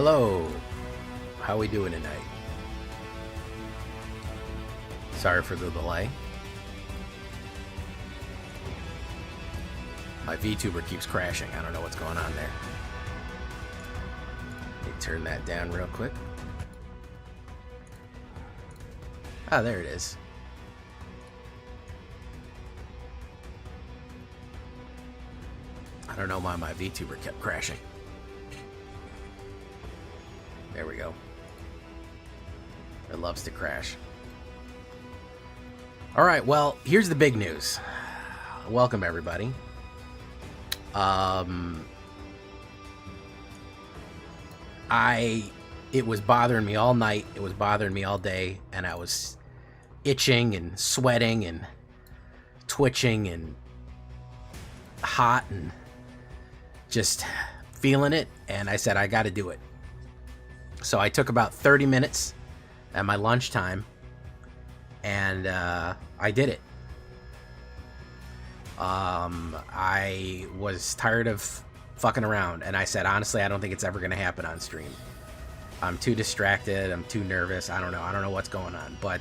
Hello. How we doing tonight? Sorry for the delay. My VTuber keeps crashing. I don't know what's going on there. Let me turn that down real quick. Ah, there it is. I don't know why my VTuber kept crashing. There we go. It loves to crash. Alright, well, here's the big news. Welcome, everybody. It was bothering me all night. It was bothering me all day. And I was itching and sweating and twitching and hot and just feeling it. And I said, I got to do it. So I took about 30 minutes at my lunchtime, and I did it. I was tired of fucking around, and I said, honestly, I don't think it's ever going to happen on stream. I'm too distracted. I'm too nervous. I don't know what's going on, but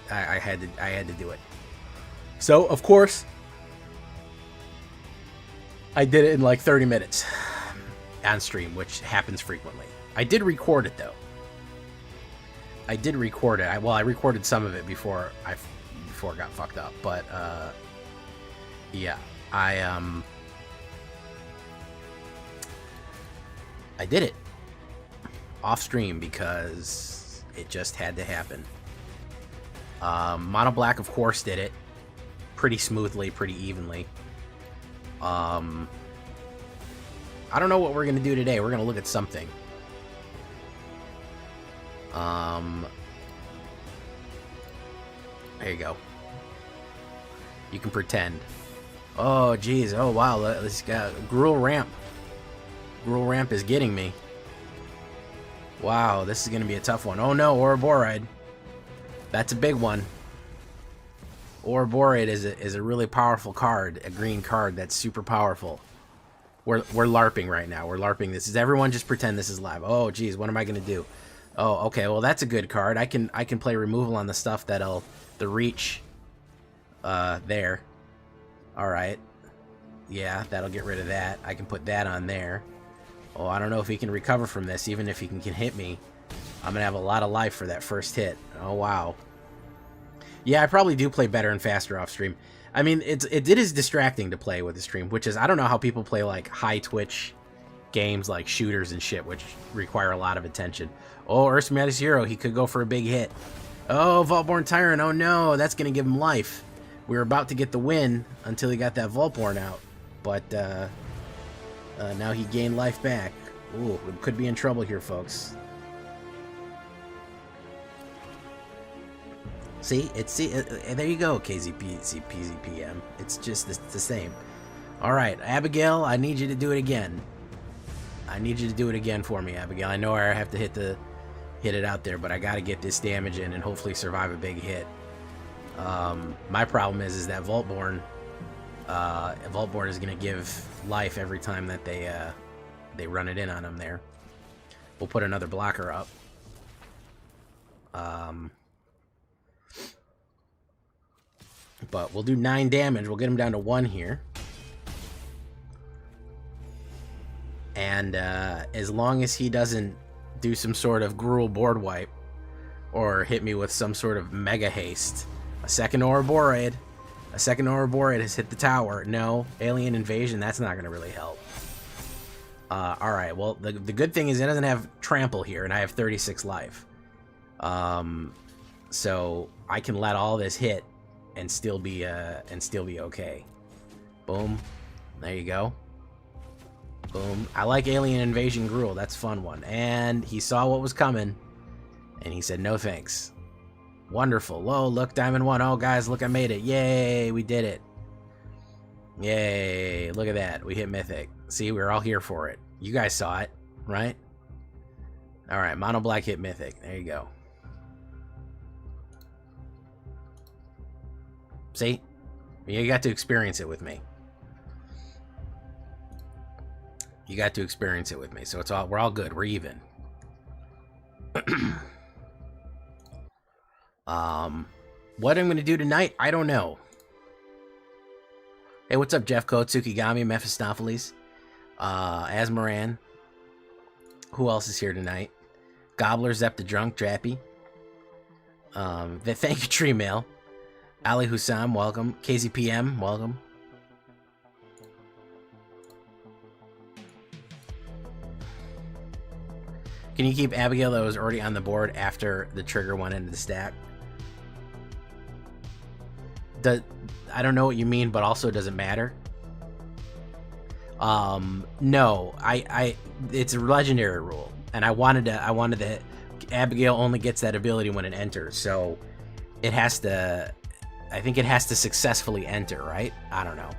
I had to do it. So, of course, I did it in like 30 minutes. On stream, which happens frequently. I did record it though. I did record it. I recorded some of it before it got fucked up. But yeah, I did it off stream because it just had to happen. Mono Black, of course, did it pretty smoothly, pretty evenly. I don't know what we're going to do today. We're going to look at something. There you go. You can pretend. Oh, geez. Oh, wow. This guy, Gruel Ramp. Gruel Ramp is getting me. Wow, this is going to be a tough one. Oh, no. Ouroboride. That's a big one. Ouroboride is a really powerful card. A green card that's super powerful. We're LARPing right now. We're LARPing. This is everyone just pretend this is live. Oh, geez, what am I gonna do? Oh, okay. Well, that's a good card. I can play removal on the stuff that'll the reach. There. All right. Yeah, that'll get rid of that. I can put that on there. Oh, I don't know if he can recover from this. Even if he can hit me, I'm gonna have a lot of life for that first hit. Oh wow. Yeah, I probably do play better and faster off stream. I mean, it is distracting to play with the stream, which is, I don't know how people play, like, high Twitch games like shooters and shit, which require a lot of attention. Oh, Earth's Hero, he could go for a big hit. Oh, Vaultborn Tyrant, oh no, that's going to give him life. We were about to get the win until he got that Vaultborn out, but now he gained life back. Ooh, we could be in trouble here, folks. See, there you go, KZPZPZPM. It's just the same. All right, Abigail, I need you to do it again. I need you to do it again for me, Abigail. I know I have to hit it out there, but I got to get this damage in and hopefully survive a big hit. My problem is that Vaultborn is going to give life every time that they run it in on him there. We'll put another blocker up. But we'll do 9 damage. We'll get him down to 1 here. And as long as he doesn't do some sort of Gruel board wipe or hit me with some sort of mega haste. A second Ouroboride. A second Ouroboride has hit the tower. No, alien invasion, that's not going to really help. Alright, well, the good thing is it doesn't have trample here, and I have 36 life. So I can let all this hit and still be okay. Boom. There you go. Boom. I like Alien Invasion Gruel. That's a fun one. And he saw what was coming, and he said, no thanks. Wonderful. Whoa, look, Diamond 1. Oh, guys, look, I made it. Yay, we did it. Yay, look at that. We hit Mythic. See, we were all here for it. You guys saw it, right? All right, Mono Black hit Mythic. There you go. See? You got to experience it with me. You got to experience it with me, so we're all good. We're even. What I'm gonna do tonight, I don't know. Hey, what's up, Jeff Code, Tsukigami, Mephistopheles, Asmaran. Who else is here tonight? Gobbler, Zep the Drunk, Drappy. Thank you, Tree Mail. Ali Hussam, welcome. KZPM, welcome. Can you keep Abigail that was already on the board after the trigger went into the stack? I don't know what you mean, but also does it matter? No, it's a legendary rule, and I wanted to. Abigail only gets that ability when it enters, so it has to. I think it has to successfully enter, right? I don't know.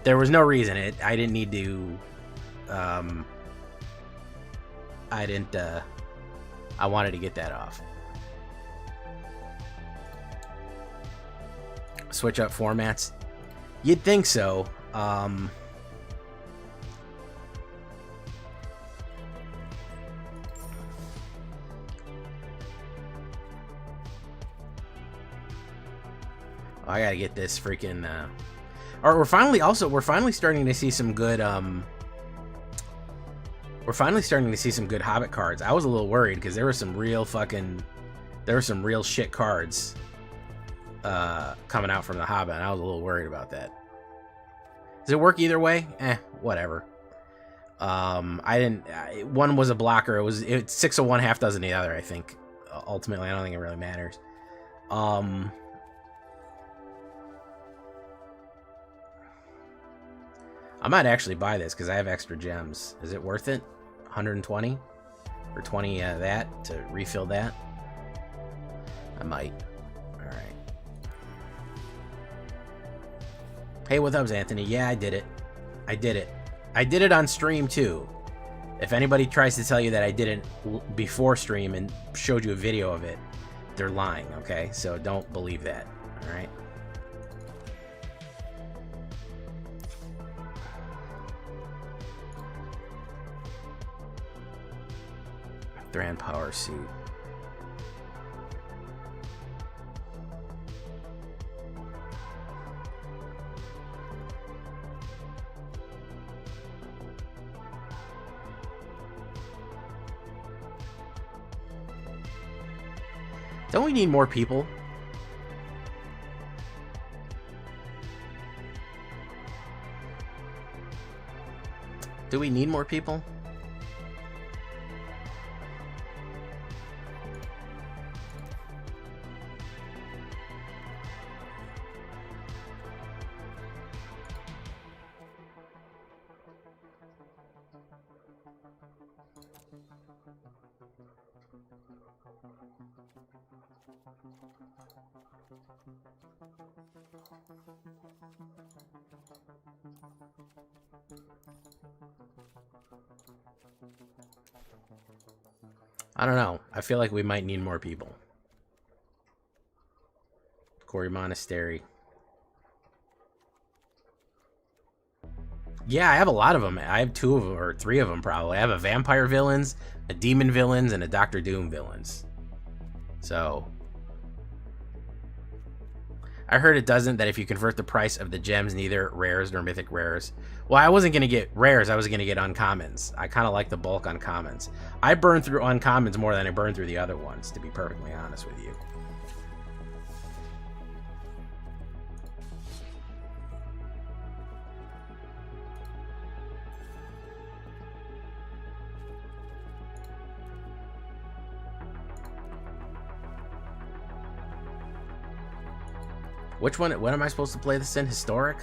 There was no reason I didn't need to. I wanted to get that off. Switch up formats. You'd think so. Oh, I gotta get this freaking. Or we're finally starting to see some good. We're finally starting to see some good Hobbit cards. I was a little worried because there were some real shit cards coming out from the Hobbit, and I was a little worried about that. Does it work either way? Whatever. One was a blocker. It's 6 of one, half dozen the other, I think. Ultimately, I don't think it really matters. I might actually buy this because I have extra gems. Is it worth it? 120 or 20 that to refill that? I might. All right. Hey, what's up, Anthony? Yeah, I did it. I did it on stream too. If anybody tries to tell you that I did it before stream and showed you a video of it, they're lying. Okay, so don't believe that. All right. Thran power suit. Don't we need more people? Do we need more people? I don't know. I feel like we might need more people. Quarry Monastery. Yeah, I have a lot of them. I have 2 of them, or 3 of them probably. I have a Vampire Villains, a Demon Villains, and a Doctor Doom Villains. So I heard it doesn't, that if you convert the price of the gems, neither rares nor mythic rares. Well, I wasn't going to get rares, I was going to get uncommons. I kind of like the bulk uncommons. I burn through uncommons more than I burn through the other ones, to be perfectly honest with you. Which one? When am I supposed to play this in? Historic?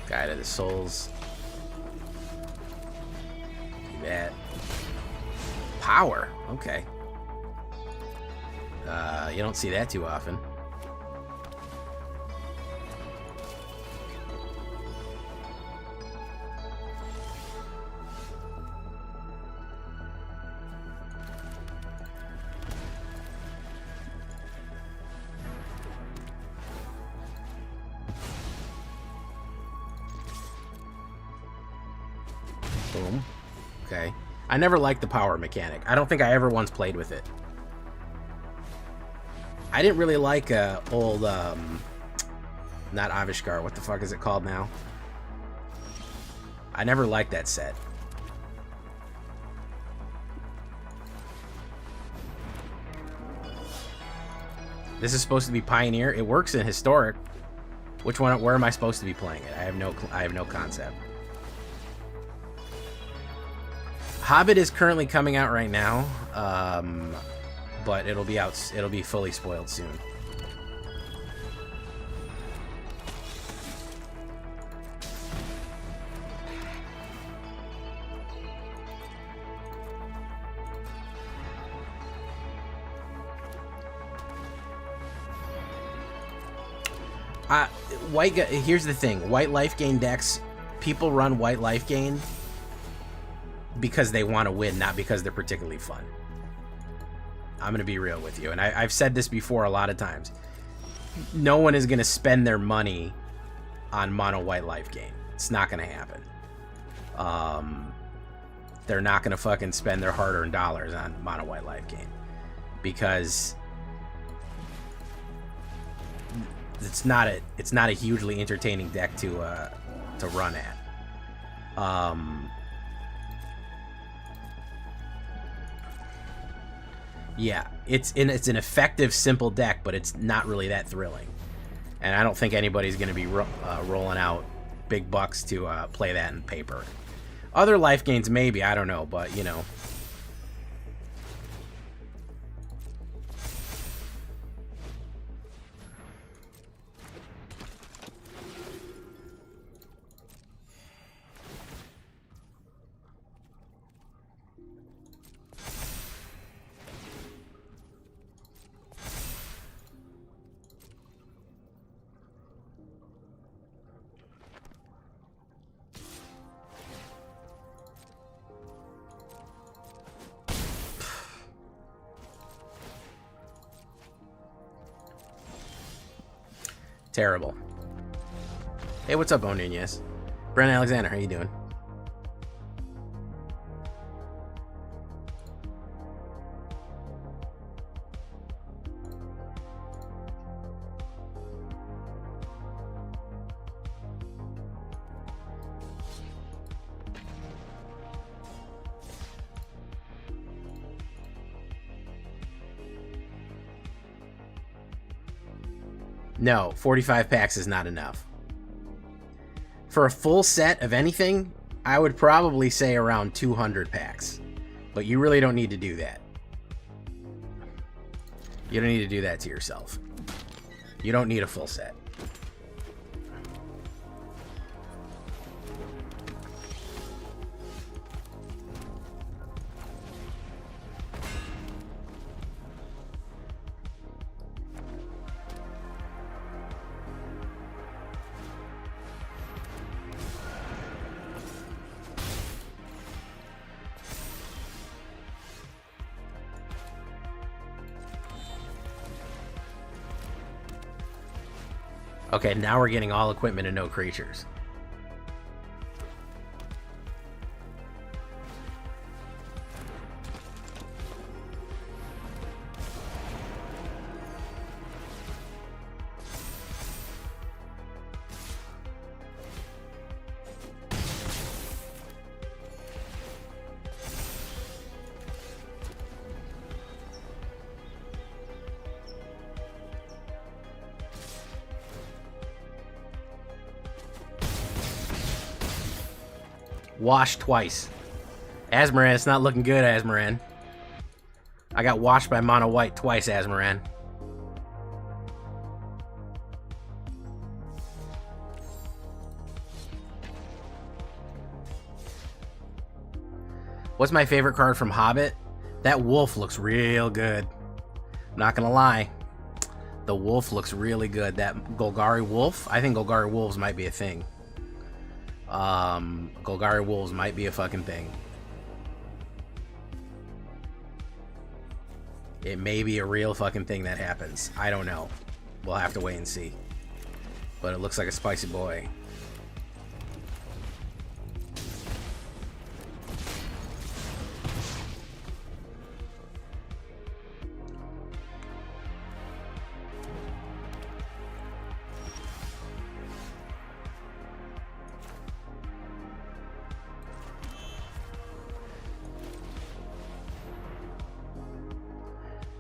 Guide of the Souls. Power. Okay. You don't see that too often. Boom. Okay. I never liked the power mechanic. I don't think I ever once played with it. I didn't really like old, not Avishkar. What the fuck is it called now? I never liked that set. This is supposed to be Pioneer. It works in Historic. Which one? Where am I supposed to be playing it? I have no concept. Hobbit is currently coming out right now, but it'll be out. It'll be fully spoiled soon. Here's the thing. White life gain decks, people run white life gain because they want to win, not because they're particularly fun. I'm going to be real with you. And I've said this before a lot of times. No one is going to spend their money on mono white life gain. It's not going to happen. They're not going to fucking spend their hard-earned dollars on mono white life gain because it's not a hugely entertaining deck to run at. Yeah, it's an effective, simple deck, but it's not really that thrilling. And I don't think anybody's going to be rolling out big bucks to play that in paper. Other life gains, maybe, I don't know, but, you know. Terrible. Hey, what's up, Onunez? Brent Alexander, how you doing? No, 45 packs is not enough. For a full set of anything, I would probably say around 200 packs. But you really don't need to do that. You don't need to do that to yourself. You don't need a full set. Okay, now we're getting all equipment and no creatures. Washed twice. Asmoran, it's not looking good, Asmoran. I got washed by mono white twice, Asmoran. What's my favorite card from Hobbit? That wolf looks real good. I'm not gonna lie. The wolf looks really good. That Golgari wolf, I think Golgari wolves might be a thing. Golgari wolves might be a fucking thing. It may be a real fucking thing that happens. I don't know. We'll have to wait and see. But it looks like a spicy boy.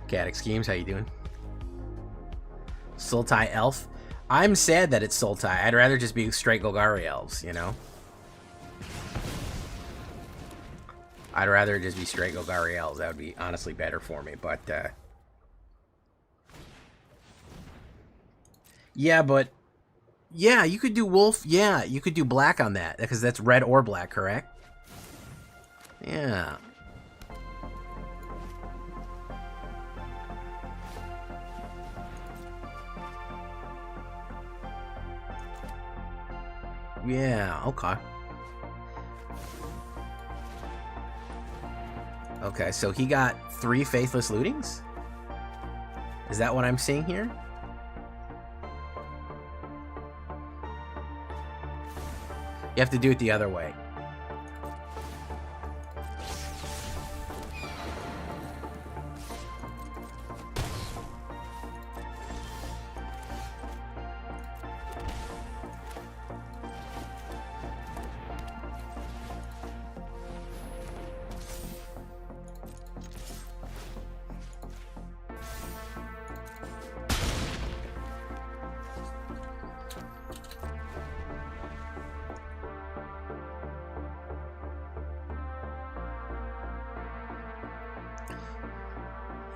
Caddick Schemes, how you doing? Sultai Elf. I'm sad that it's Sultai. I'd rather just be straight Golgari Elves, you know? I'd rather just be straight Golgari Elves. That would be honestly better for me, but... Yeah, but... Yeah, you could do Wolf. Yeah, you could do black on that, because that's red or black, correct? Yeah. Yeah, okay. Okay, so he got 3 Faithless Lootings? Is that what I'm seeing here? You have to do it the other way.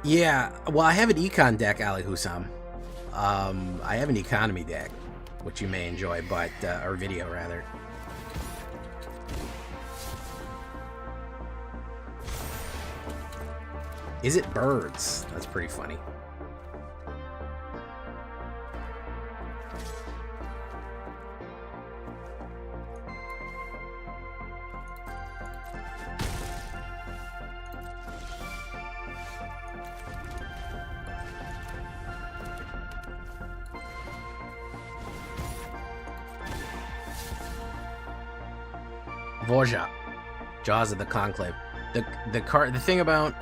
Yeah, well, I have an econ deck, Ali Husam. I have an economy deck, which you may enjoy, but or video rather. Is it birds? That's pretty funny. Vorja, Jaws of the Conclave. The thing about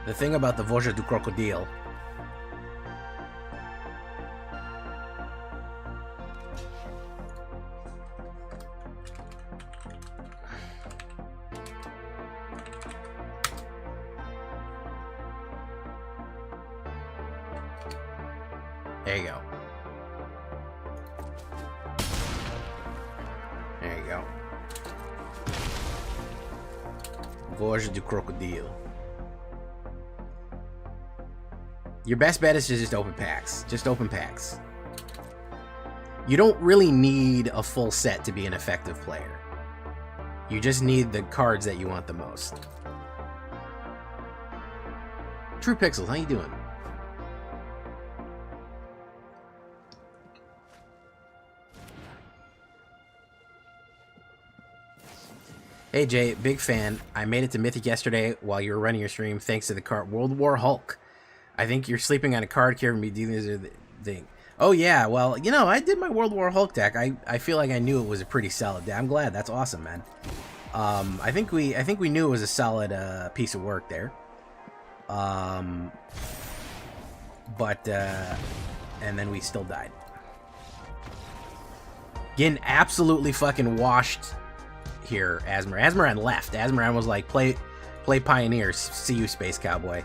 the thing about the Vorja du Crocodile. There you go. There you go. Vorja du Crocodile. Your best bet is to just open packs. Just open packs. You don't really need a full set to be an effective player. You just need the cards that you want the most. True Pixels, how you doing? Hey Jay, big fan. I made it to Mythic yesterday while you were running your stream thanks to the card World War Hulk. I think you're sleeping on a card here and me dealing with the thing. Oh yeah, well, you know, I did my World War Hulk deck. I feel like I knew it was a pretty solid deck. I'm glad. That's awesome, man. I think we knew it was a solid piece of work there. And then we still died. Getting absolutely fucking washed here, Asmaran. Asmaran left. Asmaran was like, play Pioneers, see you, Space Cowboy,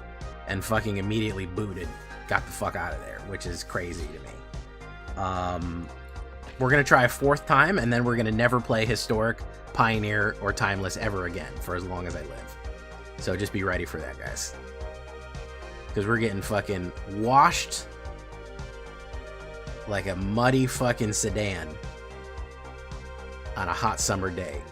and fucking immediately booted. Got the fuck out of there, which is crazy to me. We're gonna try a 4th time, and then we're gonna never play Historic, Pioneer, or Timeless ever again for as long as I live. So just be ready for that, guys. Because we're getting fucking washed like a muddy fucking sedan on a hot summer day.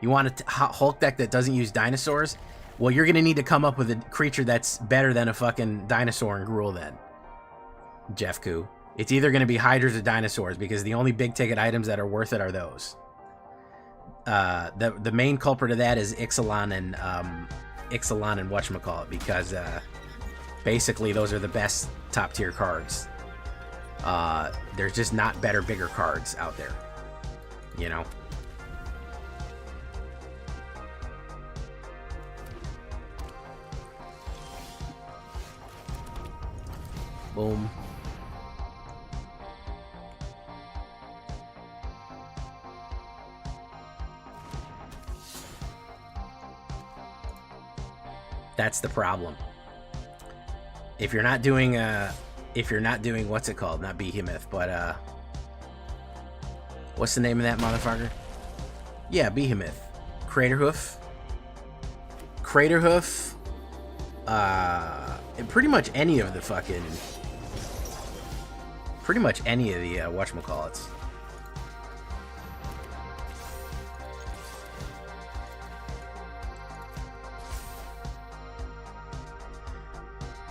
You want a Hulk deck that doesn't use dinosaurs? Well, you're going to need to come up with a creature that's better than a fucking dinosaur and Gruul then, Jeff Koo. It's either going to be Hydras or dinosaurs, because the only big ticket items that are worth it are those. The main culprit of that is Ixalan and whatchamacallit, because basically those are the best top tier cards. There's just not better, bigger cards out there, you know? Boom. That's the problem. If you're not doing what's it called? Not Behemoth, but what's the name of that motherfucker? Yeah, Behemoth. Craterhoof. And pretty much any of the fucking whatchamacallits.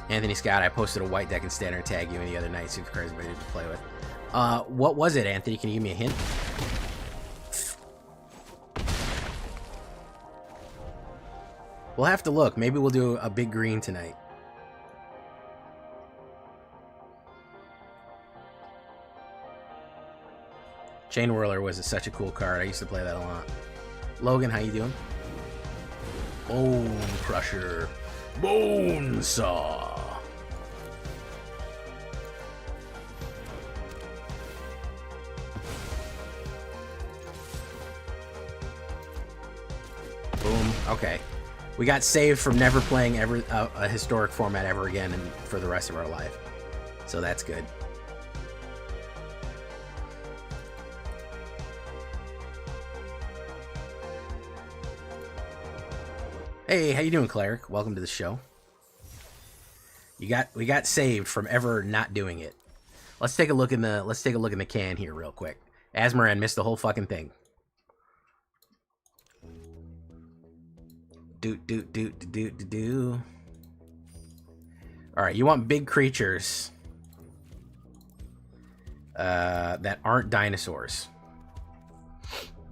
Anthony Scott, I posted a white deck in standard, tag you any other night, see if cards ready to play with. What was it, Anthony? Can you give me a hint? We'll have to look. Maybe we'll do a big green tonight. Chain Whirler was such a cool card. I used to play that a lot. Logan, how you doing? Bone Crusher. Bone Saw. Boom. Okay. We got saved from never playing a historic format ever again and for the rest of our life. So that's good. Hey, how you doing, Cleric? Welcome to the show. We got saved from ever not doing it. Let's take a look in the can here real quick. Asmoran missed the whole fucking thing. Do. All right, you want big creatures that aren't dinosaurs,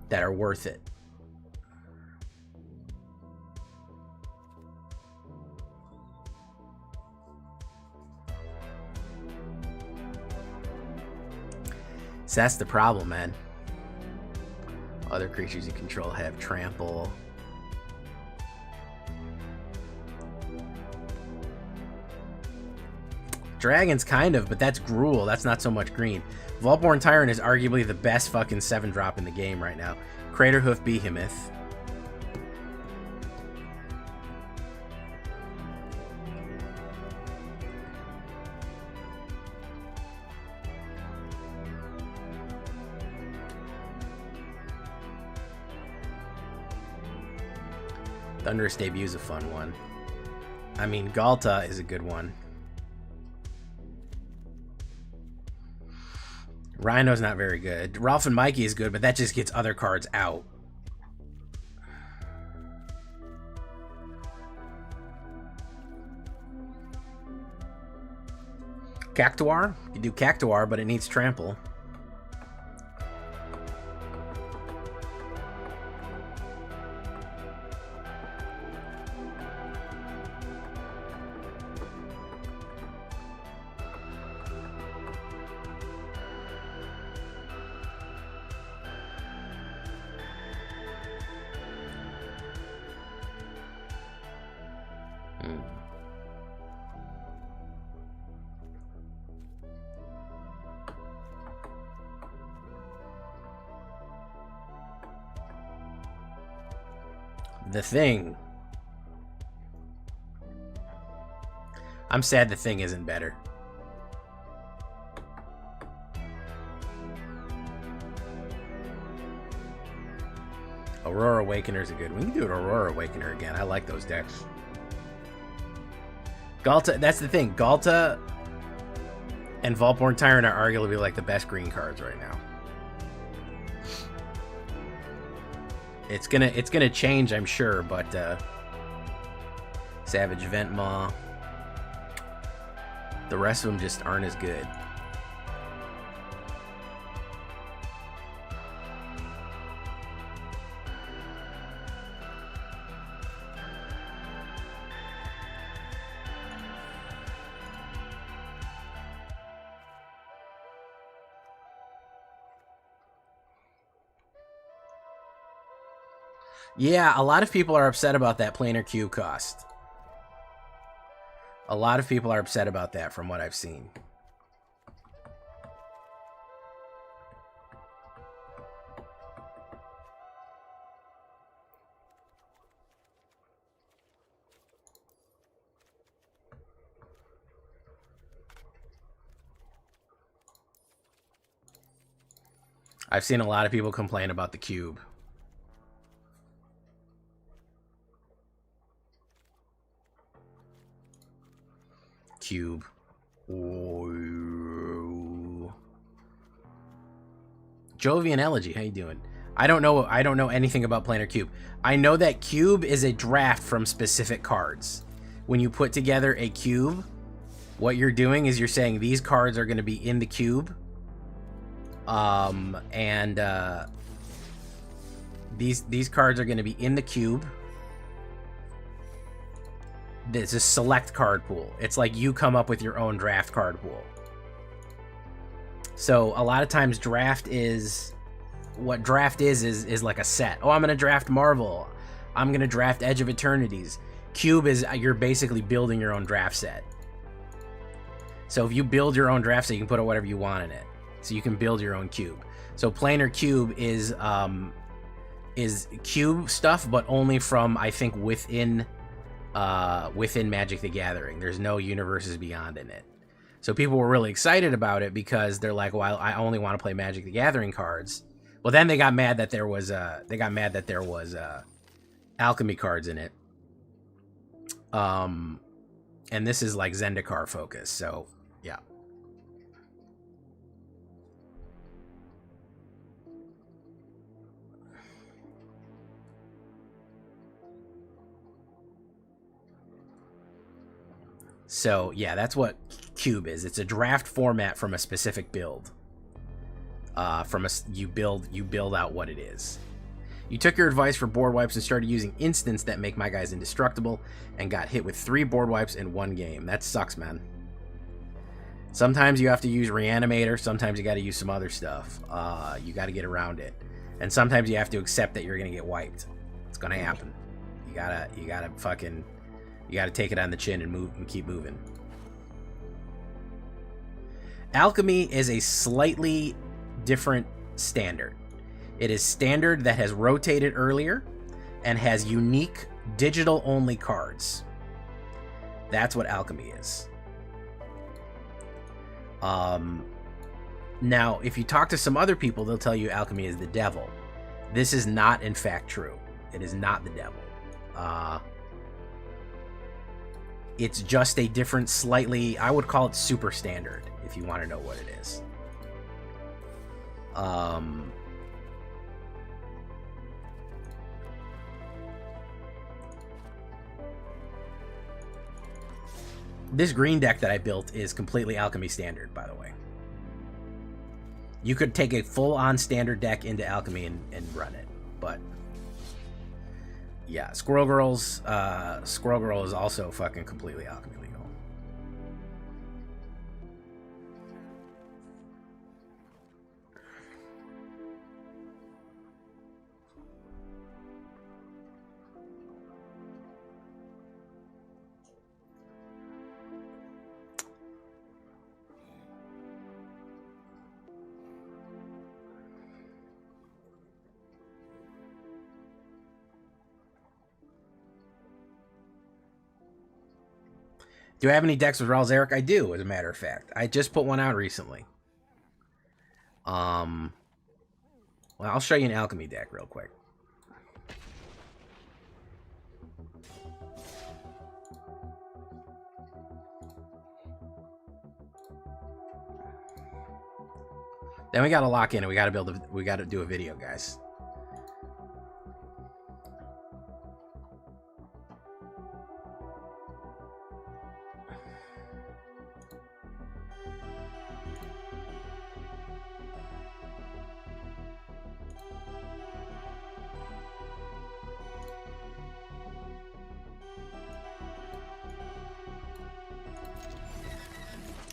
that are worth it. So that's the problem, man. Other creatures you control have trample. Dragons, kind of, but that's Gruul. That's not so much green. Vaultborn Tyrant is arguably the best fucking 7-drop in the game right now. Craterhoof Behemoth. Thunderous Debut is a fun one. I mean, Galta is a good one. Rhino's not very good. Ralph and Mikey is good, but that just gets other cards out. Cactuar? You can do Cactuar, but it needs trample. The Thing. I'm sad The Thing isn't better. Aurora Awakeners are good. We can do an Aurora Awakener again. I like those decks. Galta, that's the thing. Galta and Vaultborn Tyrant are arguably like the best green cards right now. It's gonna change, I'm sure, but Savage Ventmaw. The rest of them just aren't as good. Yeah, a lot of people are upset about that planar cube cost. A lot of people are upset about that from what I've seen. I've seen a lot of people complain about the cube. Cube. Ooh. Jovian Elegy, how you doing? I don't know anything about planar cube. I know that cube is a draft from specific cards. When you put together a cube, what you're doing is you're saying these cards are going to be in the cube. These cards are going to be in the cube. This is select card pool. It's like you come up with your own draft card pool. So a lot of times draft is like a set. Oh, I'm going to draft Marvel. I'm going to draft Edge of Eternities. Cube is you're basically building your own draft set. So if you build your own draft set, you can put whatever you want in it. So you can build your own cube. So planar cube is cube stuff, but only from, I think, within Magic the Gathering. There's no universes beyond in it. So people were really excited about it because they're like, well, I only want to play Magic the Gathering cards. Well, then they got mad that there was alchemy cards in it. And this is like Zendikar focus, so yeah. So yeah, that's what cube is. It's a draft format from a specific build. You build out what it is. You took your advice for board wipes and started using instants that make my guys indestructible and got hit with 3 board wipes in one game. That sucks, man. Sometimes you have to use Reanimator. Sometimes you got to use some other stuff. You got to get around it. And sometimes you have to accept that you're going to get wiped. It's going to happen. You gotta take it on the chin and move and keep moving. Alchemy is a slightly different standard. It is standard that has rotated earlier and has unique digital-only cards. That's what alchemy is. Now, if you talk to some other people, they'll tell you alchemy is the devil. This is not, in fact, true. It is not the devil. It's just a different, slightly, I would call it super standard, if you want to know what it is. This green deck that I built is completely alchemy standard, by the way. You could take a full-on standard deck into alchemy and run it, but yeah, Squirrel Girl is also fucking completely alchemy legal. Do I have any decks with Rawls Eric? I do, as a matter of fact. I just put one out recently. Well, I'll show you an alchemy deck real quick. Then we gotta lock in and we gotta do a video, guys.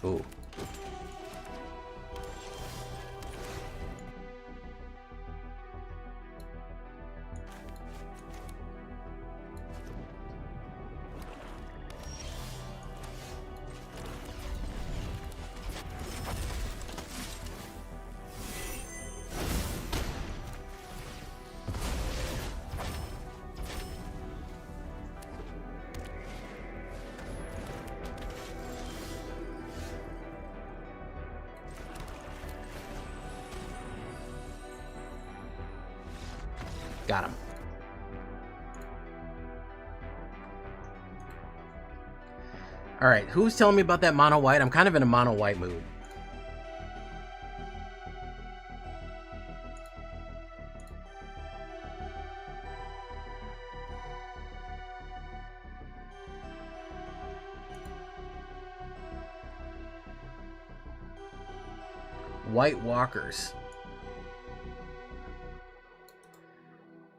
Ooh. Got him. All right, who's telling me about that mono white? I'm kind of in a mono white mood. White walkers.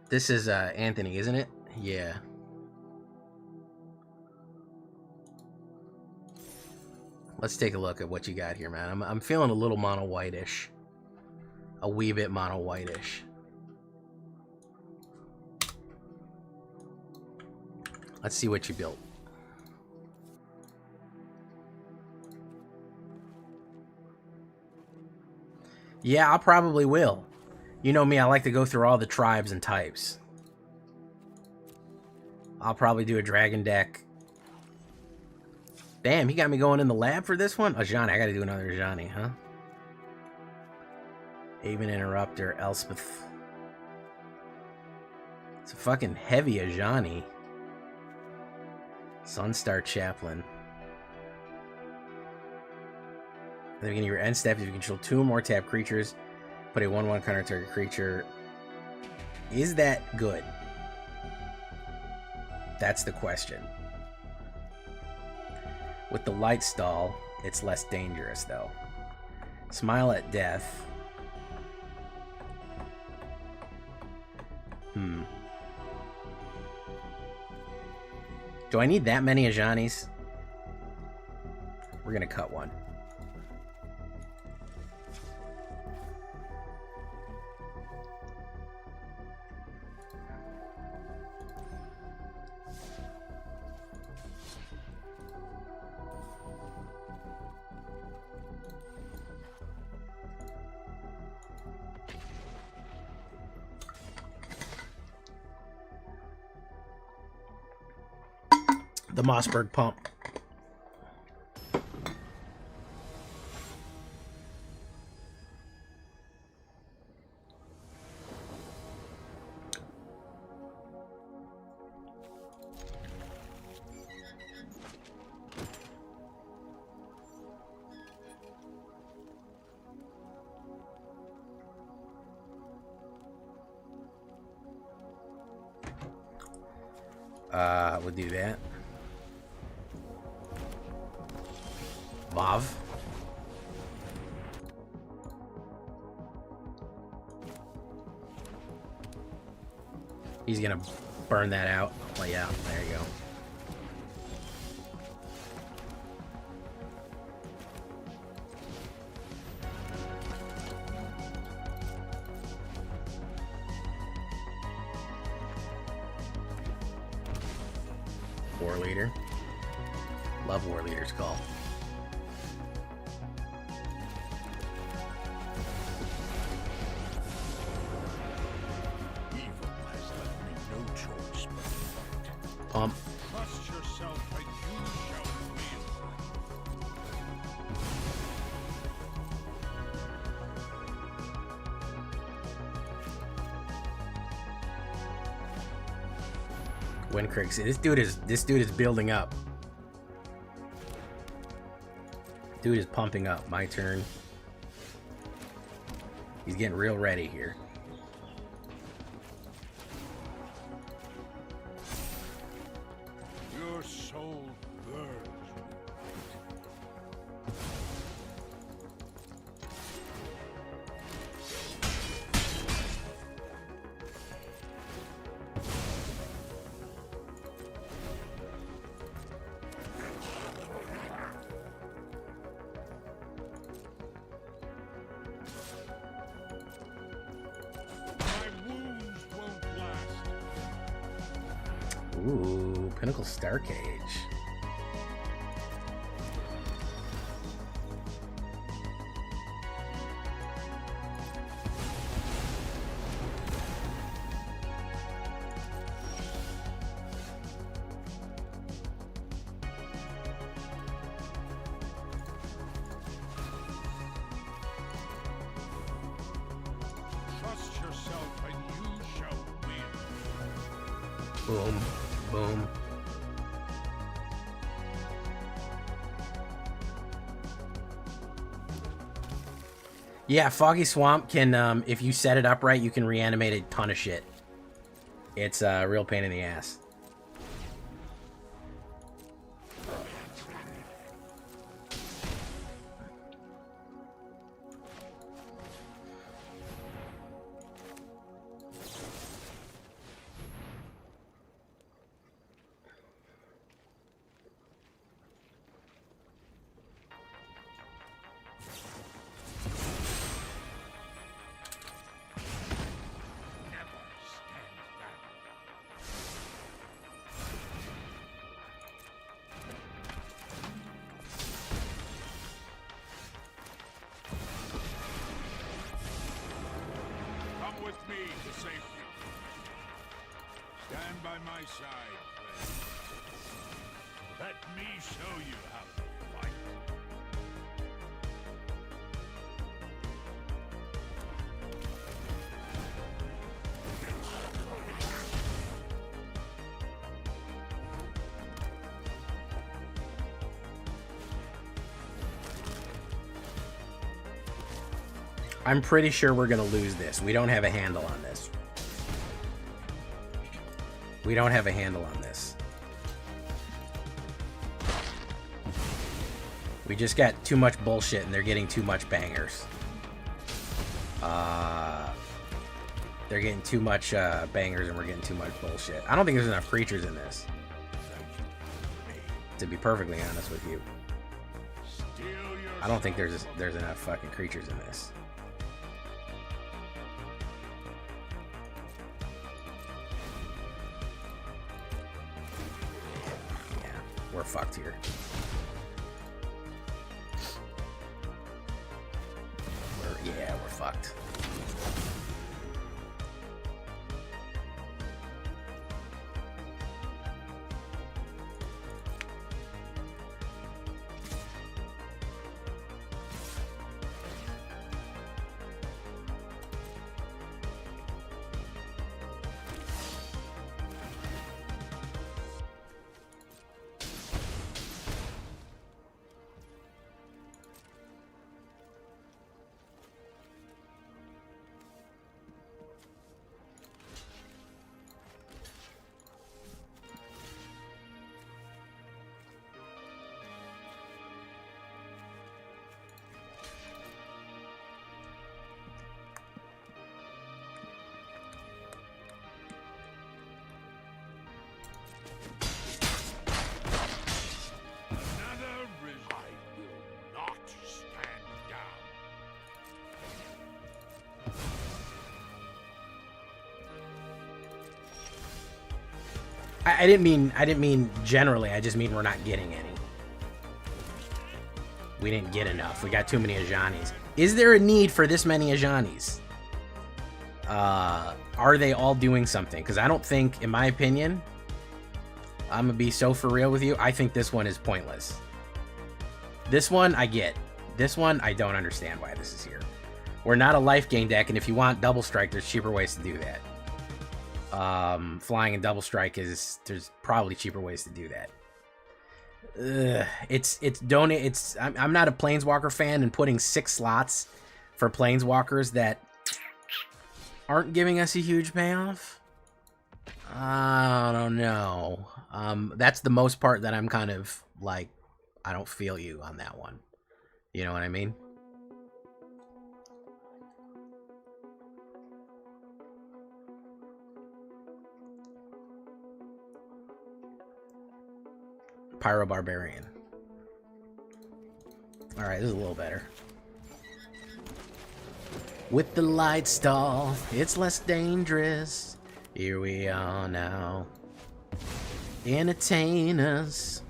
This is Anthony, isn't it? Yeah. Let's take a look at what you got here, man. I'm feeling a little mono whitish. A wee bit mono whitish. Let's see what you built. Yeah, I probably will. You know me, I like to go through all the tribes and types. I'll probably do a dragon deck. Damn, he got me going in the lab for this one? Ajani, I gotta do another Ajani, huh? Aven Interrupter, Elspeth. It's a fucking heavy Ajani. Sunstar Chaplain. At the beginning of your end step, if you control 2 or more tap creatures, put a 1/1 counter target creature. Is that good? That's the question. With the light stall, it's less dangerous though. Smile at death. Do I need that many Ajanis? We're gonna cut one. The Mossberg Pump. We'll do that. Vav. He's gonna burn that out. Oh yeah, there you go. War Leader. Love War Leader's call. Pump. Trust yourself and you shall win. Wincrick. See, this dude is building up. Dude is pumping up. My turn. He's getting real ready here. Your soul burns. Ooh, Pinnacle Star Cage. Trust yourself and you shall win. Boom, boom. Yeah, Foggy Swamp can, if you set it up right, you can reanimate a ton of shit. It's a real pain in the ass. Come with me to safety. Stand by my side, friend. Let me show you how to fight. I'm pretty sure we're gonna lose this. We don't have a handle on this. We don't have a handle on this. We just got too much bullshit and they're getting too much bangers. They're getting too much bangers and we're getting too much bullshit. I don't think there's enough creatures in this. To be perfectly honest with you. I don't think there's enough fucking creatures in this. We're fucked here. Yeah, we're fucked. I didn't mean generally. I just mean we're not getting any. We didn't get enough. We got too many Ajanis. Is there a need for this many Ajanis? Are they all doing something? Because I don't think, in my opinion, I'm gonna be so for real with you, I think this one is pointless. This one I get. This one I don't understand why this is here. We're not a life gain deck, and if you want double strike, there's cheaper ways to do that. Flying and double strike there's probably cheaper ways to do that. I'm not a Planeswalker fan, and putting 6 slots for Planeswalkers that aren't giving us a huge payoff? I don't know. That's the most part that I'm kind of like, I don't feel you on that one. You know what I mean? Pyro Barbarian. Alright, this is a little better. With the light stall, it's less dangerous. Here we are now. Entertain us.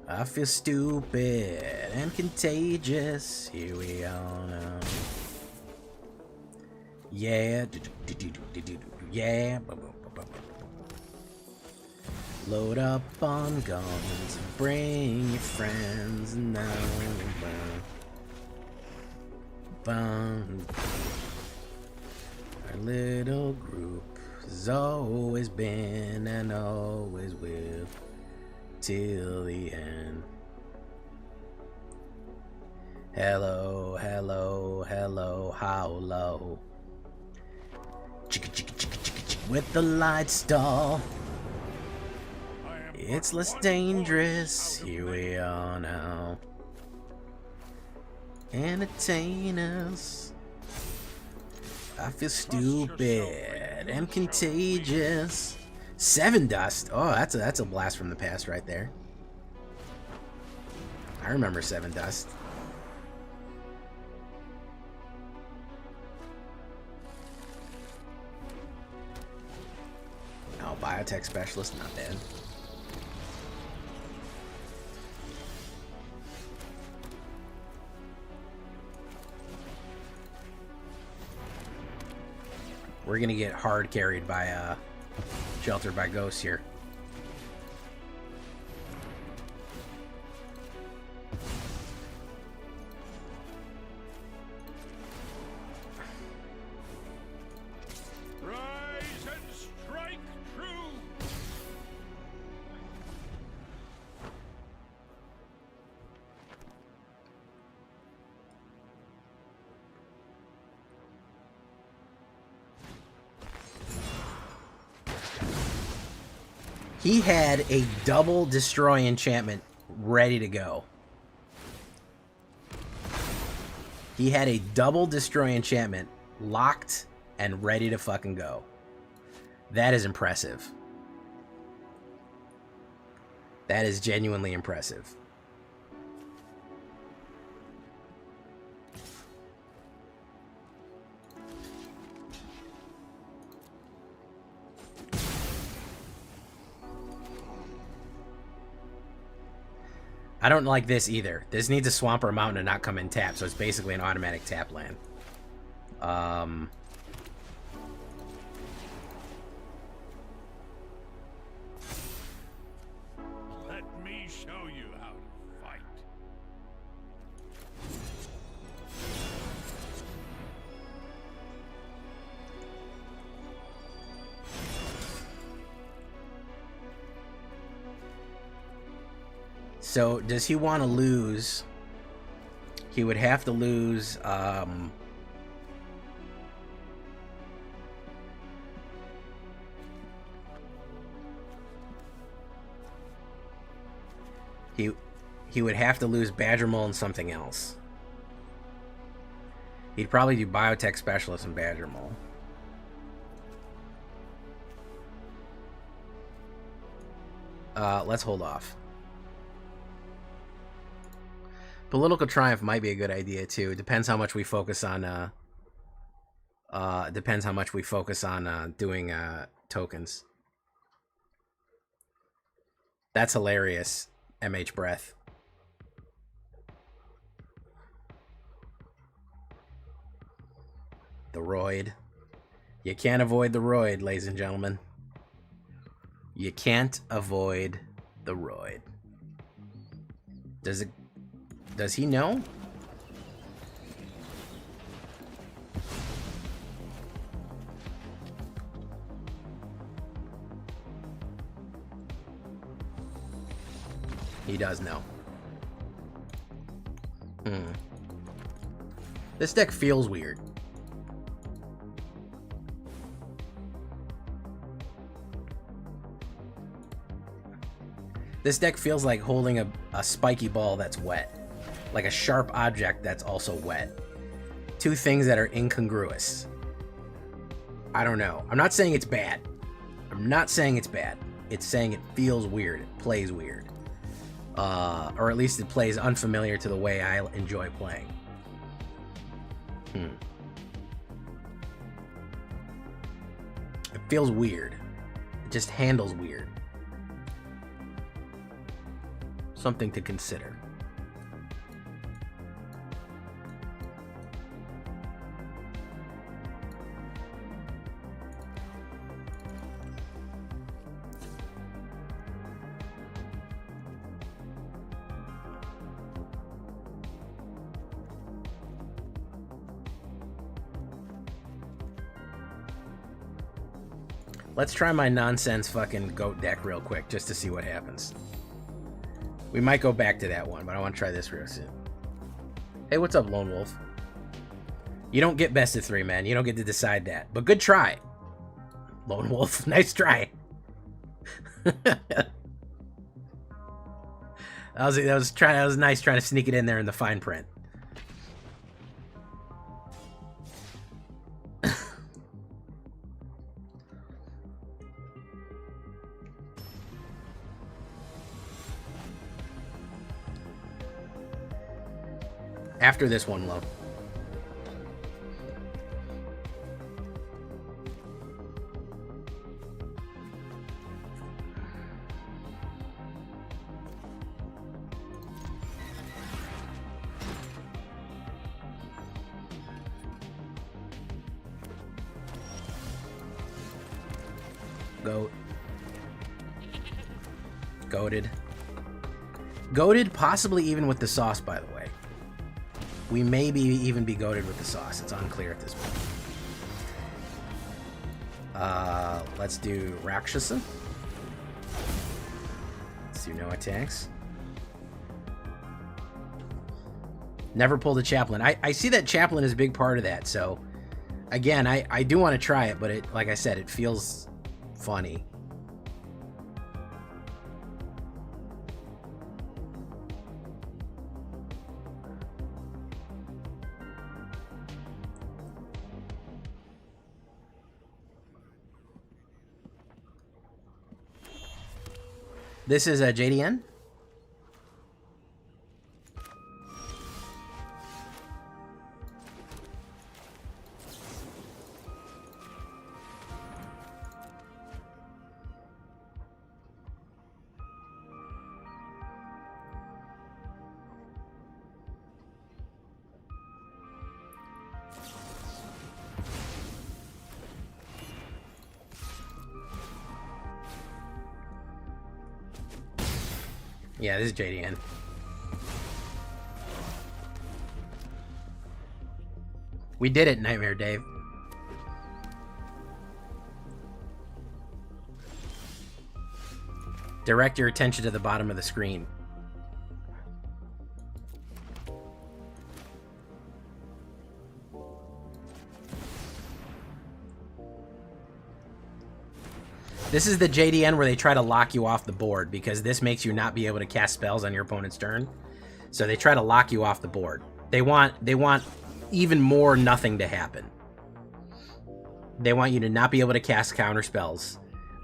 I feel stupid and contagious. Here we are now. Yeah. Yeah. Load up on guns. Bring your friends now. Our little group has always been and always will till the end. Hello, hello, hello, how low? Chicka chicka chicka chicka chicka with the light stall. It's less dangerous. Here we are now. Entertain us. I feel stupid and contagious. 7 dust. Oh, that's a blast from the past right there. I remember 7 dust. Oh, biotech specialist, not bad. We're gonna get hard carried by sheltered by ghosts here. Rise and strike true. He had a double destroy enchantment ready to go. He had a double destroy enchantment locked and ready to fucking go. That is impressive. That is genuinely impressive. I don't like this either. This needs a swamp or a mountain to not come in tap, so it's basically an automatic tap land. Let me show you how to fight. So, does he want to lose? He would have to lose, he would have to lose Badger Mole and something else. He'd probably do Biotech Specialist and Badger Mole. Let's hold off. Political Triumph might be a good idea too. Depends how much we focus on doing tokens. That's hilarious. MH Breath. The Roid. You can't avoid the Roid, ladies and gentlemen. You can't avoid the Roid. Does he know? He does know. This deck feels weird. This deck feels like holding a spiky ball that's wet. Like a sharp object that's also wet. Two things that are incongruous. I don't know. I'm not saying it's bad. I'm not saying it's bad. It's saying it feels weird. It plays weird. Or at least it plays unfamiliar to the way I enjoy playing. It feels weird. It just handles weird. Something to consider. Let's try my nonsense fucking goat deck real quick just to see what happens. We might go back to that one, but I want to try this real soon. Hey, what's up, Lone Wolf? You don't get best of 3, man. You don't get to decide that. But good try, Lone Wolf. Nice try. that was nice trying to sneak it in there in the fine print. After this one, low. Goat. Goated. Goated, possibly even with the sauce, by the way. We may even be goated with the sauce. It's unclear at this point. Let's do Rakshasa. Let's do no attacks. Never pulled a Chaplain. I see that Chaplain is a big part of that, so again, I do want to try it, but it, like I said, it feels funny. This is a JDN. Yeah, this is JDN. We did it, Nightmare Dave. Direct your attention to the bottom of the screen. This is the JDN where they try to lock you off the board because this makes you not be able to cast spells on your opponent's turn. So they try to lock you off the board. They want even more nothing to happen. They want you to not be able to cast counter spells.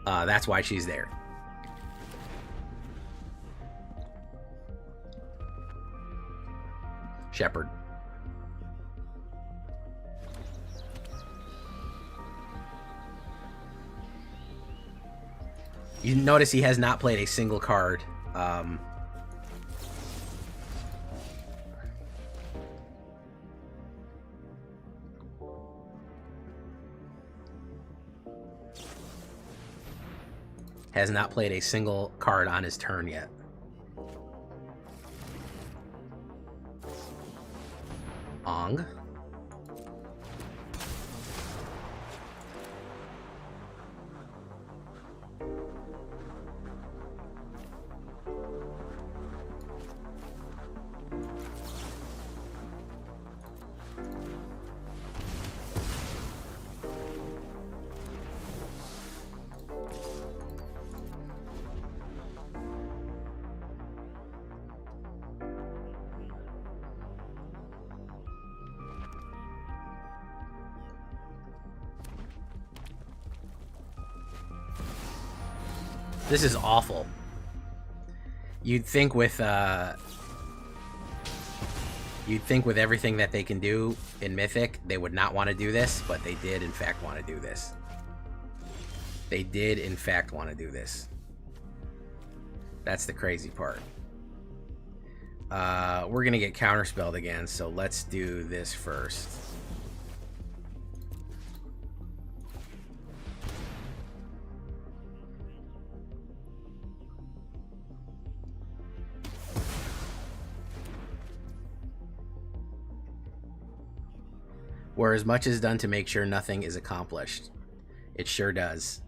That's why she's there. Shepherd. You notice he has not played a single card. Has not played a single card on his turn yet. Ong. This is awful. You'd think with everything that they can do in Mythic, they would not want to do this, but they did in fact want to do this. They did in fact want to do this. That's the crazy part. We're gonna get counterspelled again, so let's do this first. Where as much is done to make sure nothing is accomplished. It sure does.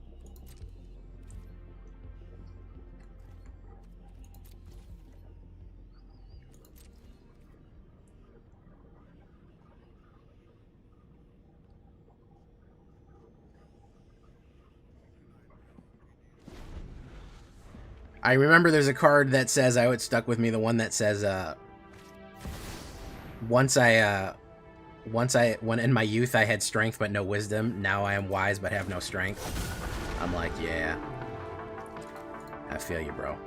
I remember there's a card that says, it stuck with me, the one that says, when in my youth I had strength but no wisdom, now I am wise but have no strength. I'm like, yeah. I feel you, bro.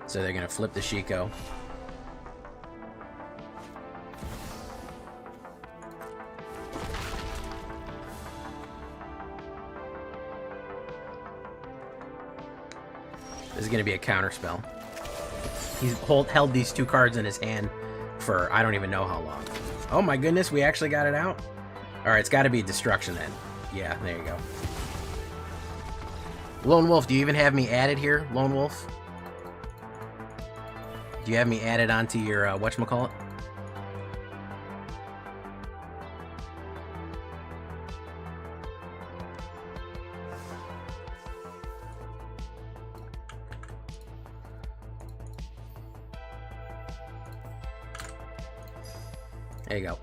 So they're gonna flip the Shiko. This is gonna be a counterspell. He's held these two cards in his hand for I don't even know how long. Oh my goodness, we actually got it out? Alright, it's gotta be destruction then. Yeah, there you go. Lone Wolf, do you even have me added here, Lone Wolf? Do you have me added onto your whatchamacallit? There you go.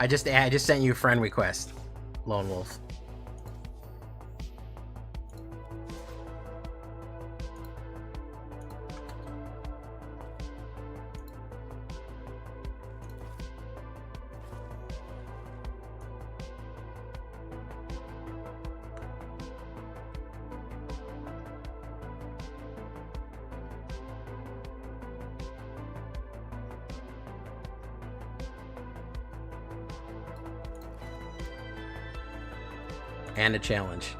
I just sent you a friend request, Lone Wolf. And a challenge.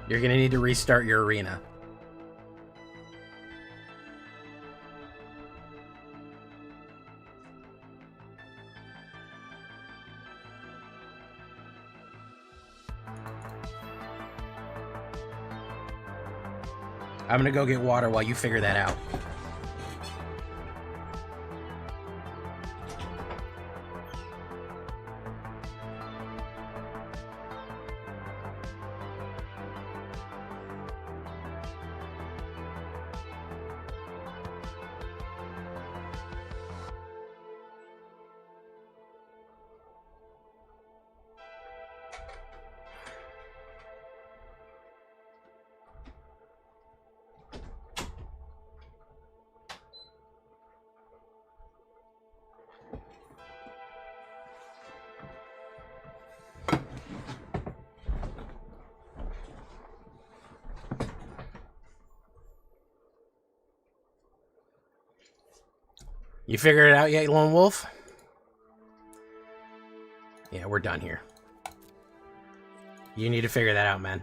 You're gonna need to restart your arena. I'm gonna go get water while you figure that out. You figured it out yet, Lone Wolf? Yeah, we're done here. You need to figure that out, man.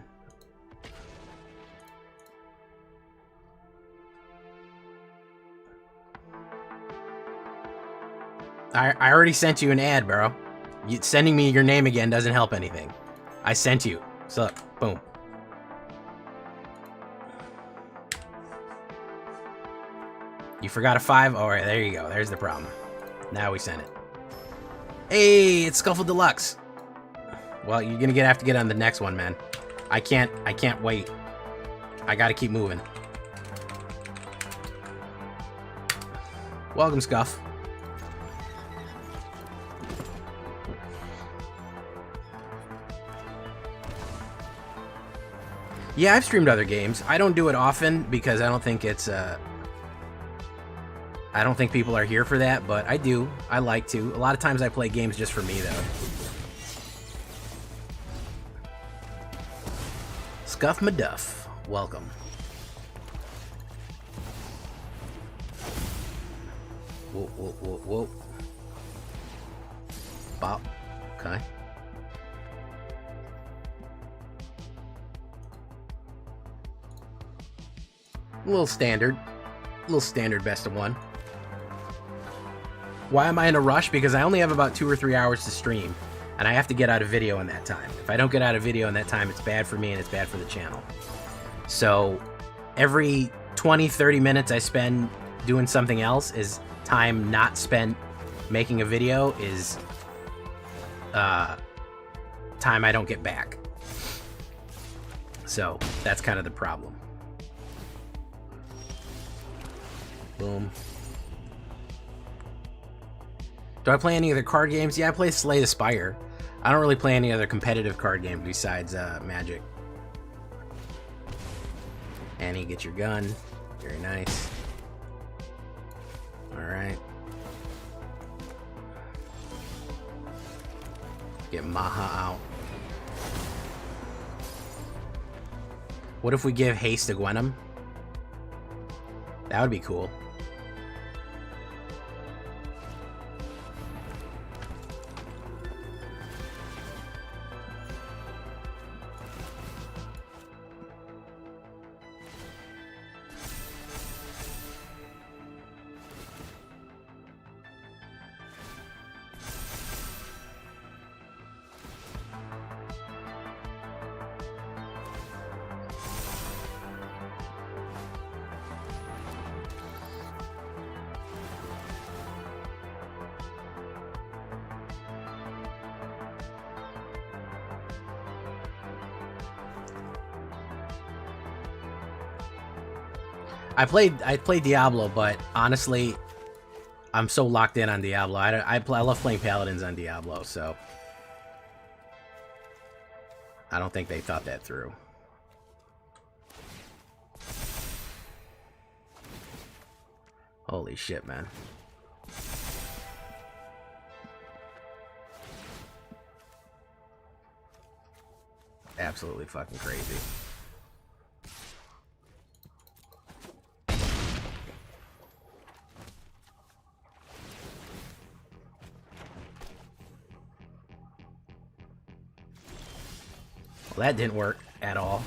I already sent you an ad, bro. Sending me your name again doesn't help anything. I sent you. So, boom. You forgot a 5? Alright, there you go. There's the problem. Now we sent it. Hey, it's Scuffle Deluxe. Well, you're gonna have to get on the next one, man. I can't wait. I gotta keep moving. Welcome, Scuff. Yeah, I've streamed other games. I don't do it often because I don't think it's I don't think people are here for that, but I do. I like to. A lot of times I play games just for me, though. Scuff Maduff, welcome. Whoa, whoa, whoa, whoa. Bop. Okay. A little standard best of 1. Why am I in a rush? Because I only have about 2 or 3 hours to stream, and I have to get out a video in that time. If I don't get out a video in that time, it's bad for me and it's bad for the channel. So every 20-30 minutes I spend doing something else is time not spent making a video, is time I don't get back. So that's kind of the problem. Boom. Do I play any other card games? Yeah, I play Slay the Spire. I don't really play any other competitive card game besides Magic. Annie, get your gun. Very nice. Alright. Get Maha out. What if we give haste to Gwenum? That would be cool. I played Diablo, but honestly, I'm so locked in on Diablo. I love playing Paladins on Diablo, so I don't think they thought that through. Holy shit, man. Absolutely fucking crazy. Well, that didn't work at all.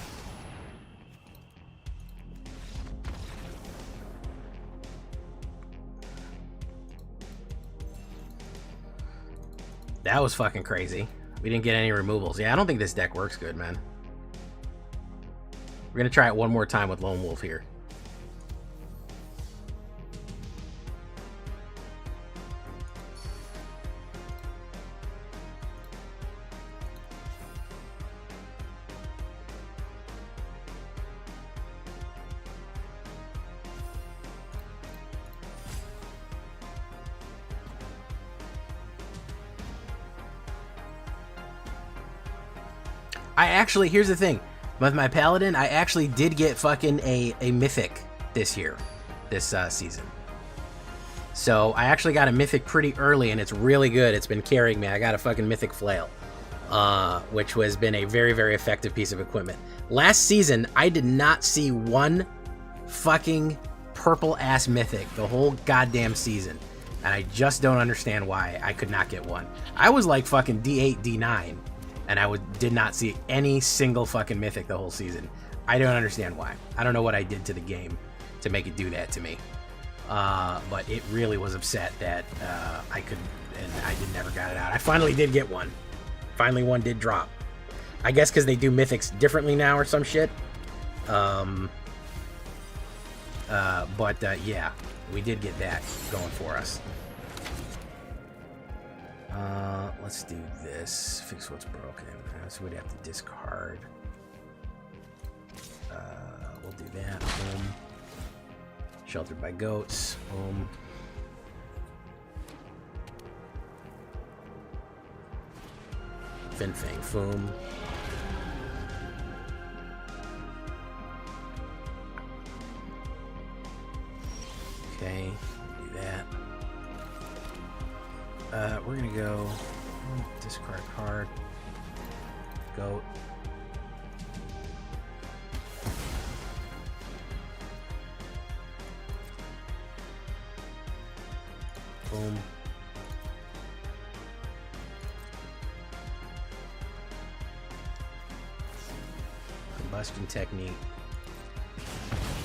That was fucking crazy. We didn't get any removals. Yeah, I don't think this deck works good, man. We're gonna try it one more time with Lone Wolf here. Here's the thing. With my Paladin, I actually did get fucking a Mythic this year. This season. So, I actually got a Mythic pretty early, and it's really good. It's been carrying me. I got a fucking Mythic Flail. Which has been a very, very effective piece of equipment. Last season, I did not see one fucking purple-ass Mythic the whole goddamn season. And I just don't understand why I could not get one. I was like fucking D8, D9. And I did not see any single fucking Mythic the whole season. I don't understand why. I don't know what I did to the game to make it do that to me. But it really was upset that I could, and I never got it out. I finally did get one. Finally, one did drop. I guess because they do mythics differently now or some shit. Yeah, we did get that going for us. Let's do this. Fix what's broken. So we'd have to discard. We'll do that. Boom. Sheltered by goats. Boom. Fin Fang Foom. Okay, do that. We're gonna go discard card. Goat. Boom. Combustion technique.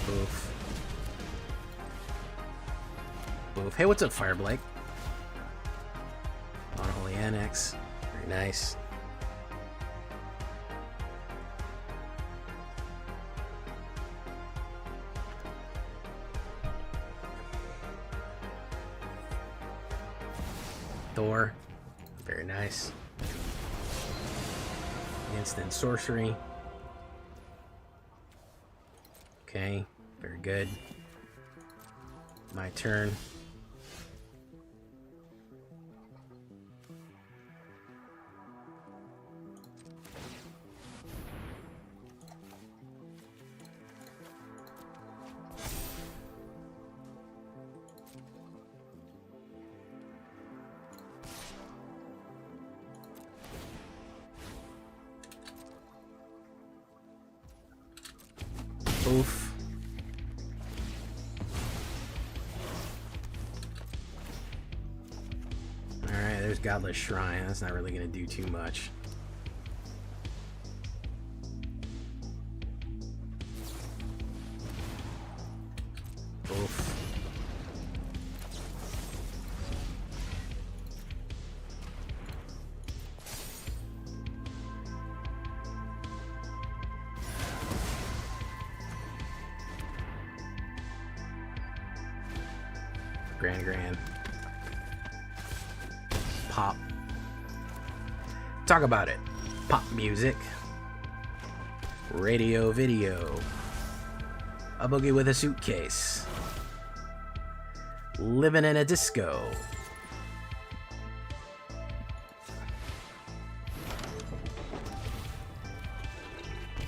Boof. Boof. Hey, what's up, Fire Blake? Unholy Annex. Very nice. Thor. Very nice. Instant sorcery. Okay, very good. My turn. Oof. Alright, there's Godless Shrine. That's not really going to do too much. Oof. Grand. Pop. Talk about it. Pop music. Radio video. A boogie with a suitcase. Living in a disco.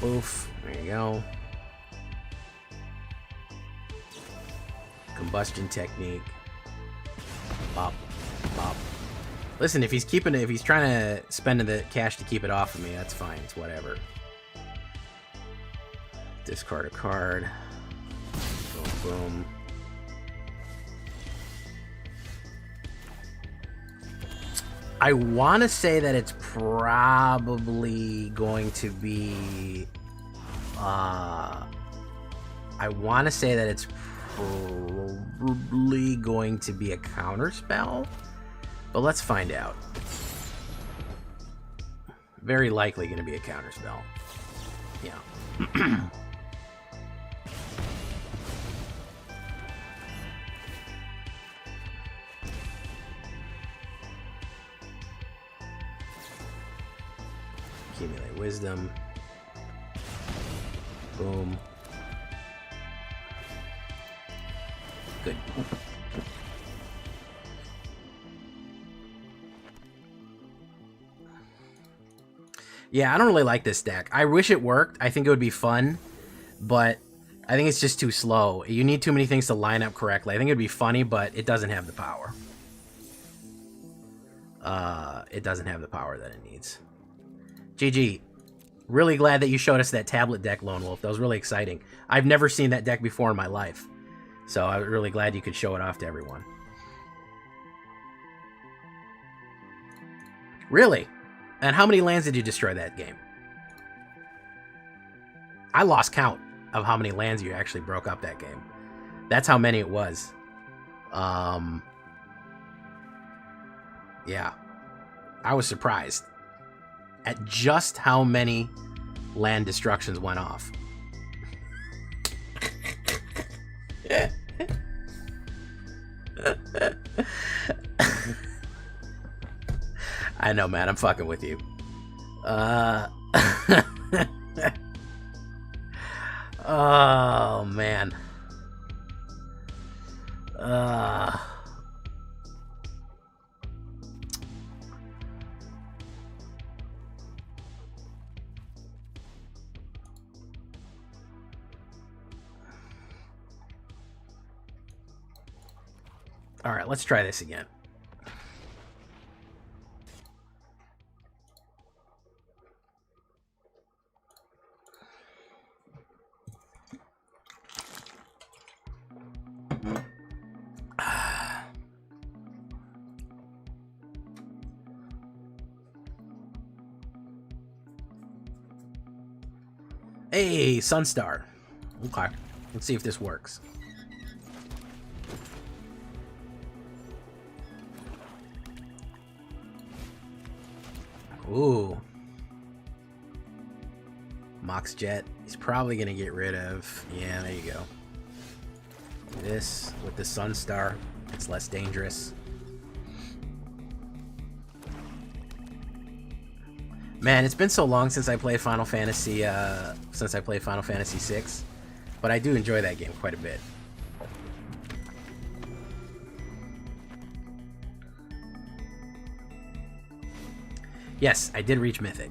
Oof. There you go. Combustion technique. Bop, bop. Listen, if he's trying to spend the cash to keep it off of me, that's fine. It's whatever. Discard a card. Boom, boom. I want to say that it's probably going to be. I want to say that it's probably going to be a counter spell, but let's find out. Very likely going to be a counter spell. Yeah. Accumulate wisdom. Boom. Good. Yeah, I don't really like this deck. I wish it worked. I think it would be fun, but I think it's just too slow. You need too many things to line up correctly. I think it'd be funny, but it doesn't have the power. It doesn't have the power that it needs. GG. Really glad that you showed us that tablet deck, Lone Wolf. That was really exciting. I've never seen that deck before in my life. So I'm really glad you could show it off to everyone. Really? And how many lands did you destroy that game? I lost count of how many lands you actually broke up that game. That's how many it was. Yeah. I was surprised at just how many land destructions went off. I know, man. I'm fucking with you. Oh, man. All right, let's try this again. Hey, Sunstar. Okay, let's see if this works. Ooh. Mox Jet. He's probably going to get rid of... Yeah, there you go. This with the Sunstar. It's less dangerous. Man, it's been so long since I played Final Fantasy, Final Fantasy 6, but I do enjoy that game quite a bit. Yes, I did reach Mythic.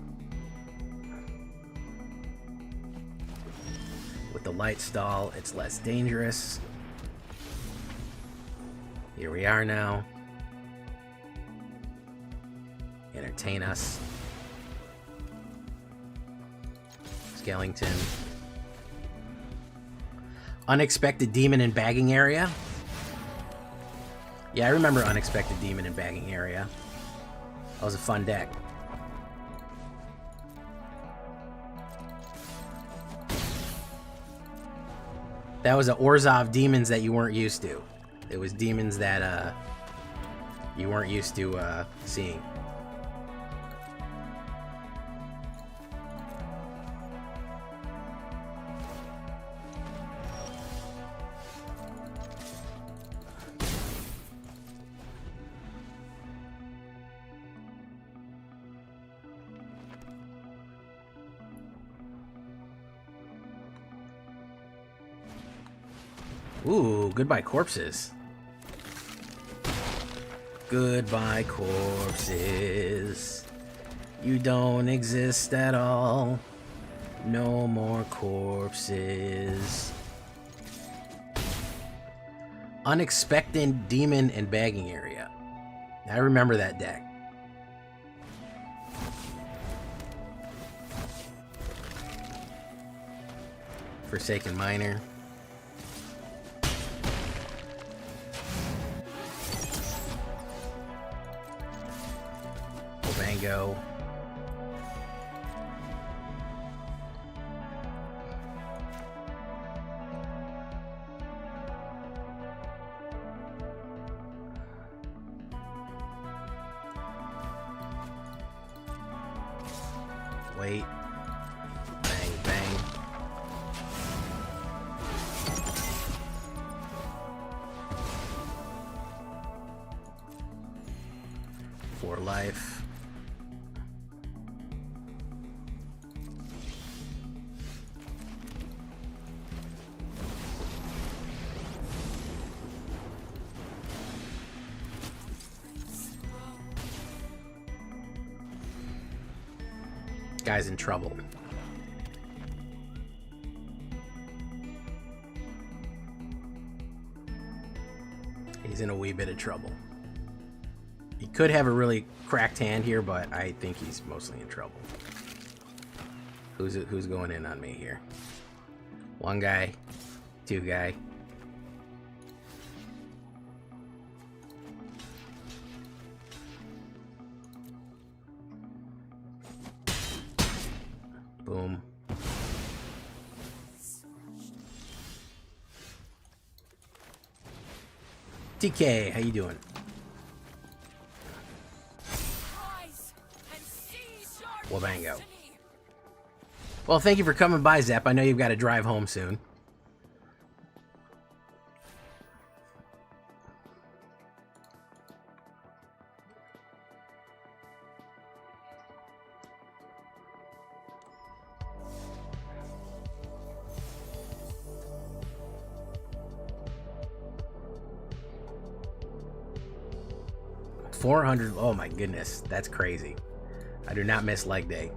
With the light stall, it's less dangerous. Here we are now. Entertain us. Skellington. Unexpected Demon and Bagging Area. Yeah, I remember Unexpected Demon and Bagging Area. That was a fun deck. That was a Orzhov demons that you weren't used to. It was demons that you weren't used to seeing. Ooh, goodbye corpses. Goodbye corpses. You don't exist at all. No more corpses. Unexpected Demon and Bagging Area. I remember that deck. Forsaken Miner. Go. Wait. Bang, bang. For life. Guy's in trouble. He's in a wee bit of trouble. He could have a really cracked hand here, but I think he's mostly in trouble. Who's going in on me here? One guy, two guy. Boom. TK, how you doing? Wabango. Well, thank you for coming by, Zep. I know you've got to drive home soon. $400. Oh my goodness, that's crazy. I do not miss leg day.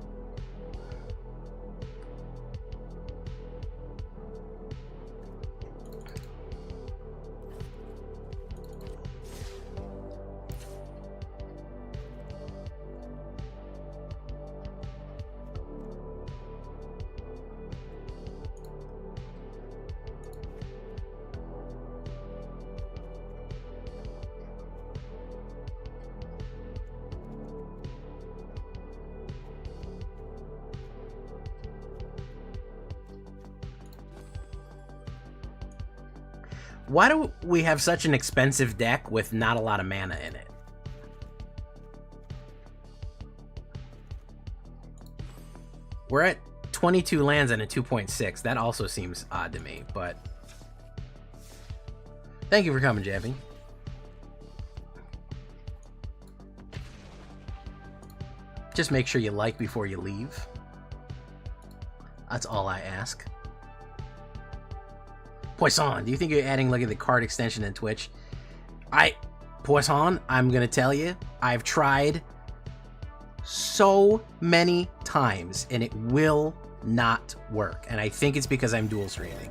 Why do we have such an expensive deck with not a lot of mana in it? We're at 22 lands and a 2.6. That also seems odd to me, but... Thank you for coming, Jappy. Just make sure you like before you leave. That's all I ask. Poisson, do you think you're adding, look at the card extension in Twitch? Poisson, I'm gonna tell you, I've tried so many times and it will not work. And I think it's because I'm dual streaming.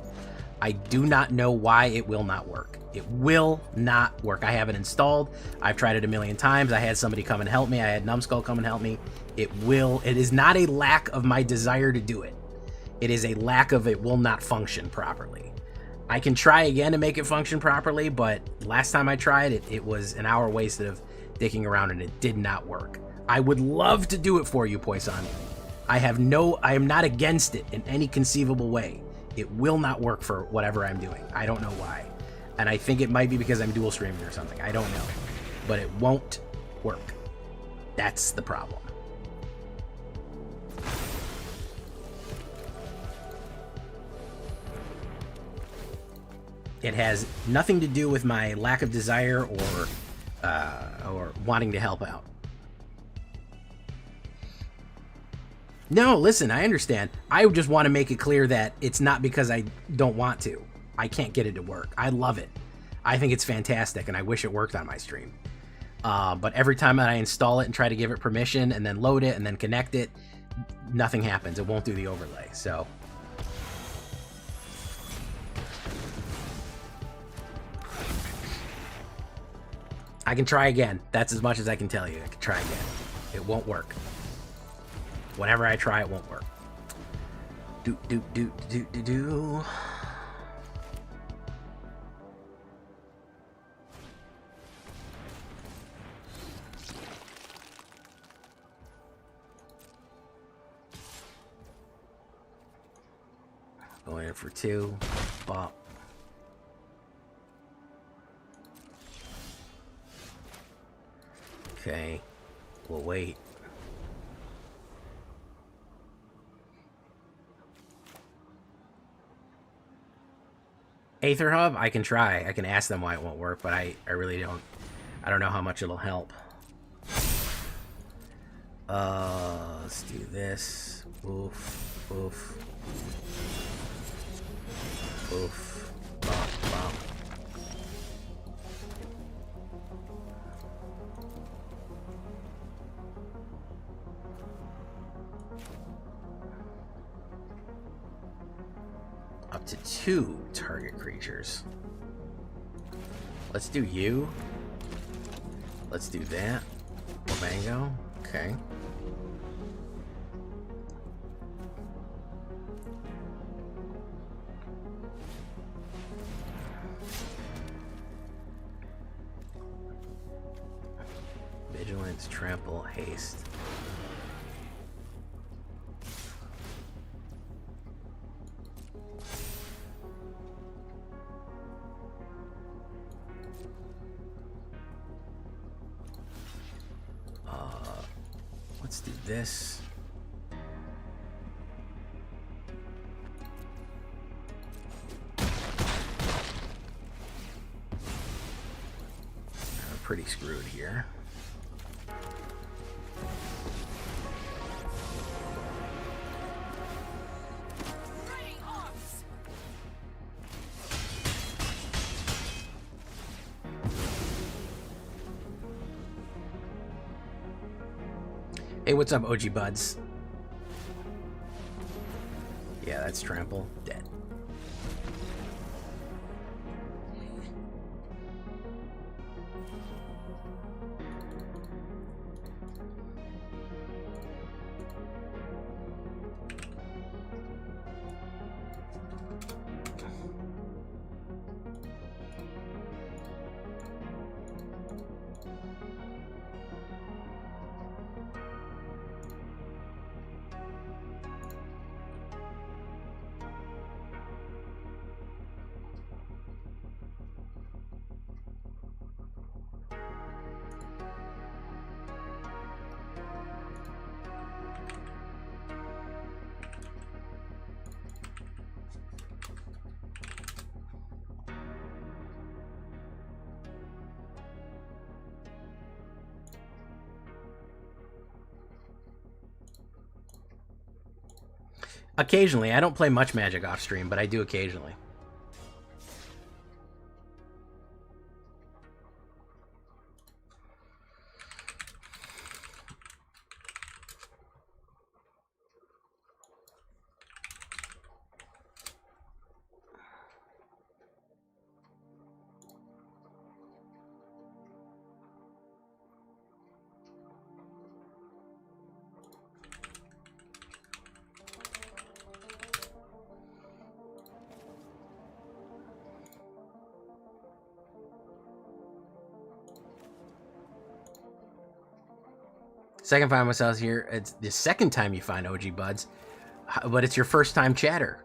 I do not know why it will not work. It will not work. I have it installed. I've tried it a million times. I had somebody come and help me. I had Numbskull come and help me. It is not a lack of my desire to do it. It is a lack of it will not function properly. I can try again to make it function properly, but last time I tried it, it was an hour wasted of dicking around and it did not work. I would love to do it for you, Poisson. I am not against it in any conceivable way. It will not work for whatever I'm doing. I don't know why. And I think it might be because I'm dual streaming or something. I don't know. But it won't work. That's the problem. It has nothing to do with my lack of desire or wanting to help out. No, listen, I understand. I just want to make it clear that it's not because I don't want to. I can't get it to work. I love it. I think it's fantastic, and I wish it worked on my stream. But every time that I install it and try to give it permission and then load it and then connect it, nothing happens. It won't do the overlay, so... I can try again. That's as much as I can tell you. I can try again. It won't work. Whenever I try, it won't work. Do. Going in for 2. Bop. Okay, we'll wait. AetherHub, I can try. I can ask them why it won't work, but I really don't. I don't know how much it'll help. Let's do this. Oof, oof. Oof. Bop, bop. Up to 2 target creatures. Let's do you. Let's do that. Mango. Okay. Vigilance, trample, haste. Let's do this. Pretty screwed here. Hey, what's up, OG buds? Yeah, that's trample. Dead. Occasionally. I don't play much Magic off stream, but I do occasionally. Second time myself here. It's the second time you find OG buds, but it's your first time chatter.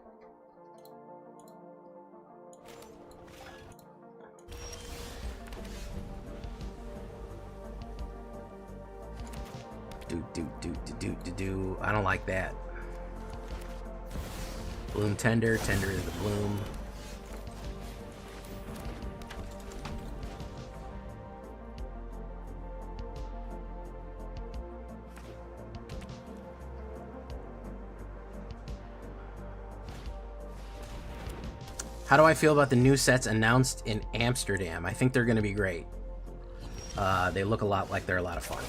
Do. I don't like that. Bloom tender. Tender is the bloom. How do I feel about the new sets announced in Amsterdam? I think they're going to be great. They look a lot like they're a lot of fun.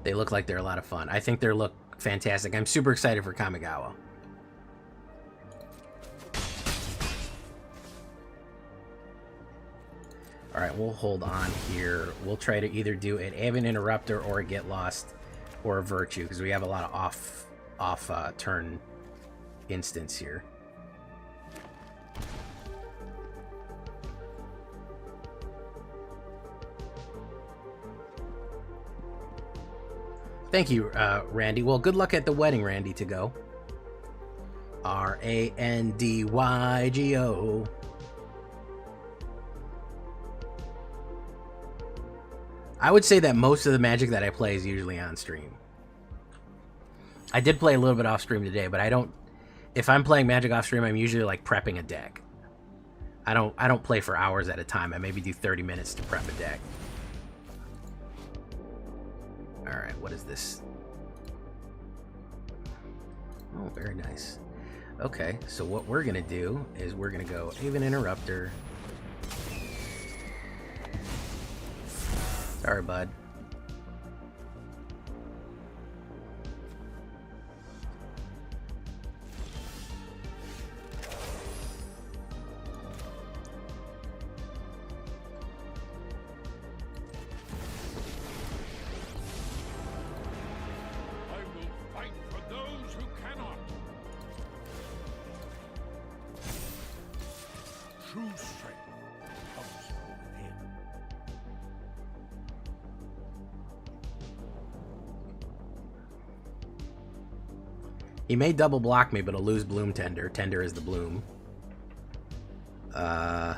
They look like they're a lot of fun. I think they look fantastic. I'm super excited for Kamigawa. Alright, we'll hold on here. We'll try to either do an Avid Interrupter or a Get Lost or a Virtue, because we have a lot of off turn instance here. Thank you, Randy. Well, good luck at the wedding, Randy, to go. RANDYGO. I would say that most of the Magic that I play is usually on stream. I did play a little bit off stream today, but I don't. If I'm playing Magic off stream, I'm usually like prepping a deck. I don't play for hours at a time. I maybe do 30 minutes to prep a deck. All right, what is this? Oh, very nice. Okay, so what we're gonna do is we're gonna go Avid Interrupter. Sorry, bud. I will fight for those who cannot. True strength comes from within. He may double block me, but I'll lose Bloom Tender. Tender is the bloom. I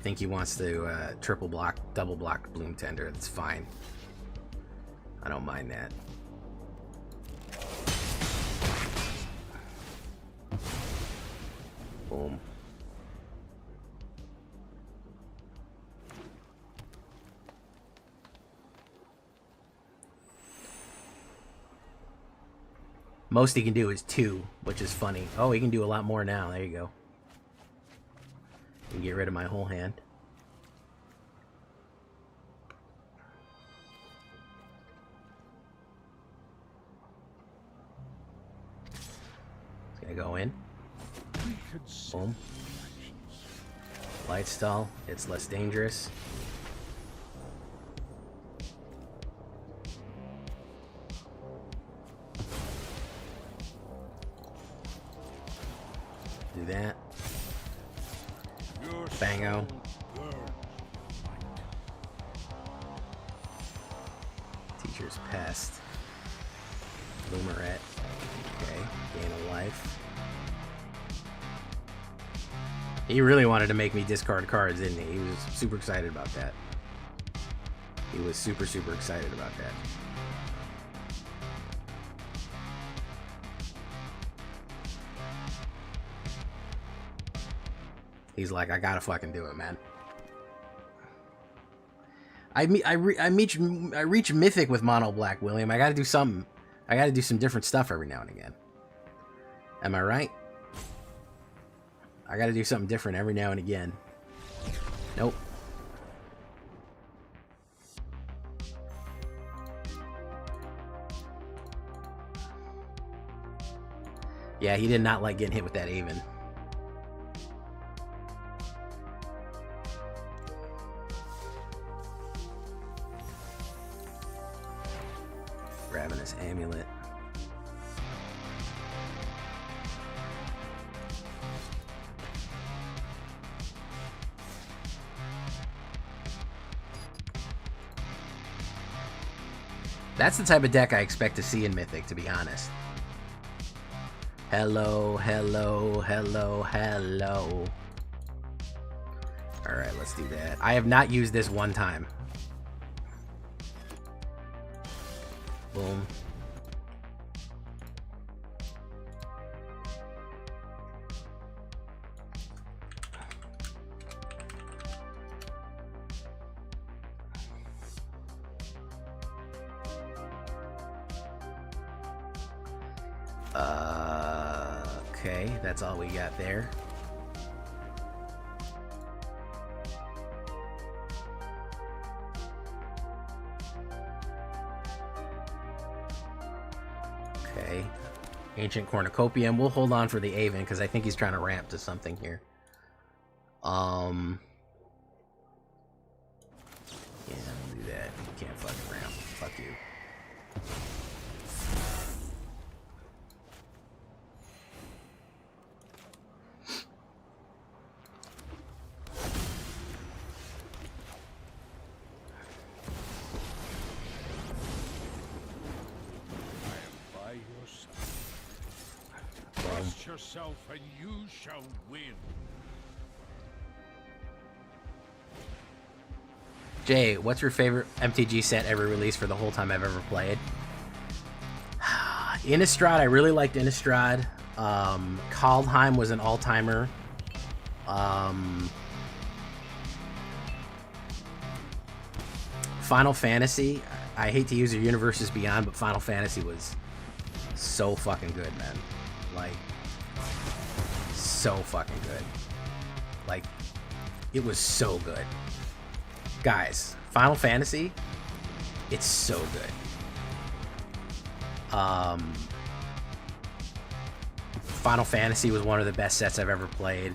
think he wants to triple block, double block Bloom Tender. That's fine. I don't mind that. Boom. Most he can do is 2, which is funny. Oh, he can do a lot more now. There you go. And get rid of my whole hand. It's gonna go in. Boom. Light stall. It's less dangerous. Do that. Bango. Teacher's Pest. Bloomerette. Okay. Gain a life. He really wanted to make me discard cards, didn't he? He was super excited about that. He was super, super excited about that. He's like, I gotta fucking do it, man. I reach Mythic with Mono Black, William. I gotta do something. I gotta do some different stuff every now and again. Am I right? I gotta do something different every now and again. Nope. Yeah, he did not like getting hit with that Aven. Ravenous Amulet. That's the type of deck I expect to see in Mythic, to be honest. Hello, hello, hello, hello. Alright, let's do that. I have not used this one time. Boom. Okay, that's all we got there. Okay. Ancient Cornucopium. We'll hold on for the Aven because I think he's trying to ramp to something here. Yeah, don't do that. You can't fucking ramp. Fuck you. Trust yourself and you shall win. Jay, what's your favorite MTG set ever released for the whole time I've ever played? Innistrad, I really liked Innistrad. Kaldheim was an all-timer. Final Fantasy, I hate to use your Universes Beyond, but Final Fantasy was so fucking good, man. Like, so fucking good. Like, it was so good. Guys, Final Fantasy, it's so good. Final Fantasy was one of the best sets I've ever played.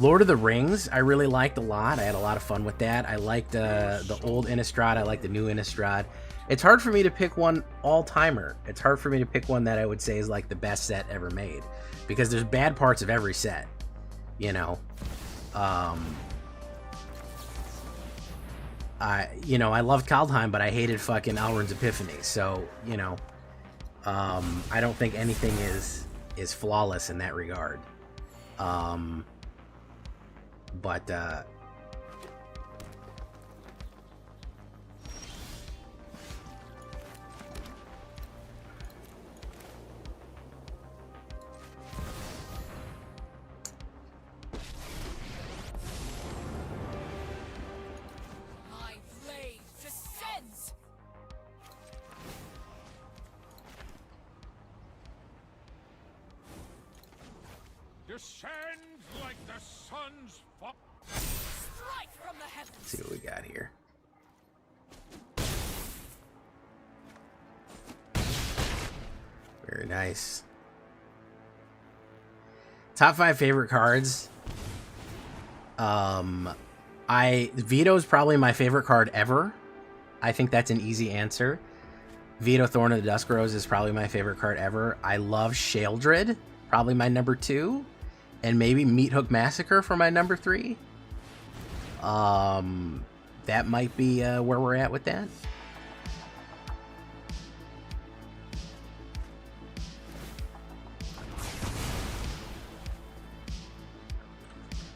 Lord of the Rings, I really liked a lot. I had a lot of fun with that. I liked the old Innistrad. I liked the new Innistrad. It's hard for me to pick one all-timer. It's hard for me to pick one that I would say is like the best set ever made, because there's bad parts of every set, you know. I loved Kaldheim, but I hated fucking Alrund's Epiphany. So, you know, I don't think anything is flawless in that regard. But descend like the sun's fall. Strike from the heavens. let's see what we got here. Very nice. Top 5 favorite cards. Veto's probably my favorite card ever. I think that's an easy answer. Veto Thorn of the Dusk Rose is probably my favorite card ever. I love Sheoldred, probably my number 2. And maybe Meathook Massacre for my number 3. That might be where we're at with that.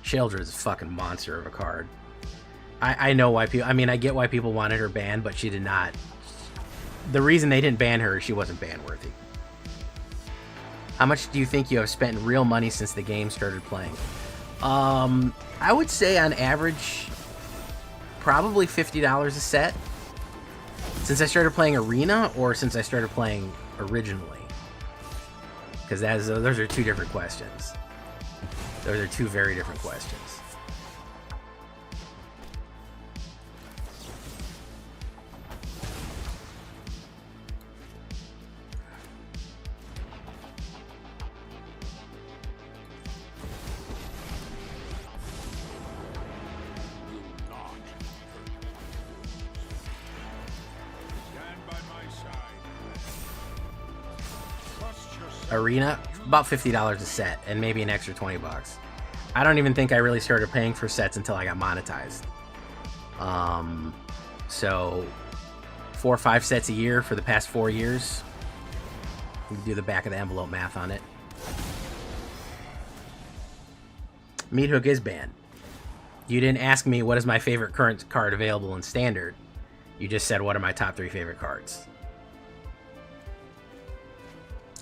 Sheoldred is a fucking monster of a card. I know why people... I mean, I get why people wanted her banned, but she did not... The reason they didn't ban her is she wasn't ban-worthy. How much do you think you have spent in real money since the game started playing? I would say on average, probably $50 a set. Since I started playing Arena, or since I started playing originally? Because those are two different questions. Those are two very different questions. Arena, about $50 a set, and maybe an extra 20 bucks. I don't even think I really started paying for sets until I got monetized. So 4 or 5 sets a year for the past 4 years. You can do the back of the envelope math on it. Meathook is banned. You didn't ask me what is my favorite current card available in Standard. You just said what are my top 3 favorite cards.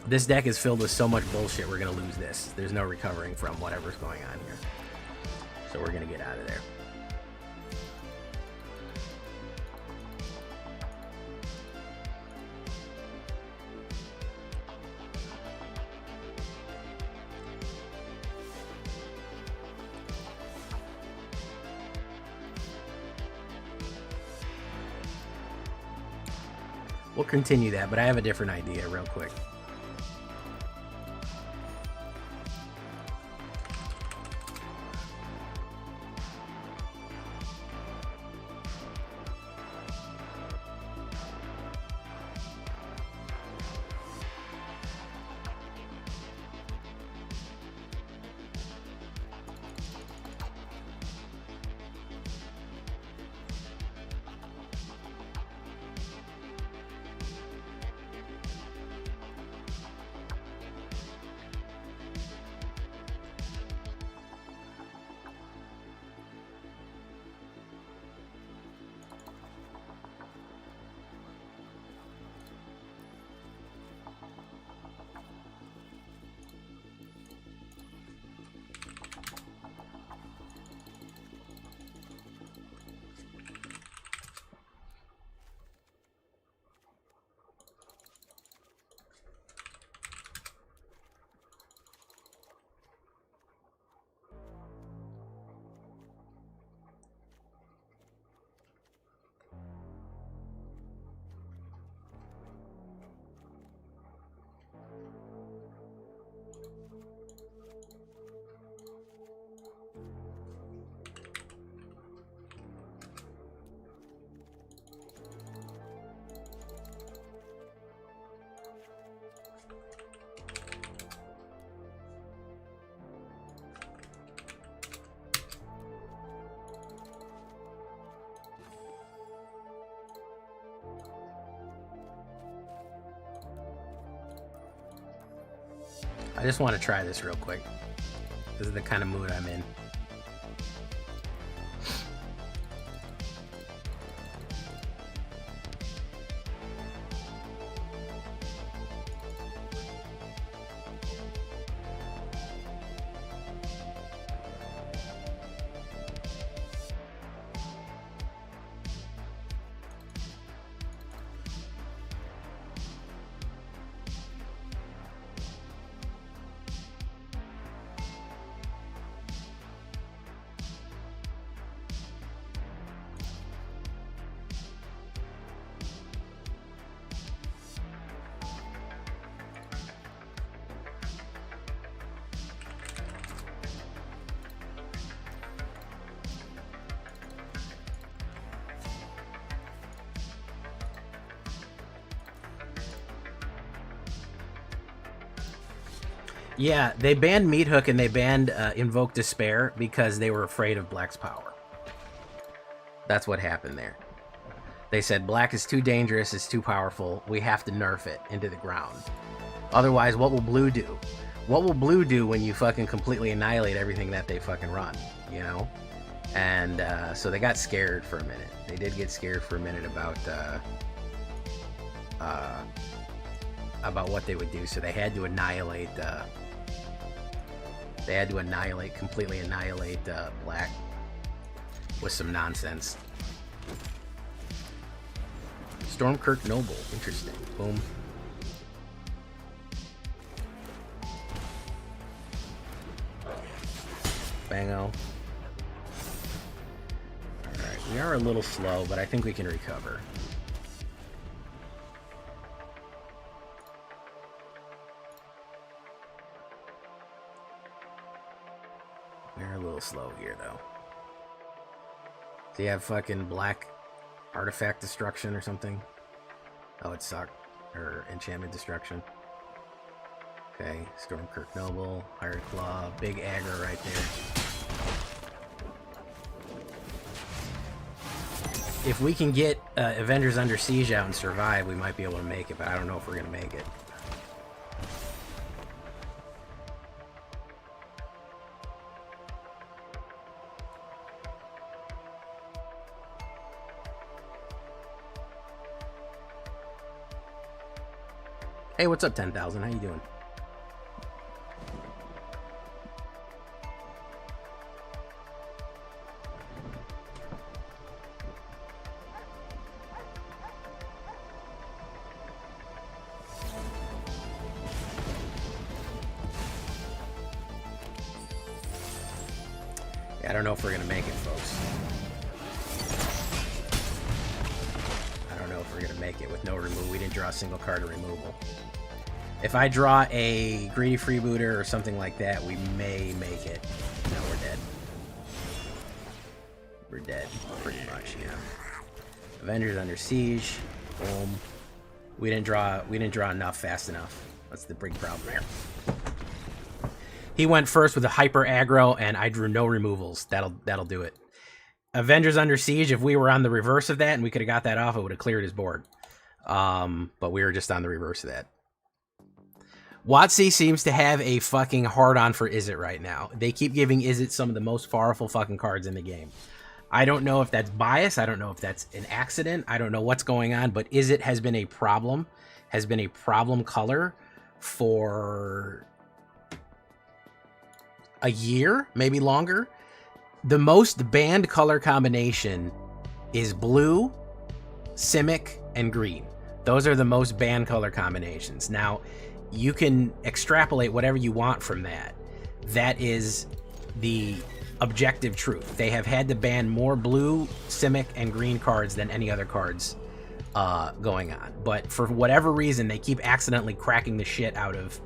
This deck is filled with so much bullshit, we're going to lose this. There's no recovering from whatever's going on here. So we're going to get out of there. We'll continue that, but I have a different idea real quick. I just want to try this real quick. This is the kind of mood I'm in. Yeah, they banned Meathook and they banned Invoke Despair because they were afraid of Black's power. That's what happened there. They said Black is too dangerous, it's too powerful, we have to nerf it into the ground. Otherwise, what will Blue do? What will Blue do when you fucking completely annihilate everything that they fucking run, you know? And so they got scared for a minute. They did get scared for a minute about what they would do, so they had to annihilate completely annihilate Black with some nonsense. Stormkirk Noble, interesting. Boom. Bango. Alright, we are a little slow, but I think we can recover. We're a little slow here, though. Do you have fucking Black Artifact Destruction or something? Oh, it sucked. Or Enchantment Destruction. Okay, Stormkirk Noble, Hired Claw, big aggro right there. If we can get Avengers Under Siege out and survive, we might be able to make it, but I don't know if we're going to make it. Hey, what's up, 10,000? How you doing? Yeah, I don't know if we're gonna make it, folks. I don't know if we're gonna make it with no removal. We didn't draw a single card of removal. If I draw a Greedy Freebooter or something like that, we may make it. No, we're dead. We're dead, pretty much, yeah. Avengers Under Siege. Boom. We didn't draw enough fast enough. That's the big problem here. He went first with a hyper aggro, and I drew no removals. That'll do it. Avengers Under Siege, if we were on the reverse of that and we could have got that off, it would have cleared his board. But we were just on the reverse of that. WotC seems to have a fucking hard-on for Izzet right now. They keep giving Izzet some of the most powerful fucking cards in the game. I don't know if that's bias. I don't know if that's an accident. I don't know what's going on, but Izzet has been a problem. Has been a problem color for a year, maybe longer. The most banned color combination is blue, Simic, and green. Those are the most banned color combinations. Now, you can extrapolate whatever you want from that. That is the objective truth. They have had to ban more blue, Simic, and green cards than any other cards going on. But for whatever reason, they keep accidentally cracking the shit out of...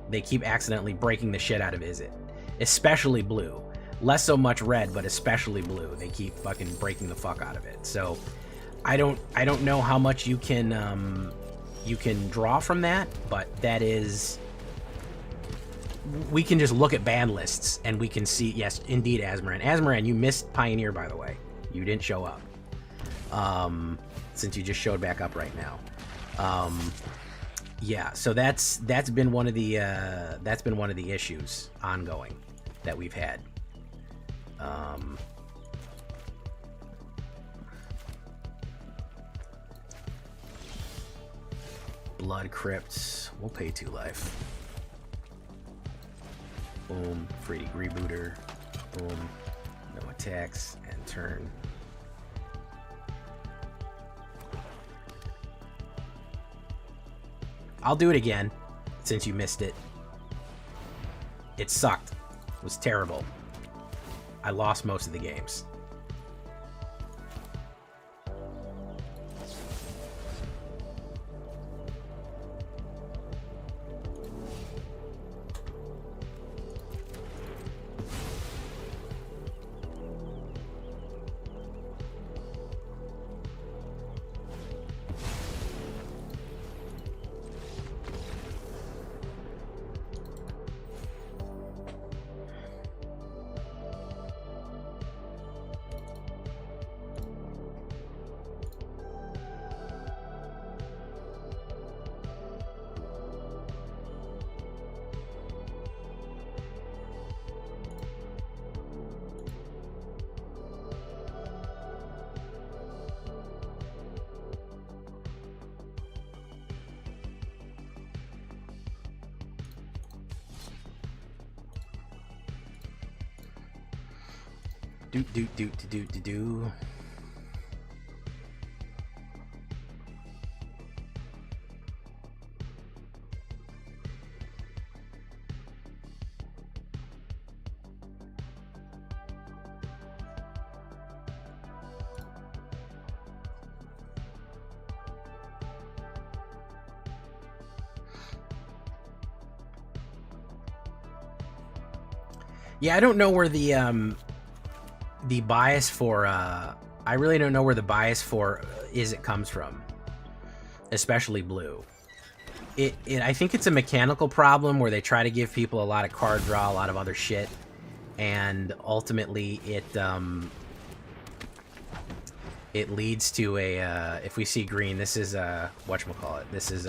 they keep accidentally breaking the shit out of Izzet. Especially blue. Less so much red, but especially blue. They keep fucking breaking the fuck out of it. So, I don't know how much you can draw from that, but that is... We can just look at ban lists, and we can see... Yes, indeed, Azmoran. Azmoran, you missed Pioneer, by the way. You didn't show up. Since you just showed back up right now. Yeah, so that's been one of the issues ongoing that we've had. Blood Crypts, we'll pay 2 life. Boom, free rebooter. Boom, no attacks and turn. I'll do it again, since you missed it. It sucked. It was terrible. I lost most of the games. Do. Yeah, I don't know where the bias for I really don't know where the bias for it comes from, especially blue. I think it's a mechanical problem where they try to give people a lot of card draw, a lot of other shit, and ultimately it leads to a if we see green, this is whatchamacallit, this is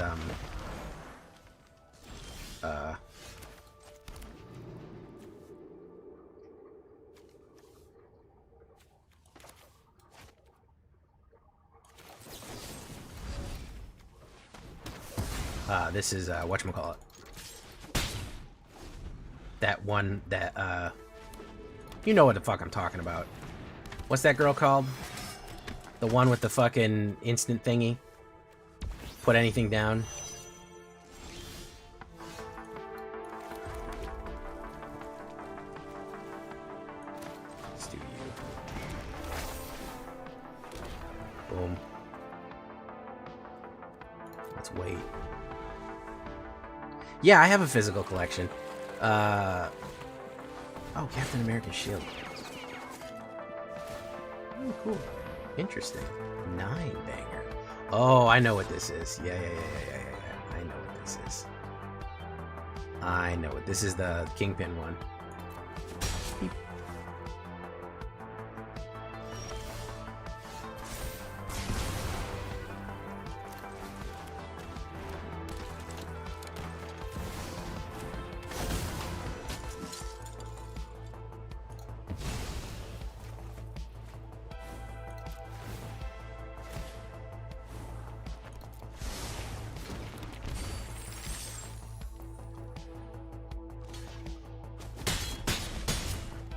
this is whatchamacallit, that one that you know what the fuck I'm talking about. What's that girl called? The one with the fucking instant thingy. Put anything down. Let's do you. Boom. Let's wait. Yeah, I have a physical collection. Oh, Captain America's shield. Oh, cool. Interesting. 9-banger. Oh, I know what this is. Yeah. I know what this is. I know it. This is the Kingpin one. Beep.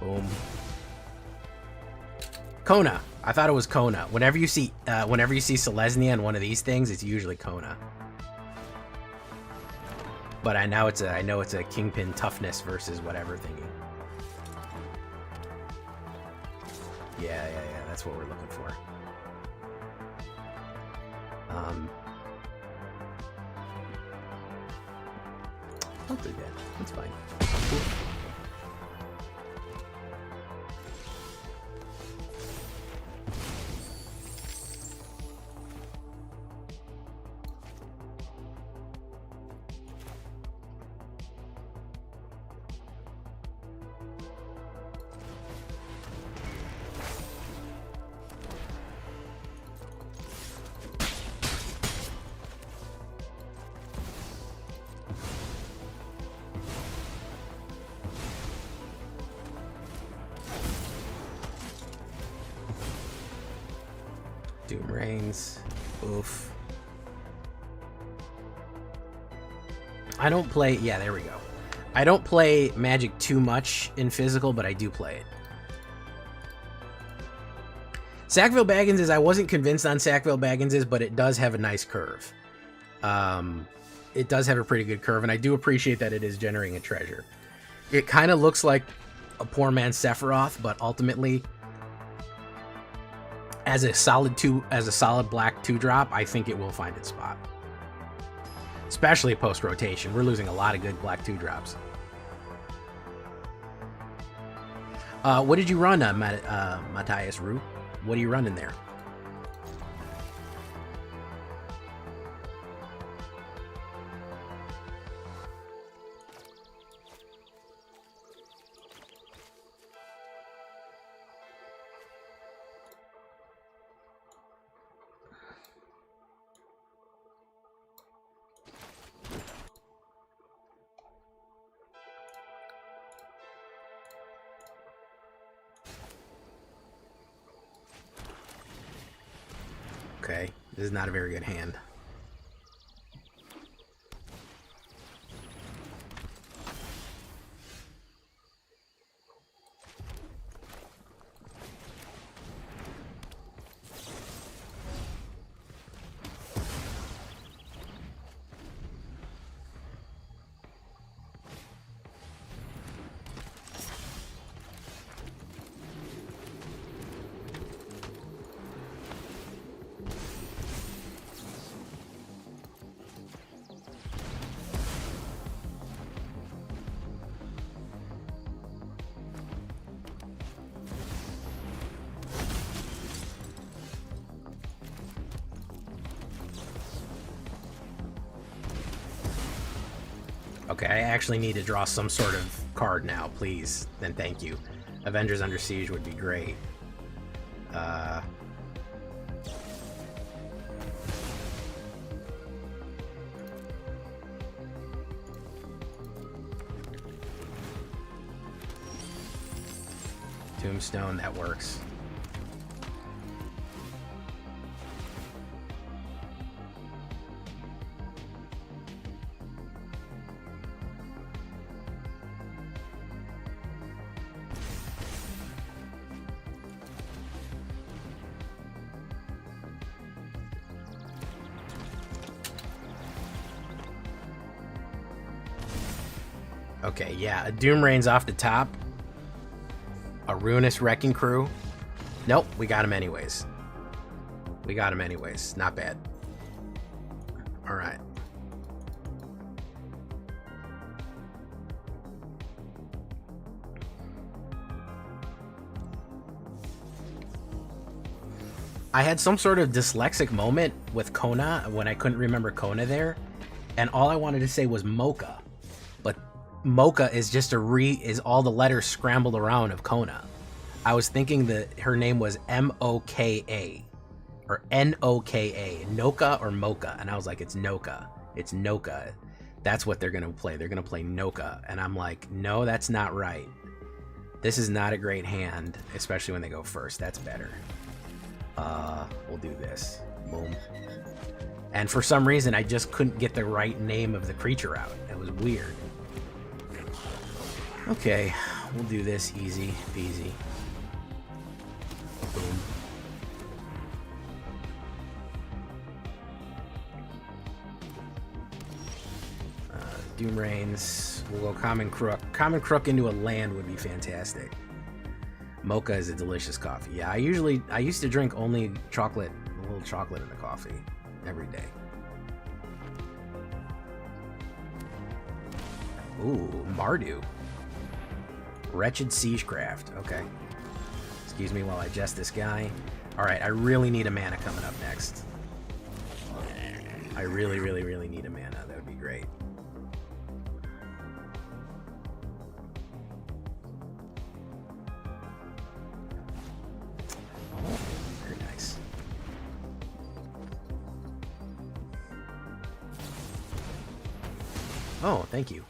Boom. Kona. I thought it was Kona. Whenever you see Selesnya in one of these things, it's usually Kona. But I know it's a Kingpin toughness versus whatever thingy. Yeah. That's what we're looking for. I'll do that. That's fine. Cool. Doom Reigns. Oof. I don't play... Yeah, there we go. I don't play Magic too much in physical, but I do play it. Sackville Bagginses, I wasn't convinced on Sackville Bagginses, but it does have a nice curve. It does have a pretty good curve, and I do appreciate that it is generating a treasure. It kind of looks like a poor man's Sephiroth, but ultimately, as a solid black 2-drop, I think it will find its spot. Especially post-rotation. We're losing a lot of good black 2-drops. What did you run, Matthias Rue? What are you running there? Okay, this is not a very good hand. Okay, I actually need to draw some sort of card now, please. Then thank you. Avengers Under Siege would be great. Tombstone, that works. Okay, yeah, a Doom Reigns off the top. A Ruinous Wrecking Crew. Nope, we got him anyways. We got him anyways. Not bad. Alright. I had some sort of dyslexic moment with Kona when I couldn't remember Kona there. And all I wanted to say was Mocha. But Mocha is just is all the letters scrambled around of Kona. I was thinking that her name was M-O-K-A or N-O-K-A, Noka or Mocha, and I was like, it's Noka. It's Noka. That's what they're gonna play. They're gonna play Noka, and I'm like, no, that's not right. This is not a great hand, especially when they go first. That's better. We'll do this. Boom. And for some reason, I just couldn't get the right name of the creature out. It was weird. Okay, we'll do this easy peasy. Boom. Doom Reigns. We'll go Common Crook. Common Crook into a land would be fantastic. Mocha is a delicious coffee. Yeah, I used to drink only chocolate, a little chocolate in the coffee every day. Ooh, Mardu. Wretched Siegecraft. Okay. Excuse me while I jest this guy. Alright, I really need a mana coming up next. I really, really, really need a mana. That would be great. Oh, very nice. Oh, thank you.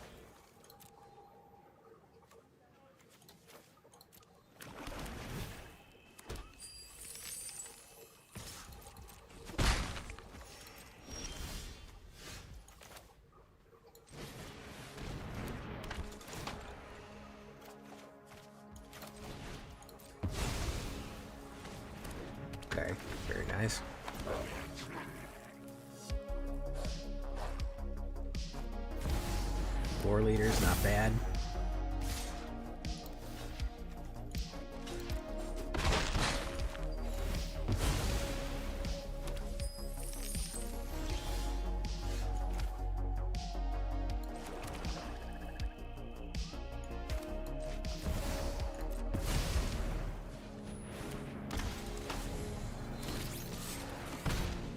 Okay, very nice. Four leaders, not bad.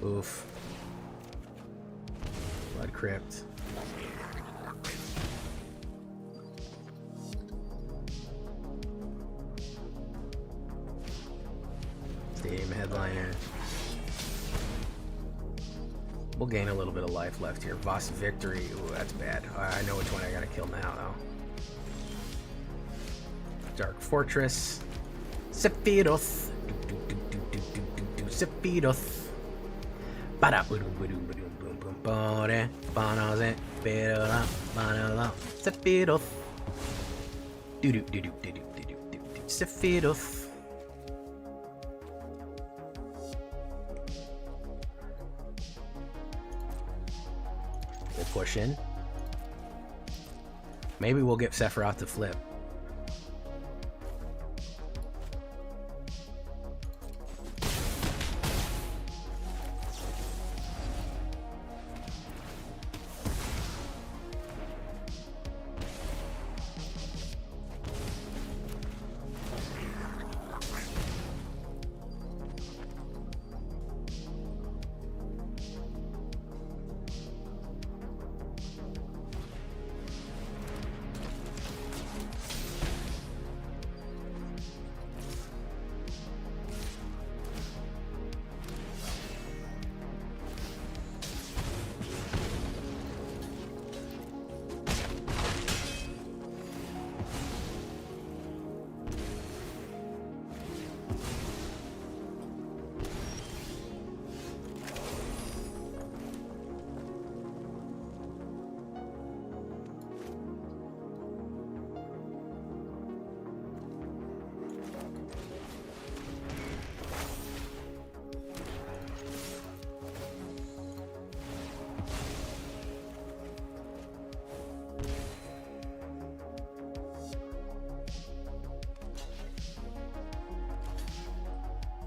Oof. Blood Crypt. Stadium Headliner. We'll gain a little bit of life left here. Voss Victory. Ooh, that's bad. I know which one I gotta kill now, though. Dark Fortress. Sephiroth. Sephiroth. Sephiroth. Sephiroth. We'll push in. Maybe we'll get Sephiroth to flip.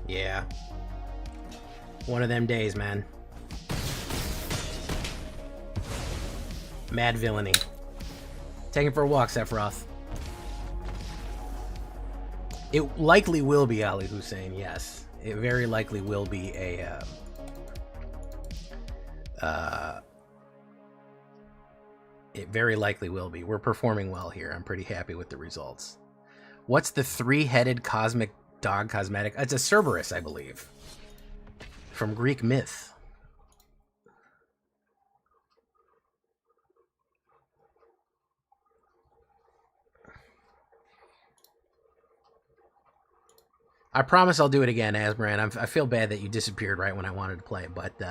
Yeah. One of them days, man. Mad Villainy. Take him for a walk, Sephiroth. It likely will be Ali Hussein, yes. It very likely will be a... it very likely will be. We're performing well here. I'm pretty happy with the results. What's the three-headed cosmic dog cosmetic? It's a Cerberus, I believe. From Greek myth. I promise I'll do it again, Asmaran. I feel bad that you disappeared right when I wanted to play, but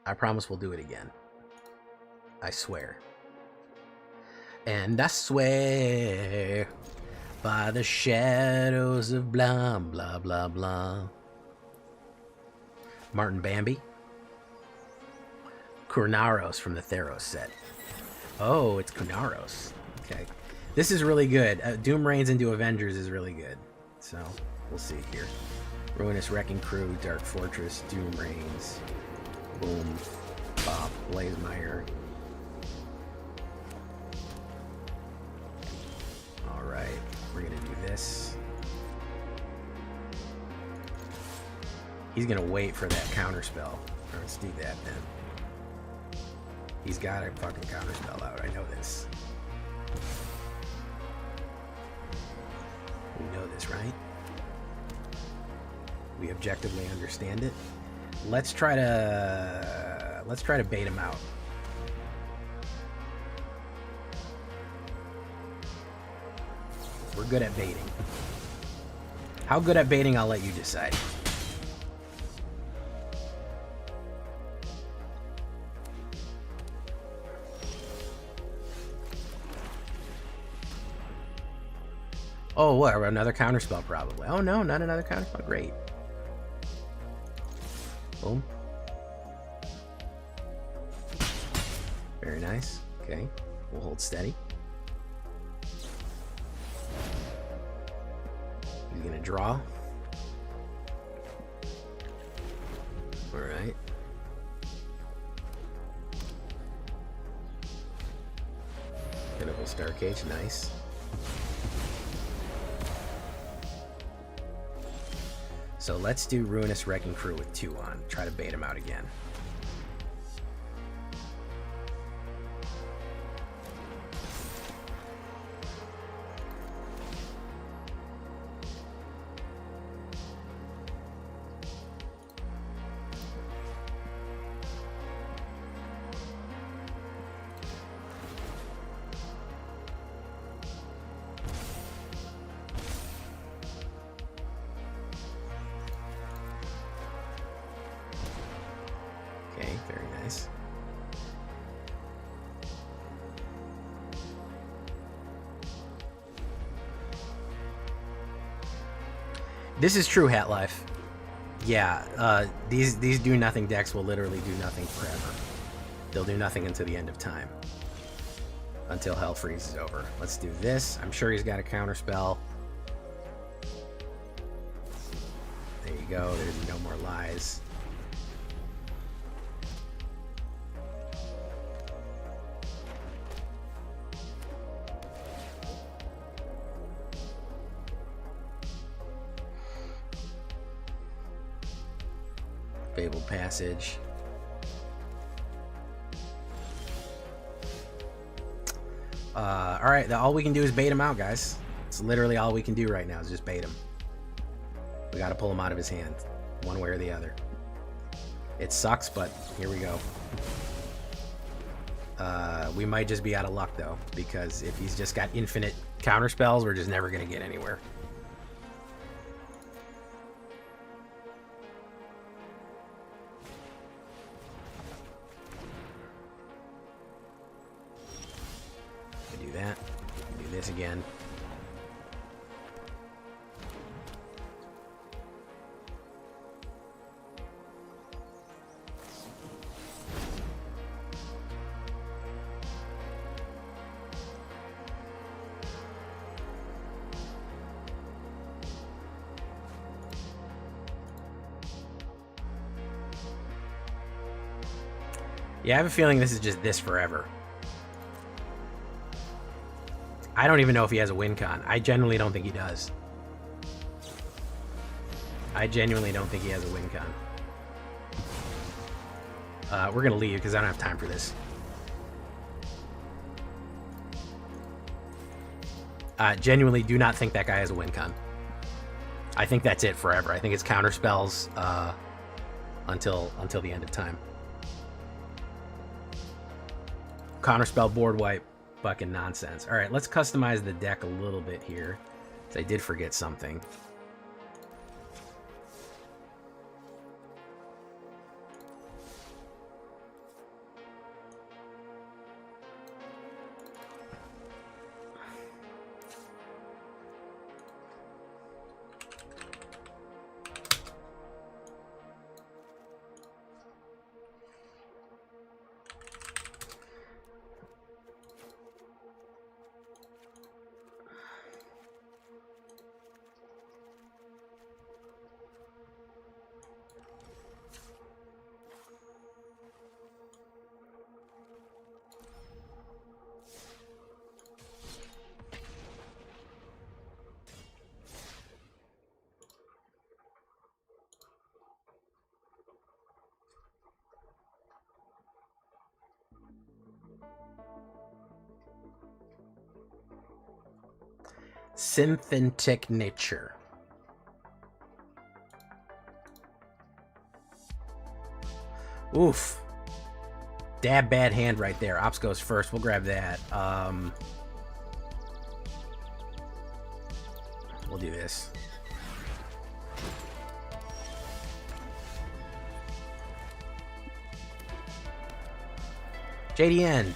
I promise we'll do it again. I swear. And I swear by the shadows of blah, blah, blah, blah. Martin Bambi. Kurnaros from the Theros set. Oh, it's Kurnaros. Okay. This is really good. Doom Reigns into Avengers is really good. So, we'll see here. Ruinous Wrecking Crew, Dark Fortress, Doom Reigns. Boom. Bop. Blazemeyer. Alright. We're gonna do this. He's gonna wait for that counterspell. Or let's do that then. He's got a fucking counterspell out. I know this. We know this, right? We objectively understand it. Let's try to bait him out. We're good at baiting. How good at baiting, I'll let you decide. Oh, what? Another counterspell, probably. Oh, no, not another counterspell. Great. Boom. Very nice. Okay, we'll hold steady. He's gonna draw. All right. Pinnable Star Cage, nice. So let's do Ruinous Wrecking Crew with 2 on. Try to bait him out again. Okay, very nice. This is true, Hat Life. Yeah, these do nothing decks will literally do nothing forever. They'll do nothing until the end of time. Until Hell freezes over. Let's do this. I'm sure he's got a counter spell. There you go. There's no more lies. Fabled Passage. Alright, all we can do is bait him out, guys. It's literally all we can do right now is just bait him. We gotta pull him out of his hand, one way or the other. It sucks, but here we go. We might just be out of luck, though, because if he's just got infinite counter spells, we're just never gonna get anywhere. Do that. Do this again. Yeah, I have a feeling this is just this forever. I don't even know if he has a win con. I genuinely don't think he does. I genuinely don't think he has a win con. We're gonna leave because I don't have time for this. Genuinely do not think that guy has a win con. I think that's it forever. I think it's counter spells until the end of time. Counterspell, board wipe, fucking nonsense. All right, let's customize the deck a little bit here. So I did forget something. Synthetic nature. Oof. Dab bad hand right there. Ops goes first. We'll grab that. We'll do this. JDN.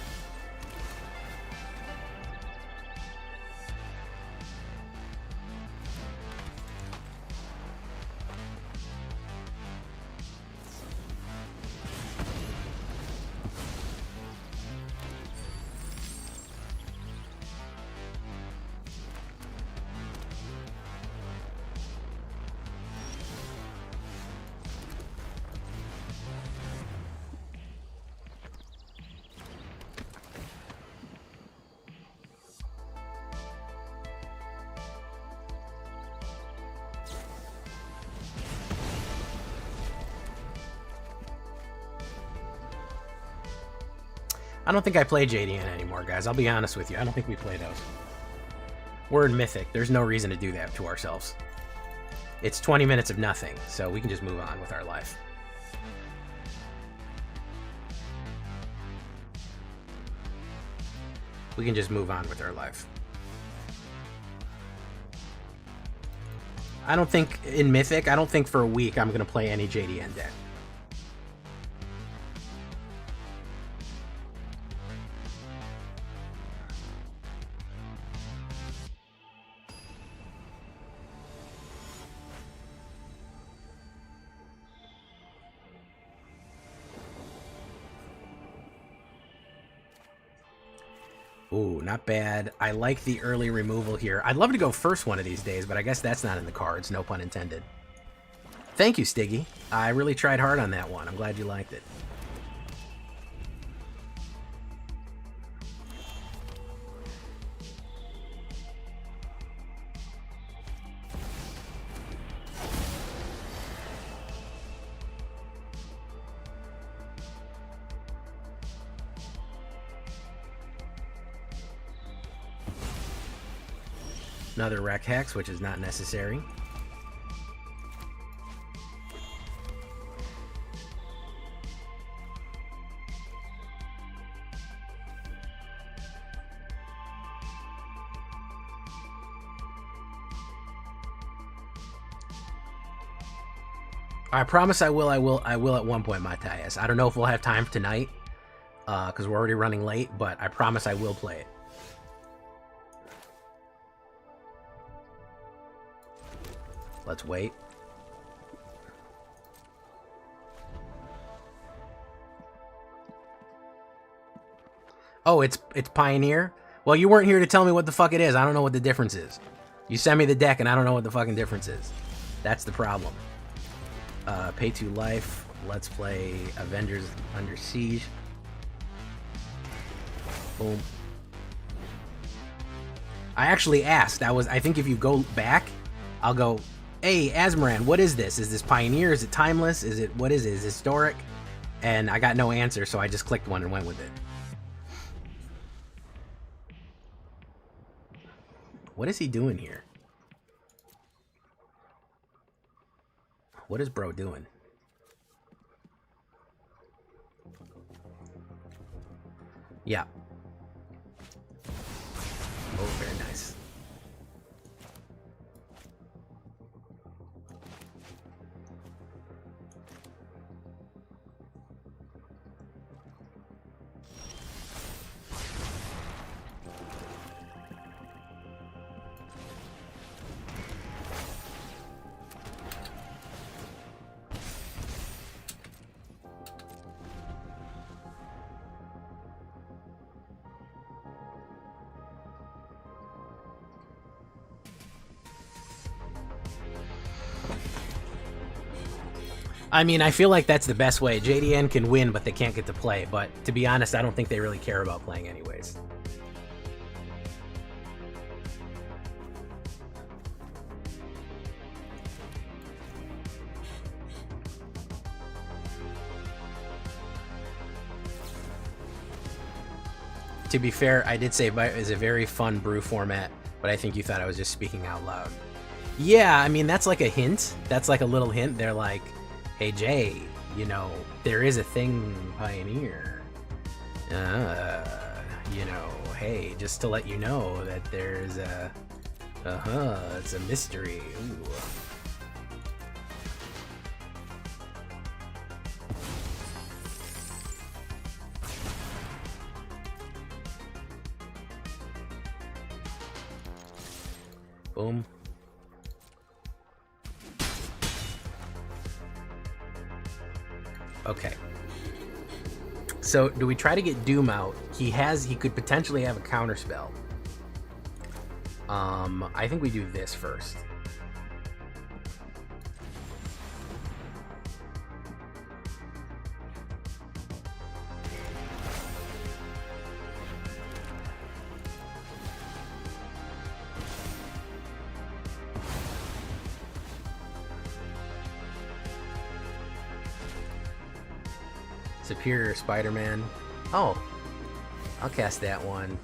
I don't think I play JDN anymore, guys. I'll be honest with you. I don't think we play those. We're in Mythic. There's no reason to do that to ourselves. It's 20 minutes of nothing, so we can just move on with our life. We can just move on with our life. I don't think, in Mythic, I don't think for a week I'm going to play any JDN deck. Ooh, not bad. I like the early removal here. I'd love to go first one of these days, but I guess that's not in the cards, no pun intended. Thank you, Stiggy. I really tried hard on that one. I'm glad you liked it. Another Wreck Hex, which is not necessary. I promise I will at one point, Matthias. I don't know if we'll have time tonight, because we're already running late, but I promise I will play it. Let's wait. Oh, it's Pioneer? Well, you weren't here to tell me what the fuck it is. I don't know what the difference is. You send me the deck and I don't know what the fucking difference is. That's the problem. Pay 2 life. Let's play Avengers Under Siege. Boom. I actually asked. I think if you go back, I'll go, hey, Azmoran, what is this? Is this Pioneer? Is it Timeless? What is it? Is it Historic? And I got no answer, so I just clicked one and went with it. What is he doing here? What is bro doing? Yeah. Oh, very nice. I mean, I feel like that's the best way. JDN can win, but they can't get to play. But to be honest, I don't think they really care about playing anyways. To be fair, I did say it is a very fun brew format, but I think you thought I was just speaking out loud. Yeah, I mean, that's like a hint. That's like a little hint. They're like, hey, Jay, you know, there is a thing, Pioneer. You know, hey, just to let you know that there's a... it's a mystery. Ooh. Boom. Okay. So, do we try to get Doom out? He could potentially have a counter spell. I think we do this first. Superior Spider-Man. Oh, I'll cast that one.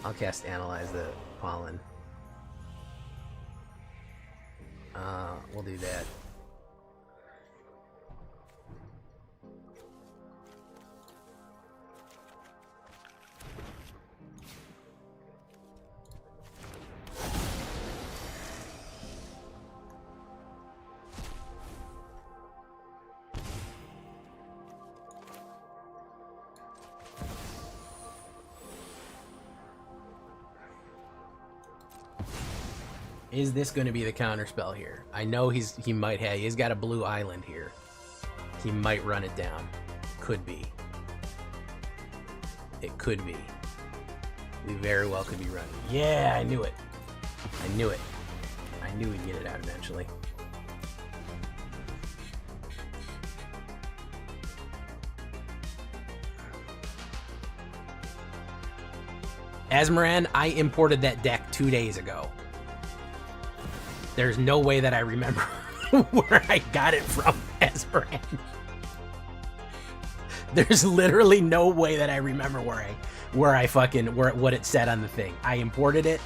I'll cast Analyze the Pollen. We'll do that. Is this going to be the counter spell here? I know he might have. He's got a blue island here. He might run it down. Could be. It could be. We very well could be running. Yeah, I knew it. I knew it. I knew we'd get it out eventually. Azmoran, I imported that deck 2 days ago. There's no way that I remember where I got it from, Azmoran. There's literally no way that I remember what it said on the thing. I imported it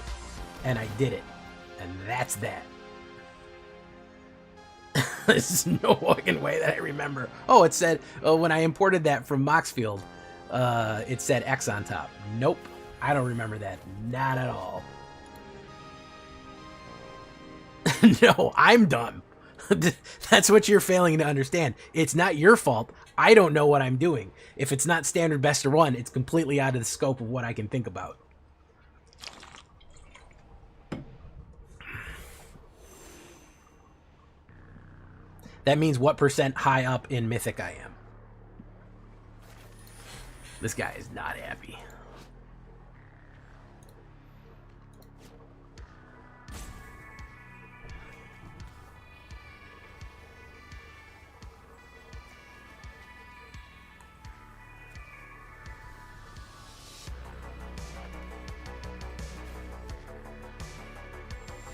and I did it. And that's that. There's no fucking way that I remember. Oh, it said, when I imported that from Moxfield, it said X on top. Nope. I don't remember that. Not at all. No, I'm dumb. That's what you're failing to understand. It's not your fault. I don't know what I'm doing. If it's not standard best of one, it's completely out of the scope of what I can think about. That means what percent high up in Mythic I am. This guy is not happy.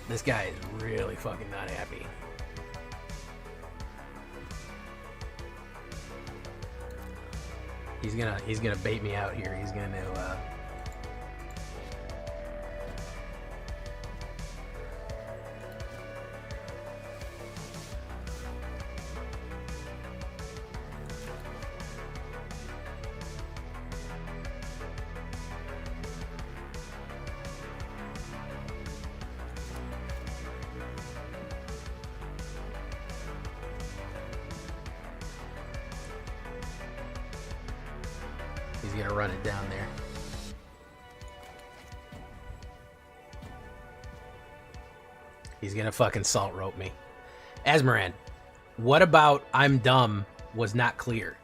This guy is really fucking not happy. He's gonna bait me out here. He's gonna run it down there. He's gonna fucking salt rope me. Azmoran, what about I'm dumb was not clear?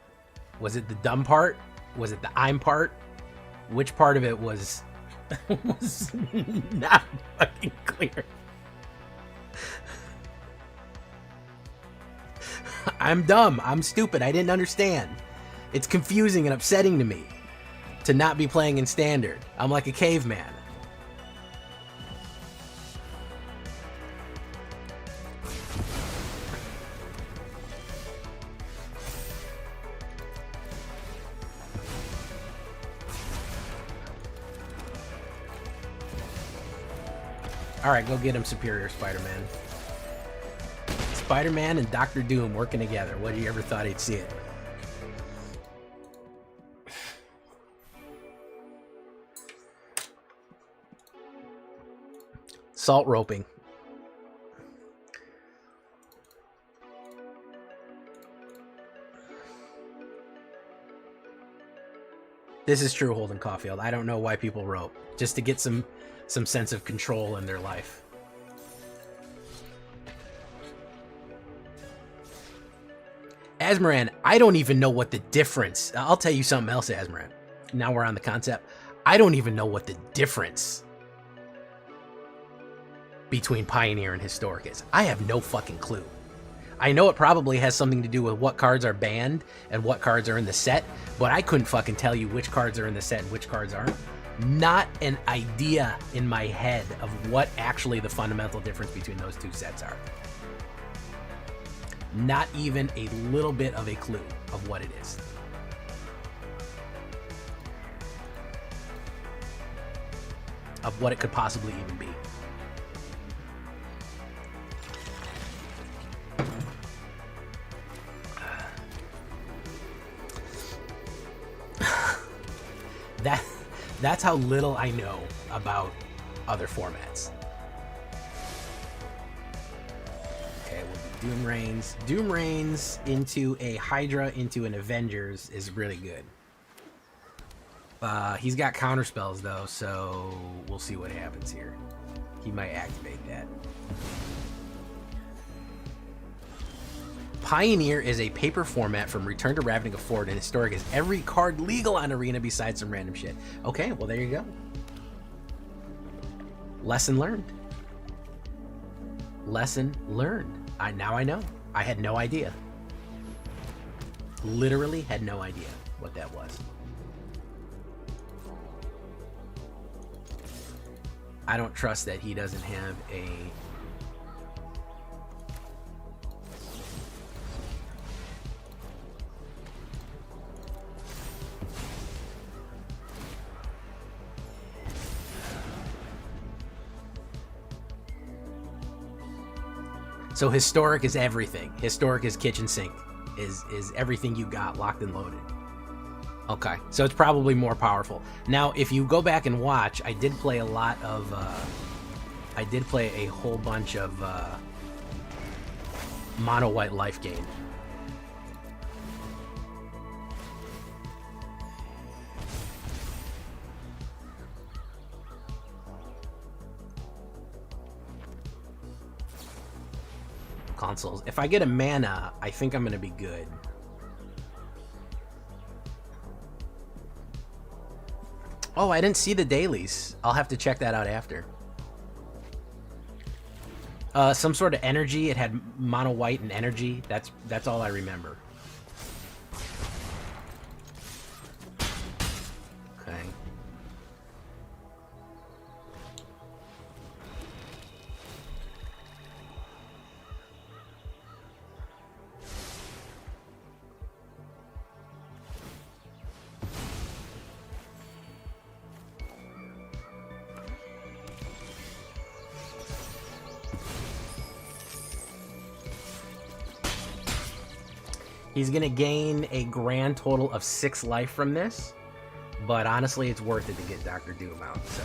Was it the dumb part? Was it the I'm part? Which part of it was was not fucking clear? I'm dumb. I'm stupid. I didn't understand. It's confusing and upsetting to me to not be playing in standard. I'm like a caveman. Alright, go get him, Superior Spider-Man. Spider-Man and Doctor Doom working together. Would you ever thought he'd see it? Salt roping. This is true, Holden Caulfield. I don't know why people rope. Just to get some sense of control in their life. Azmoran, I don't even know what the difference... I'll tell you something else, Azmoran. Now we're on the concept. I don't even know what the difference between Pioneer and Historic is. I have no fucking clue. I know it probably has something to do with what cards are banned and what cards are in the set, but I couldn't fucking tell you which cards are in the set and which cards aren't. Not an idea in my head of what actually the fundamental difference between those two sets are. Not even a little bit of a clue of what it is. of what it could possibly even be. That's how little I know about other formats. Okay, we'll do Doom Reigns. Doom Reigns into a Hydra into an Avengers is really good. He's got counter spells though, so we'll see what happens here. He might activate that. Pioneer is a paper format from Return to Ravnica Ford, and Historic is every card legal on Arena besides some random shit. Okay, well there you go. Lesson learned. Lesson learned. Now I know. I had no idea. Literally had no idea what that was. I don't trust that he doesn't have a... So Historic is everything. Historic is kitchen sink. Is everything you got locked and loaded. Okay, so it's probably more powerful. Now, if you go back and watch, I did play a lot of... I did play a whole bunch of mono white life gain. Consoles. If I get a mana, I think I'm gonna be good. Oh, I didn't see the dailies. I'll have to check that out after. Some sort of energy. It had mono white and energy. That's all I remember. Okay. He's gonna gain a grand total of 6 life from this, but honestly, it's worth it to get Dr. Doom out, so.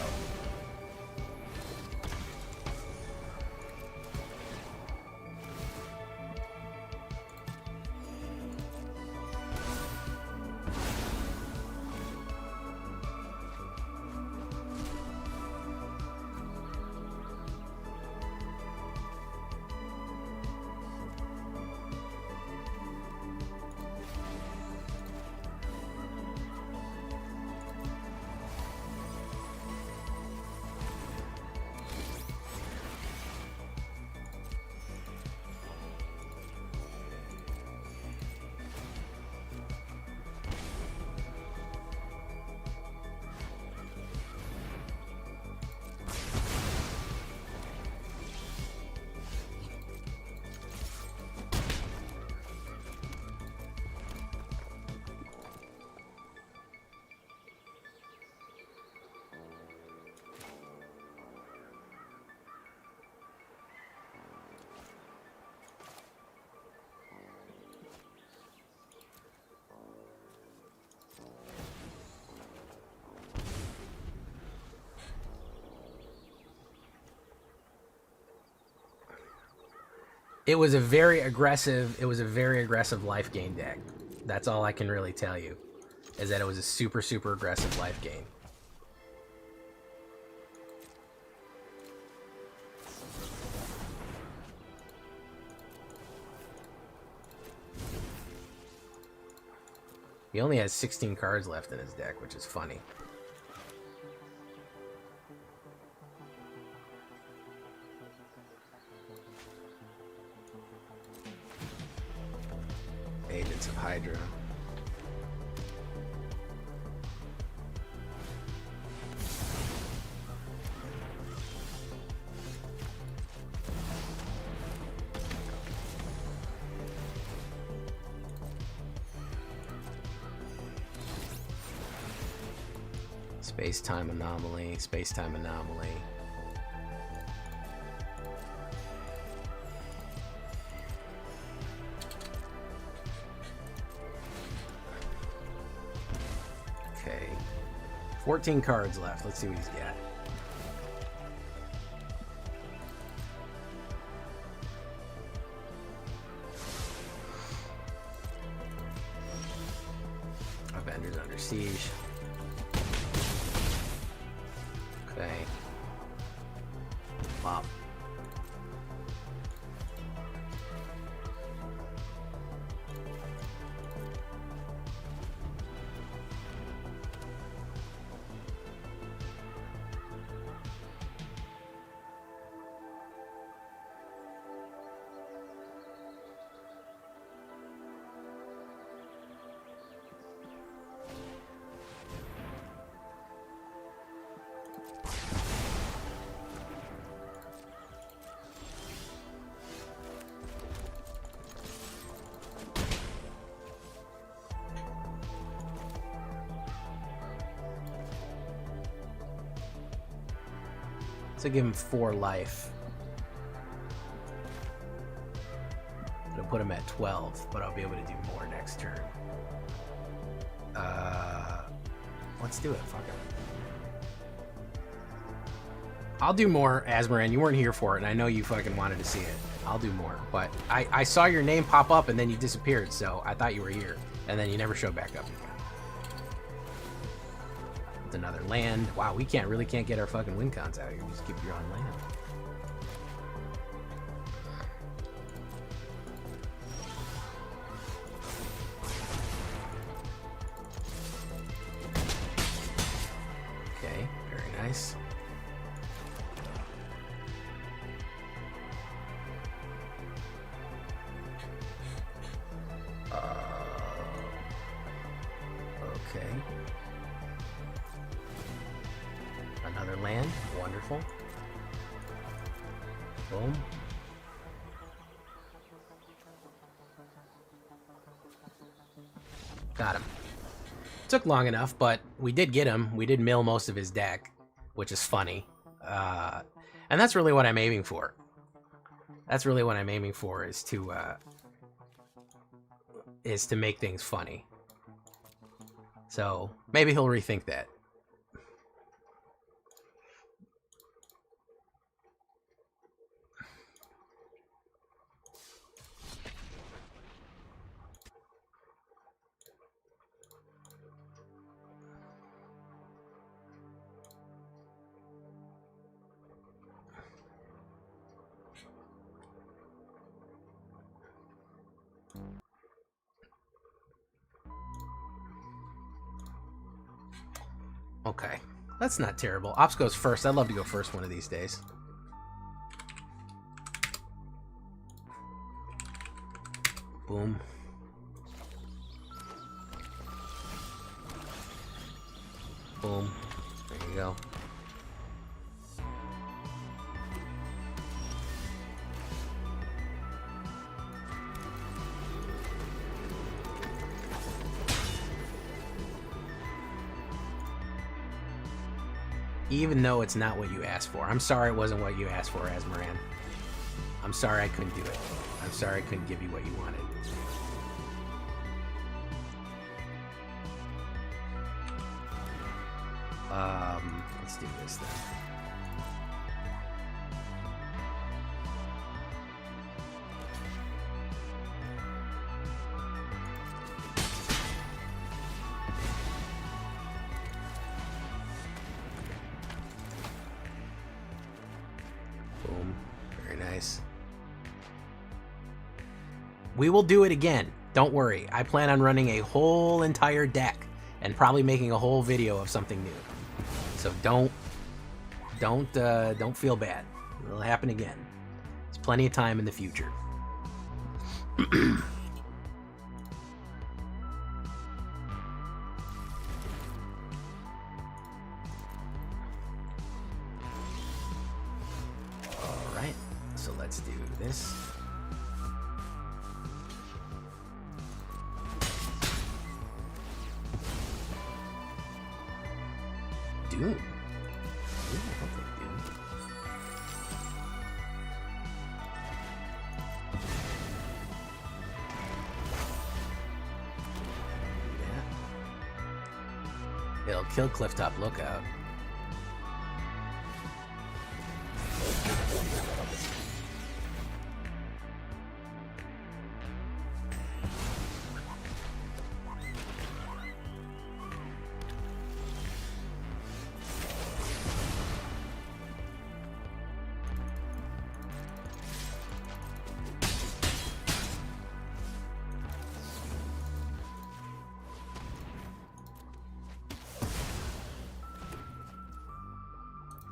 It was a very aggressive life gain deck. That's all I can really tell you, is that it was a super, super aggressive life gain. He only has 16 cards left in his deck, which is funny. Agents of Hydra. Space-time anomaly, space-time anomaly. Okay. 14 cards left. Let's see what he's got. Avengers Under Siege. Okay. Wow. So give him 4 life. It'll put him at 12, but I'll be able to do more next turn. Let's do it. Fuck it. I'll do more, Asmaran. You weren't here for it, and I know you fucking wanted to see it. I'll do more, but I saw your name pop up, and then you disappeared, so I thought you were here, and then you never showed back up again. It's another land. Wow, we really can't get our fucking win cons out here. Just keep your own land. Okay, very nice. Okay. Another land. Wonderful. Boom. Got him. Took long enough, but we did get him. We did mill most of his deck, which is funny. And that's really what I'm aiming for. That's really what I'm aiming for, is to make things funny. So maybe he'll rethink that. Okay, that's not terrible. Ops goes first. I'd love to go first one of these days. Boom. Boom. There you go. Even though it's not what you asked for. I'm sorry it wasn't what you asked for, Asmaran. I'm sorry I couldn't do it. I'm sorry I couldn't give you what you wanted. Let's do this then. Boom. Very nice. We will do it again. Don't worry. I plan on running a whole entire deck and probably making a whole video of something new. So don't feel bad. It'll happen again. There's plenty of time in the future. All right. So let's do this. Do It'll kill Clifftop Lookout.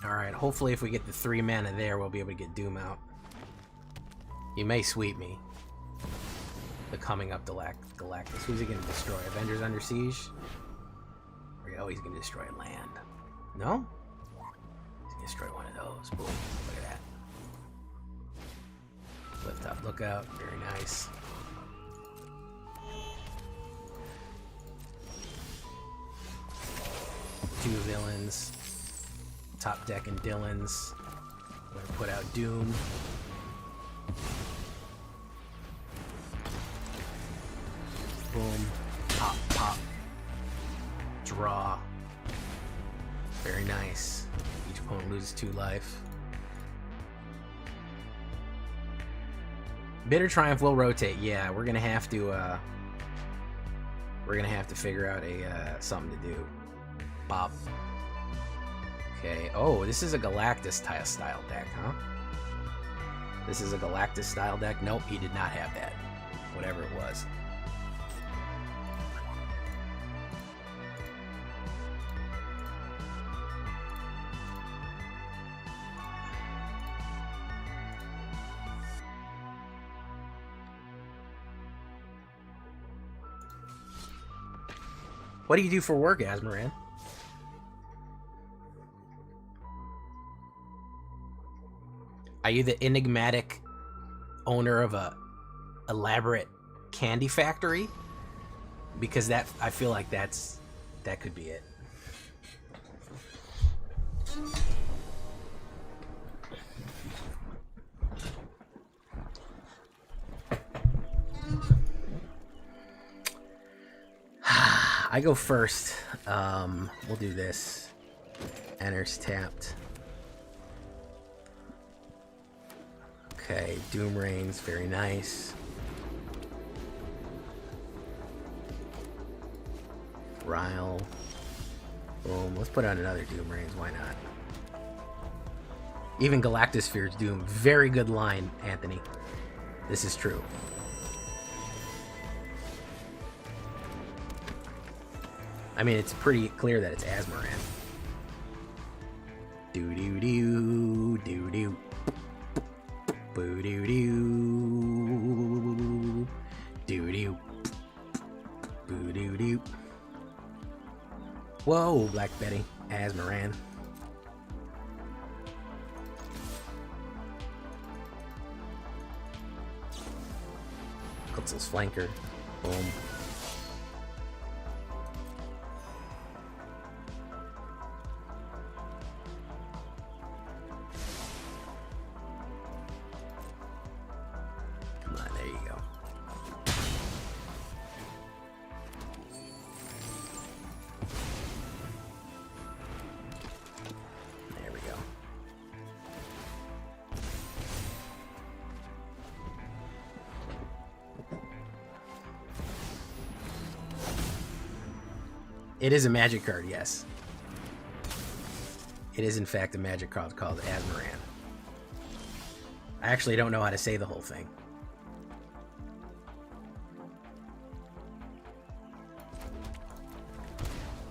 Alright, hopefully if we get the 3 mana there, we'll be able to get Doom out. You may sweep me. The coming up Galactus. Who's he going to destroy? Avengers Under Siege? Oh, he's going to destroy land. No? He's going to destroy one of those. Boom. Look at that. Lift up, lookout. Very nice. Two villains. Top deck and Dylan's. I'm gonna put out Doom. Boom. Pop, pop. Draw. Very nice. Each opponent loses 2 life. Bitter Triumph will rotate. Yeah, we're gonna have to figure out a something to do. Bop. Okay. Oh, this is a Galactus style deck, huh? This is a Galactus style deck? Nope, he did not have that. Whatever it was. What do you do for work, Asmoran? Are you the enigmatic owner of a elaborate candy factory? Because that, I feel like that could be it. I go first. We'll do this. Enters tapped. Okay, Doom Reigns, very nice. Ryle. Boom. Let's put on another Doom Reigns, why not? Even Galactus fears Doom. Very good line, Anthony. This is true. I mean, it's pretty clear that it's Asmoran. Doo-doo-doo, doo-doo. Boo-doo-doo. Doo-doo. Boo-doo-doo. Whoa, Black Betty. Asmoran. Kutzel's flanker. Boom. It is a magic card, yes. It is, in fact, a magic card called Asmoran. I actually don't know how to say the whole thing.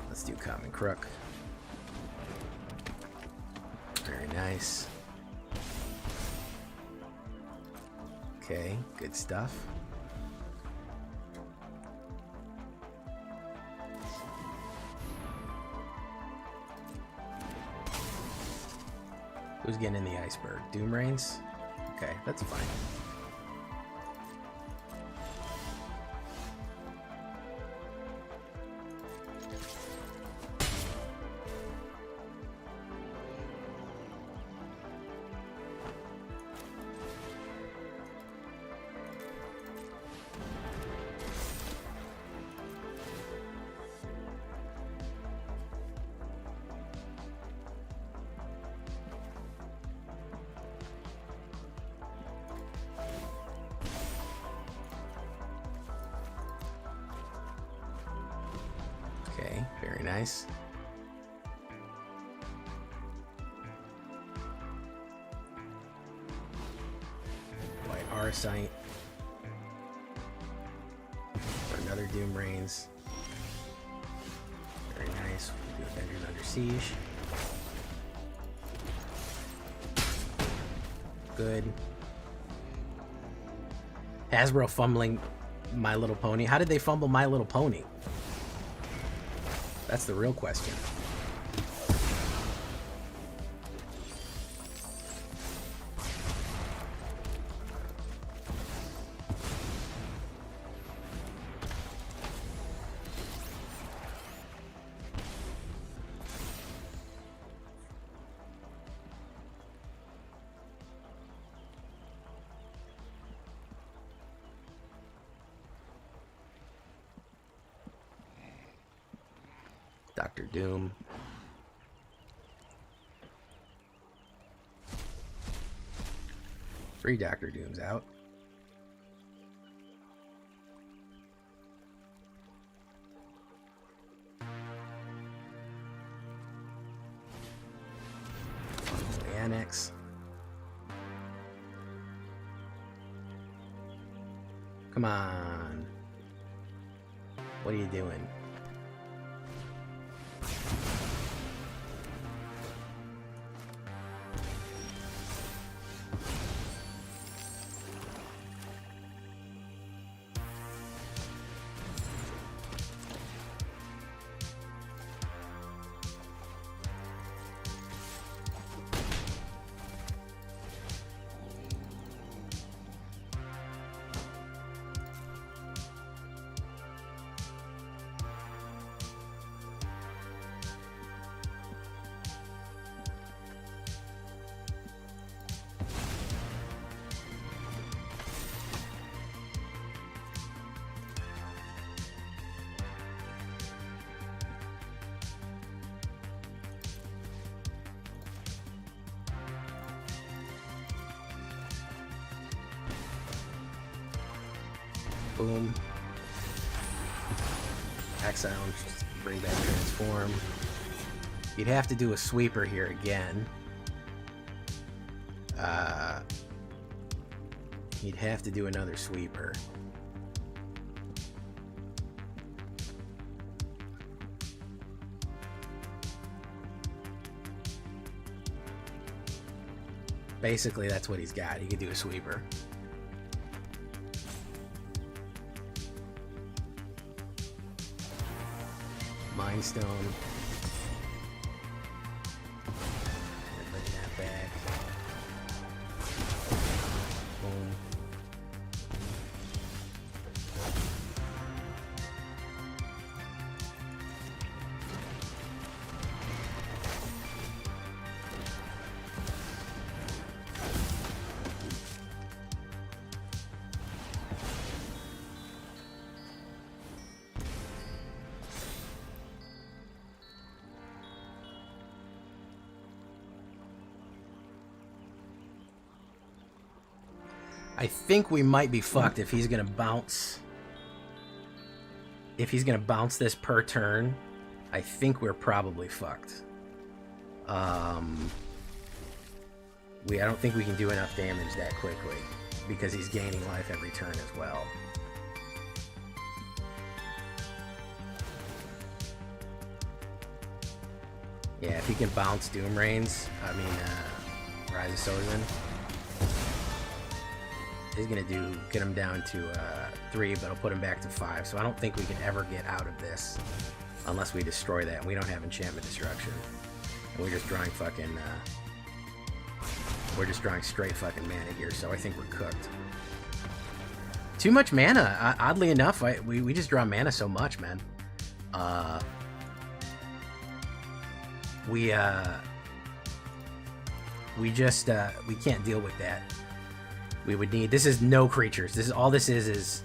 Let's do Common Crook. Very nice. Okay, good stuff. Who's getting in the iceberg? Doom Reigns? Okay, that's fine. Very nice. White Arsite. For another Doom Rains. Very nice. We'll do Avengers Under Siege. Good. Hasbro fumbling My Little Pony. How did they fumble My Little Pony? That's the real question. Dr. Doom. Three Dr. Dooms out. Annex. Come on. What are you doing? Boom. Exile, bring back Transform. You'd have to do a sweeper here again. You'd have to do another sweeper. Basically, that's what he's got. He could do a sweeper. Mind Stone. Bring that back. Boom. I think we might be fucked if he's gonna bounce. If he's gonna bounce this per turn, I think we're probably fucked. I don't think we can do enough damage that quickly because he's gaining life every turn as well. Yeah, if he can bounce Doom Rains, Rise of Sozin, he's gonna get him down to 3, but it'll put him back to 5. So I don't think we can ever get out of this unless we destroy that. And we don't have enchantment destruction, and we're just drawing fucking. We're just drawing straight fucking mana here. So I think we're cooked. Too much mana. Oddly enough, we just draw mana so much, man. We can't deal with that. We would need, this is no creatures. This is all this is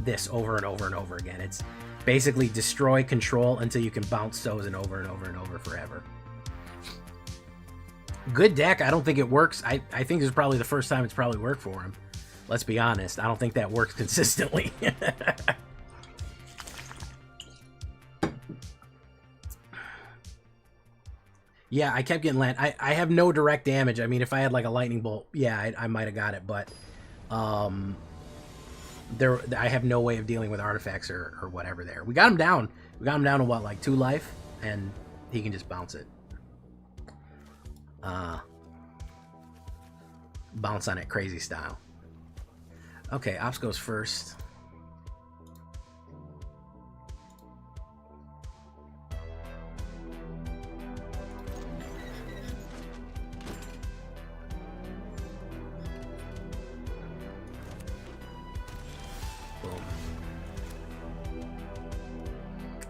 this over and over and over again. It's basically destroy, control until you can bounce Sozin over and over and over forever. Good deck. I don't think it works. I think this is probably the first time it's probably worked for him. Let's be honest. I don't think that works consistently. Yeah, I kept getting land. I have no direct damage. I mean, if I had like a lightning bolt, yeah, I might have got it, but I have no way of dealing with artifacts or whatever there. We got him down. We got him down to what, like 2 life? And he can just bounce it. Bounce on it crazy style. Okay, Ops goes first. Boom.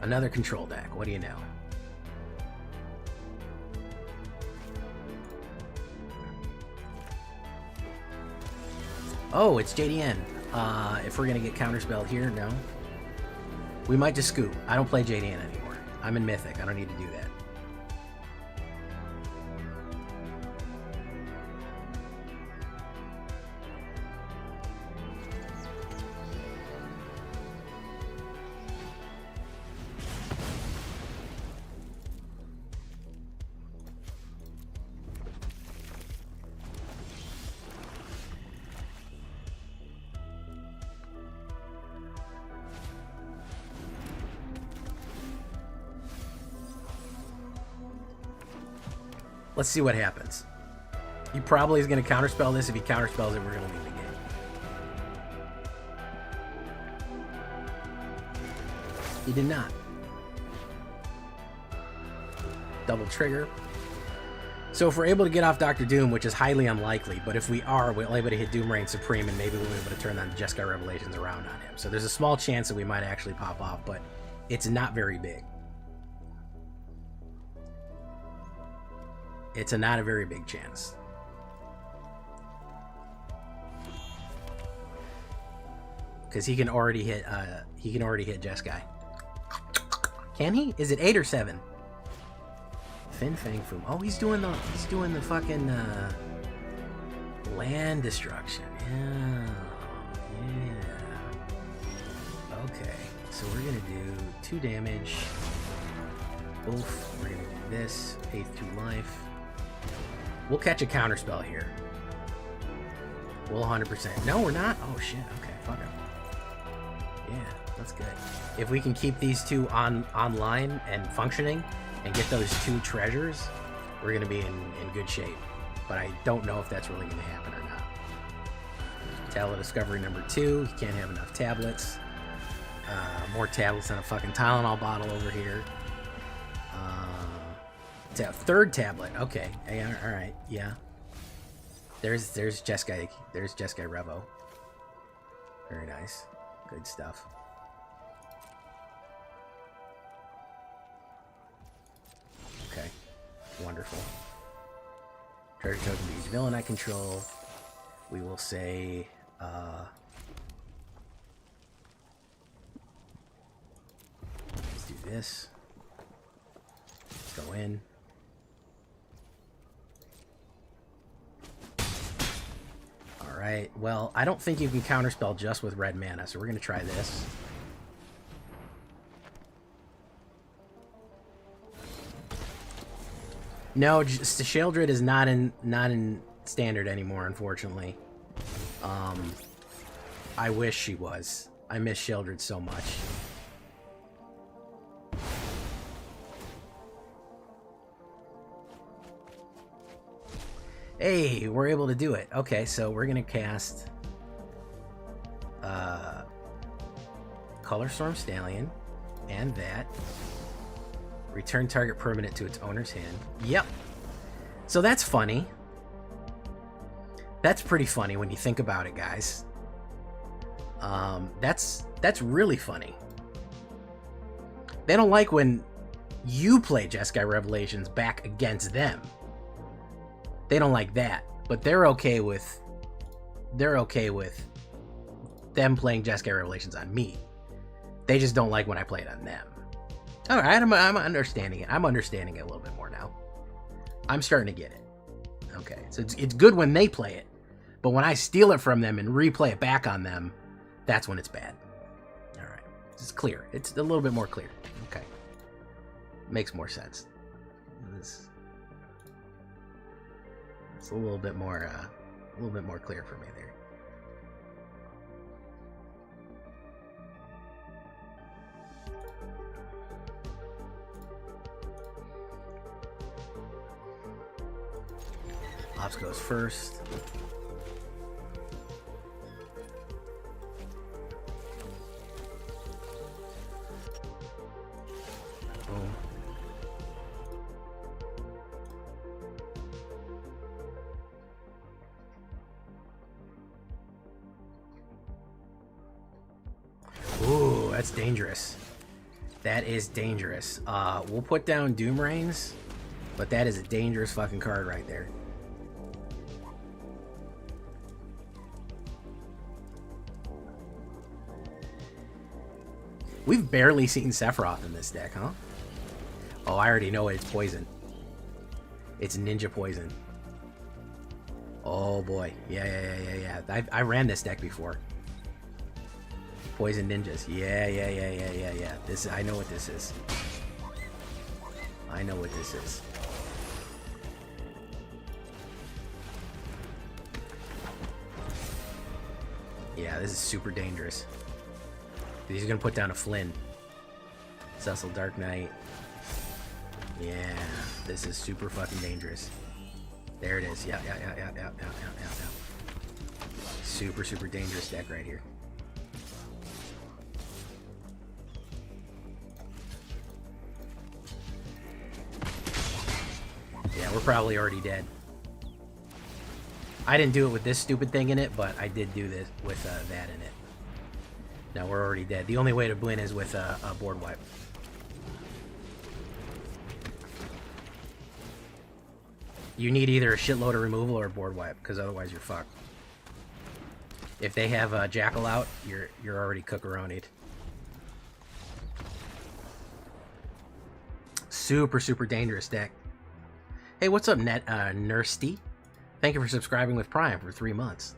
Another control deck. What do you know? Oh, it's JDN. If we're gonna get counterspelled here, no. We might just scoop. I don't play JDN anymore. I'm in Mythic. I don't need to do that. Let's see what happens. He probably is going to counterspell this. If he counterspells it, we're going to leave the game. He did not. Double trigger. So if we're able to get off Dr. Doom, which is highly unlikely, but if we are, we're able to hit Doom Reign Supreme, and maybe we'll be able to turn on Jeskai Revelations around on him. So there's a small chance that we might actually pop off, but it's not very big. It's not a very big chance. Because he can already hit Jeskai. Can he? Is it 8 or 7? Fin Fang Foom. Oh, he's doing the fucking land destruction. Yeah. Okay. So we're gonna do 2 damage. Oof. We're gonna do this. 8th 2 life. We'll catch a counterspell here. We'll 100%. No, we're not. Oh shit. Okay, fuck it. Yeah, that's good. If we can keep these 2 online and functioning and get those 2 treasures, we're gonna be in good shape. But I don't know if that's really gonna happen or not. Tablet discovery number 2. You can't have enough tablets. More tablets than a fucking Tylenol bottle over here. 3rd tablet. Okay. Yeah, all right. Yeah. There's Jeskai. There's Jeskai Revo. Very nice. Good stuff. Okay. Wonderful. Treasure token to each villain I control. We will say let's do this. Let's go in. Alright, well, I don't think you can counterspell just with red mana, so we're going to try this. No, just, Sheldred is not in standard anymore, unfortunately. I wish she was. I miss Sheldred so much. Hey, we're able to do it. Okay, so we're gonna cast Color Storm Stallion and that. Return target permanent to its owner's hand. Yep. So that's funny. That's pretty funny when you think about it, guys. That's really funny. They don't like when you play Jeskai Revelations back against them. They don't like that, but they're okay with them playing Jeskai Revelations on me. They just don't like when I play it on them. All right, I'm understanding it. I'm understanding it a little bit more now. I'm starting to get it. Okay, so it's good when they play it, but when I steal it from them and replay it back on them, that's when it's bad. All right, it's clear. It's a little bit more clear. Okay, makes more sense. It's a little bit more clear for me there. Ops goes first. Boom. Ooh, that's dangerous. That is dangerous. We'll put down Doom Rains, but that is a dangerous fucking card right there. We've barely seen Sephiroth in this deck, huh? Oh, I already know it. It's poison. It's ninja poison. Oh boy. Yeah. I ran this deck before. Poison ninjas. Yeah. This, I know what this is. I know what this is. Yeah, this is super dangerous. He's gonna put down a Flynn. Cecil Dark Knight. Yeah, this is super fucking dangerous. There it is. Yeah. Super dangerous deck right here. Yeah, we're probably already dead. I didn't do it with this stupid thing in it, but I did do this with that in it. No, we're already dead. The only way to win is with a board wipe. You need either a shitload of removal or a board wipe, because otherwise you're fucked. If they have a Jackal out, you're already cookeronied. Super dangerous deck. Hey, what's up, Nursty? Thank you for subscribing with Prime for 3 months.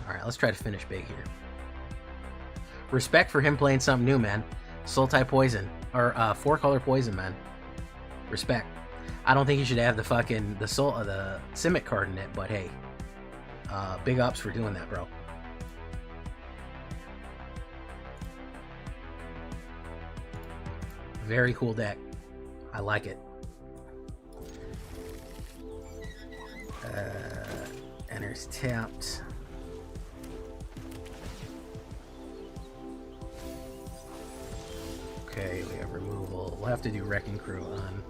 Alright, let's try to finish big here. Respect for him playing something new, man. Sultai Poison. Or 4-color Poison, man. Respect. I don't think you should have the fucking the Simic card in it, but hey. Big ups for doing that, bro. Very cool deck. I like it. Enters tapped. Okay, we have removal. We'll have to do Wrecking Crew on.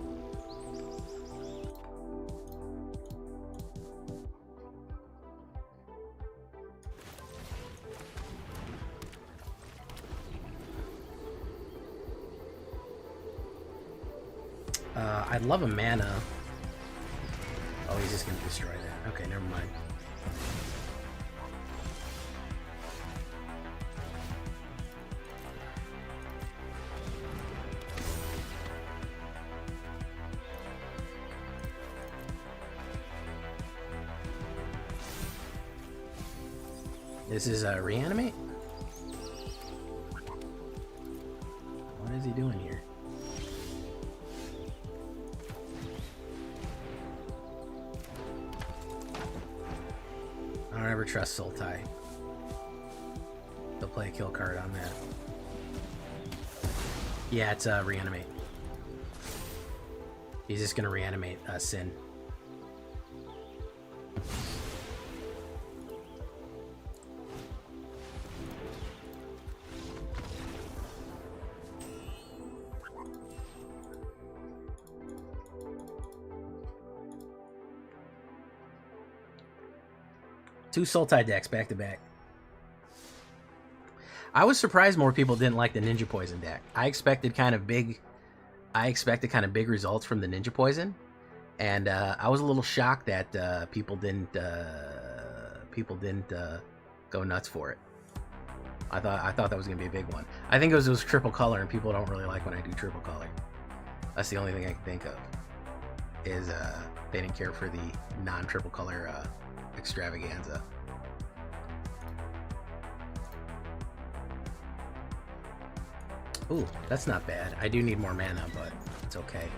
I'd love a mana. Oh, he's just gonna destroy that. Okay, never mind. This is reanimate? What is he doing here? I don't ever trust Sultai. They'll play a kill card on that. Yeah, it's reanimate. He's just gonna reanimate Sin. Two Sultai decks back to back. I was surprised more people didn't like the Ninja Poison deck. I expected kind of big results from the Ninja Poison, and I was a little shocked that people didn't go nuts for it. I thought that was gonna be a big one. I think it was triple color, and people don't really like when I do triple color. That's the only thing I can think of. Is they didn't care for the non-triple color extravaganza. Ooh, that's not bad. I do need more mana, but it's okay.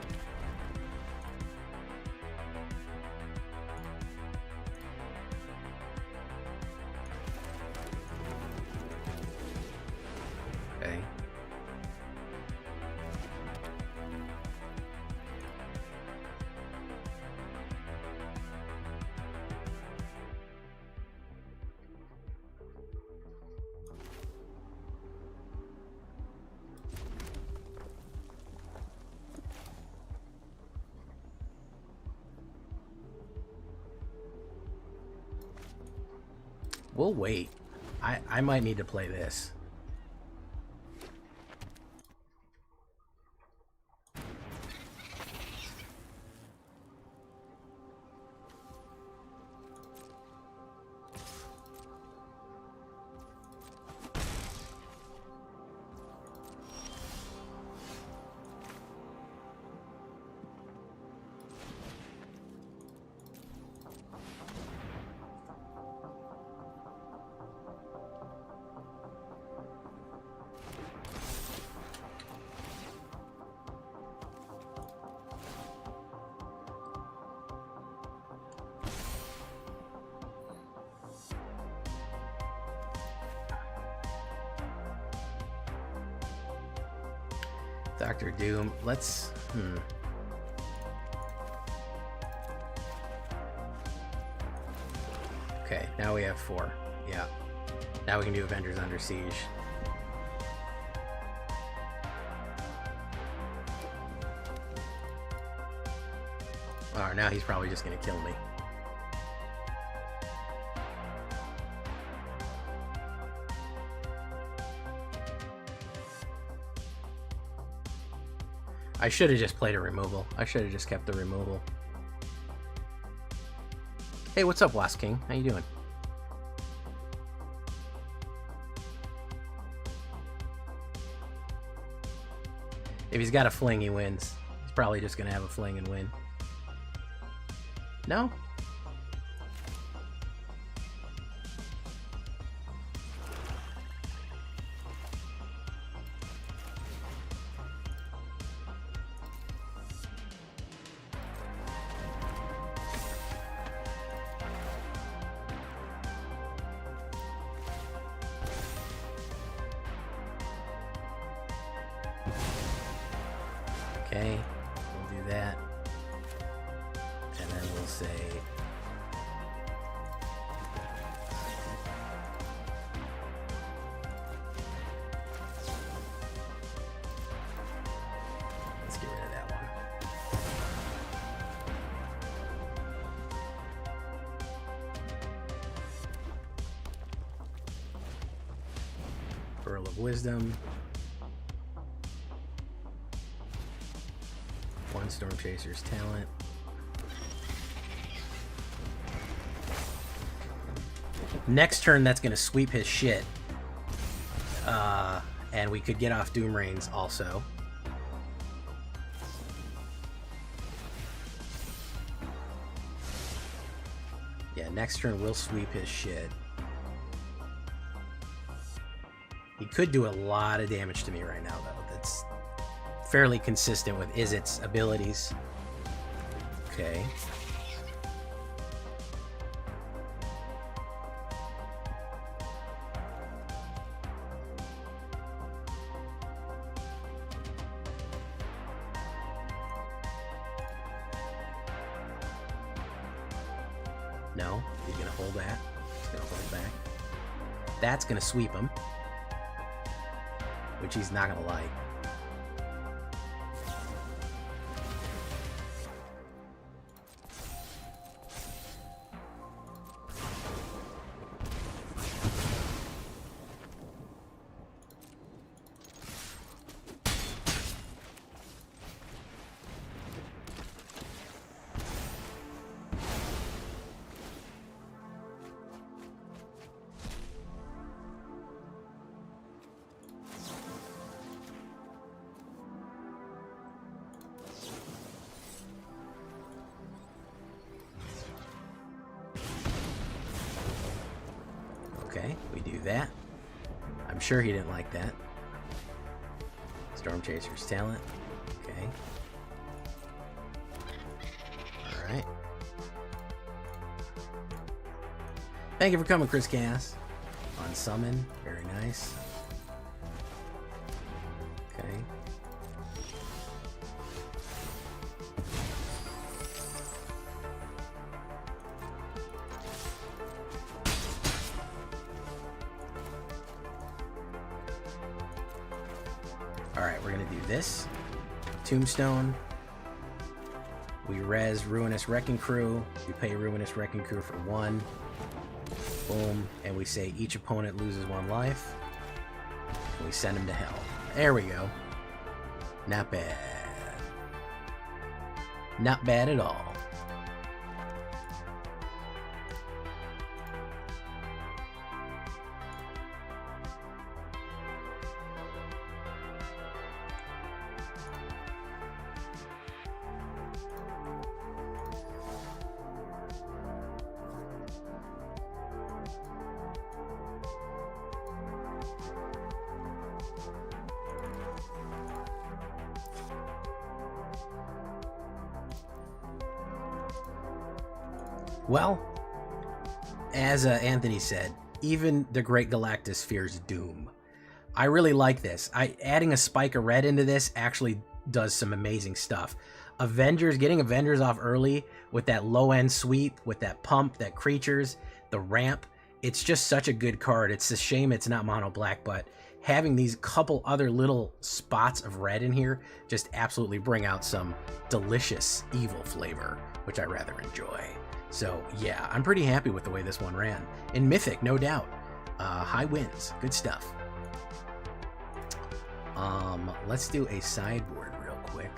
Okay. We'll wait. I might need to play this. Dr. Doom, let's... Okay, now we have 4. Yeah. Now we can do Avengers Under Siege. Alright, now he's probably just gonna kill me. I should have just played a removal. I should have just kept the removal. Hey, what's up, Wasp King? How you doing? If he's got a fling, he wins. He's probably just gonna have a fling and win. No? Okay, we'll do that. And then we'll say... Let's get rid of that one. Pearl of Wisdom. One Storm Chaser's talent. Next turn, that's going to sweep his shit. And we could get off Doom Rains also. Yeah, next turn we'll sweep his shit. He could do a lot of damage to me right now, though. That's fairly consistent with Izzet's abilities. Okay. No, he's gonna hold that. He's gonna hold back. That's gonna sweep him, which he's not gonna like. Okay, we do that. I'm sure he didn't like that. Storm Chaser's talent. Okay. Alright. Thank you for coming, Chris Cass. On summon. Very nice. Okay. Alright, we're gonna do this. Tombstone. We res Ruinous Wrecking Crew. We pay Ruinous Wrecking Crew for 1. Boom. And we say each opponent loses 1 life. And we send him to hell. There we go. Not bad. Not bad at all. Well, as Anthony said, even the Great Galactus fears doom. I really like this. Adding a spike of red into this actually does some amazing stuff. Getting Avengers off early with that low-end sweep, with that pump, that creatures, the ramp, it's just such a good card. It's a shame it's not mono black, but having these couple other little spots of red in here just absolutely bring out some delicious evil flavor, which I rather enjoy. So yeah, I'm pretty happy with the way this one ran. In Mythic, no doubt. High wins, good stuff. Let's do a sideboard real quick.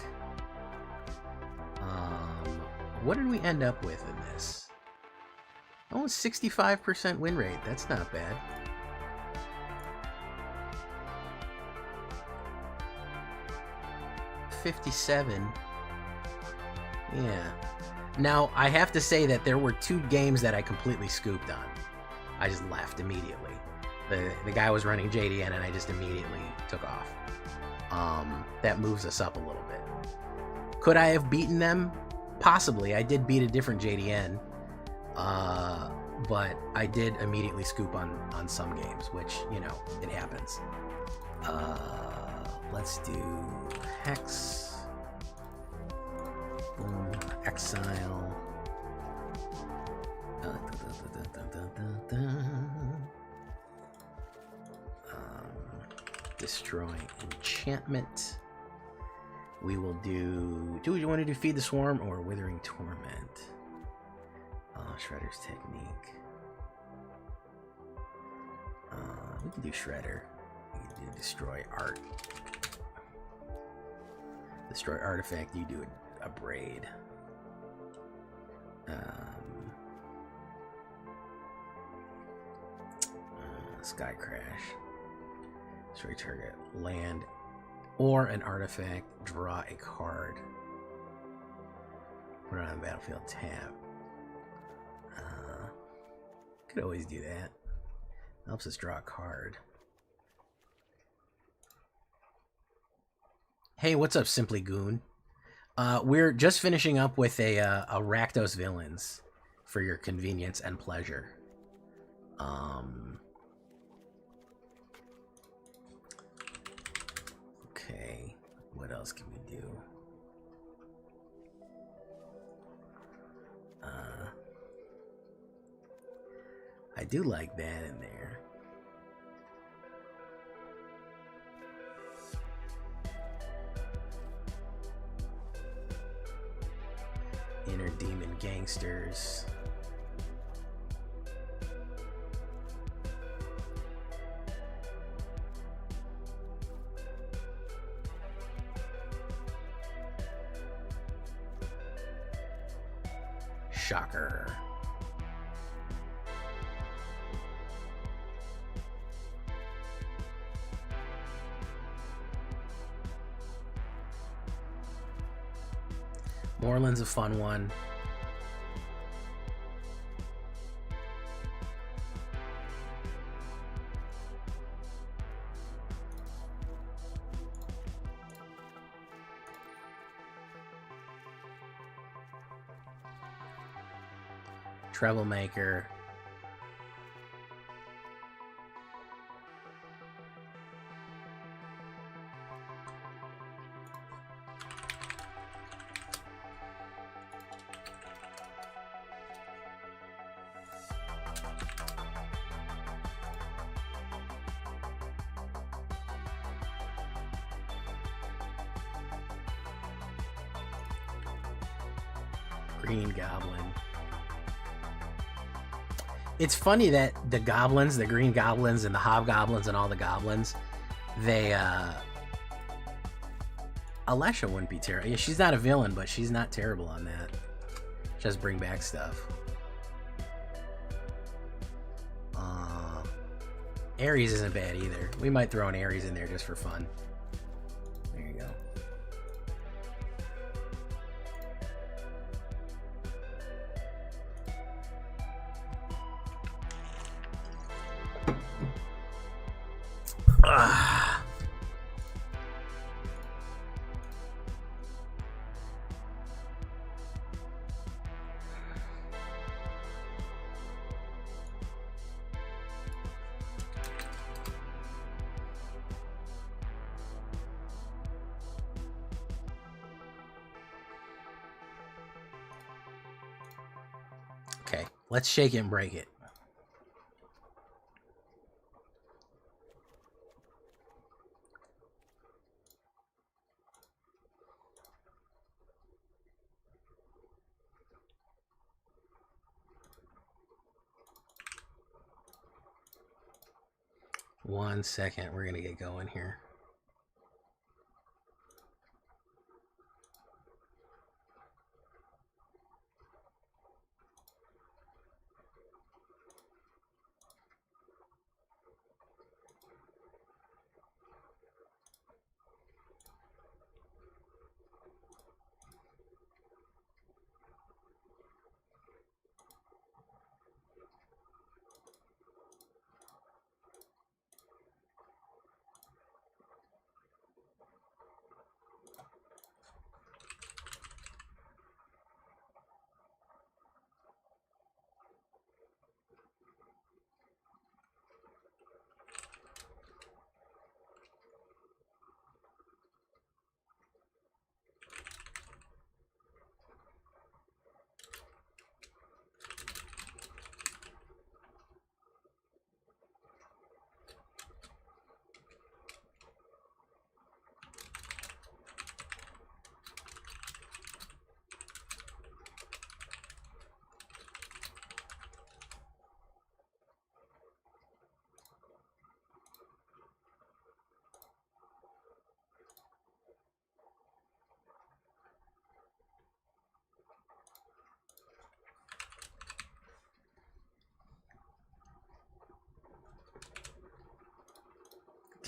What did we end up with in this? Oh, 65% win rate. That's not bad. $57. Yeah. Now, I have to say that there were 2 games that I completely scooped on. I just left immediately. The guy was running JDN and I just immediately took off. That moves us up a little bit. Could I have beaten them? Possibly. I did beat a different JDN. But I did immediately scoop on some games, which, you know, it happens. Let's do Hex. Boom. Exile. Destroy enchantment. We will do you want to do Feed the Swarm or Withering Torment? Shredder's Technique. We can do Shredder. We can do Destroy Art. Destroy Artifact, you do a Braid. Sky Crash. Destroy target land or an artifact, draw a card. Put it on the battlefield tab. Could always do that. Helps us draw a card. Hey, what's up, Simply Goon? We're just finishing up with a Rakdos Villains for your convenience and pleasure. Okay, what else can we do? I do like that in there. Inner Demon Gangsters. Shocker. Moreland's a fun one. Troublemaker. Green Goblin. It's funny that the goblins, the green goblins and the hobgoblins and all the goblins, they, Alesha wouldn't be terrible. Yeah, she's not a villain, but she's not terrible on that. Just bring back stuff. Ares isn't bad either. We might throw an Ares in there just for fun. There you go. Okay, let's shake it and break it. One second, we're gonna get going here.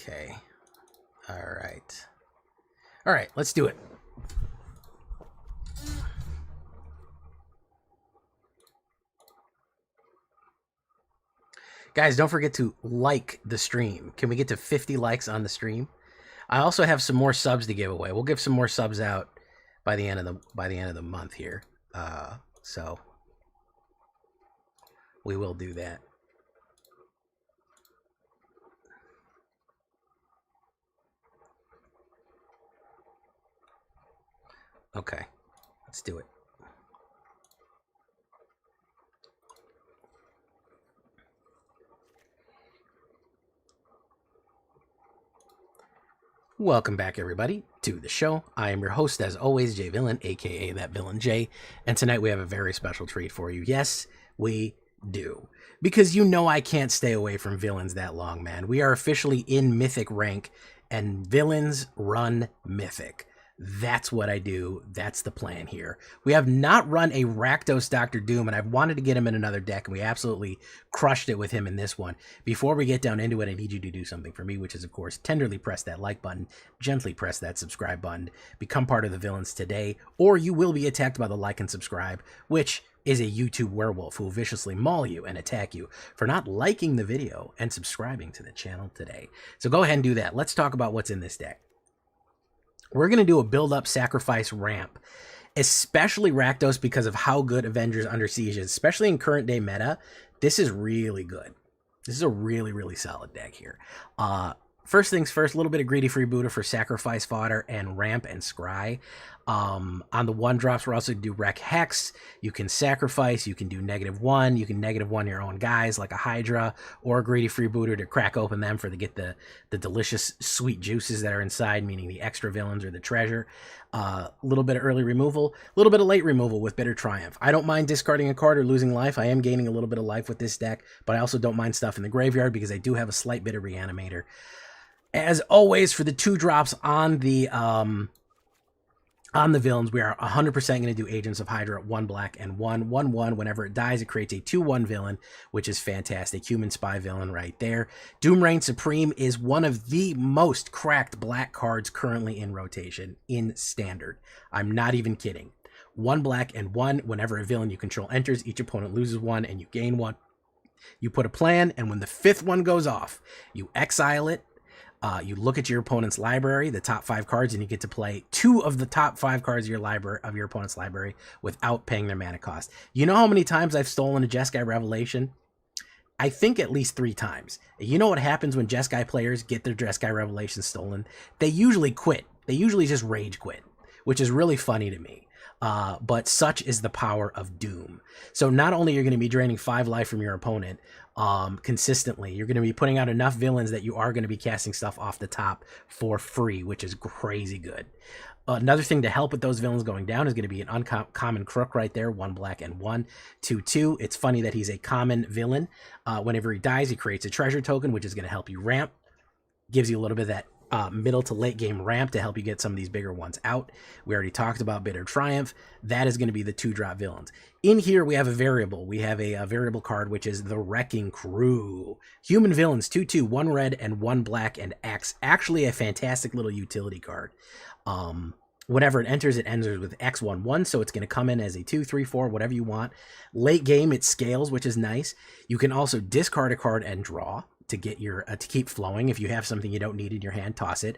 Okay. All right. All right, let's do it. Guys, don't forget to like the stream. Can we get to 50 likes on the stream? I also have some more subs to give away. We'll give some more subs out by the end of the month here. So we will do that. Okay, let's do it. Welcome back, everybody, to the show. I am your host, as always, Jay Villain, aka That Villain Jay, and tonight we have a very special treat for you. Yes, we do. Because you know I can't stay away from villains that long, man. We are officially in Mythic rank, and villains run Mythic. That's what I do. That's the plan here. We have not run a Rakdos Dr. Doom, and I've wanted to get him in another deck, and we absolutely crushed it with him in this one. Before we get down into it, I need you to do something for me, which is, of course, tenderly press that like button, gently press that subscribe button, become part of the villains today, or you will be attacked by the like and subscribe, which is a YouTube werewolf who will viciously maul you and attack you for not liking the video and subscribing to the channel today. So go ahead and do that. Let's talk about what's in this deck. We're going to do a build-up sacrifice ramp. especially Rakdos because of how good Avengers Under Siege is, especially in current day meta. This is really good. This is a really, really solid deck here. First things first, a little bit of Greedy Freebooter for Sacrifice Fodder and Ramp and Scry. On the 1-drops, we're also going to do Wreck Hex. You can sacrifice, you can do -1, you can -1 your own guys like a Hydra or a Greedy Freebooter to crack open them for to get the delicious sweet juices that are inside, meaning the extra villains or the treasure. A little bit of early removal, a little bit of late removal with Bitter Triumph. I don't mind discarding a card or losing life. I am gaining a little bit of life with this deck, but I also don't mind stuff in the graveyard because I do have a slight bit of Reanimator. As always, for the 2-drops on the villains, we are 100% going to do Agents of Hydra at 1 black and 1/1/1. Whenever it dies, it creates a 2/1 villain, which is fantastic. Human spy villain right there. Doomrain Supreme is one of the most cracked black cards currently in rotation in Standard. I'm not even kidding. 1 black and 1. Whenever a villain you control enters, each opponent loses 1 and you gain 1. You put a plan, and when the 5th one goes off, you exile it. You look at your opponent's library, the top 5 cards, and you get to play 2 of the top 5 cards of your opponent's library without paying their mana cost. You know how many times I've stolen a Jeskai Revelation? I think at least 3 times. You know what happens when Jeskai players get their Jeskai Revelation stolen? They usually quit. They usually just rage quit, which is really funny to me. But such is the power of Doom. So not only are you going to be draining 5 life from your opponent consistently, you're going to be putting out enough villains that you are going to be casting stuff off the top for free, which is crazy good. Another thing to help with those villains going down is going to be an uncommon Crook right there, 1 black and 1, 2/2. It's funny that he's a common villain. Whenever he dies, he creates a treasure token, which is going to help you ramp. Gives you a little bit of that middle to late game ramp to help you get some of these bigger ones out. We already talked about Bitter Triumph. That is going to be the 2-drop villains. In here, we have a variable. We have a variable card, which is the Wrecking Crew. Human villains, 2/2, 1 red and 1 black and X. Actually, a fantastic little utility card. Whenever it enters with X11, so it's going to come in as a 2, 3, 4, whatever you want. Late game, it scales, which is nice. You can also discard a card and draw to get your to keep flowing. If you have something you don't need in your hand, toss it.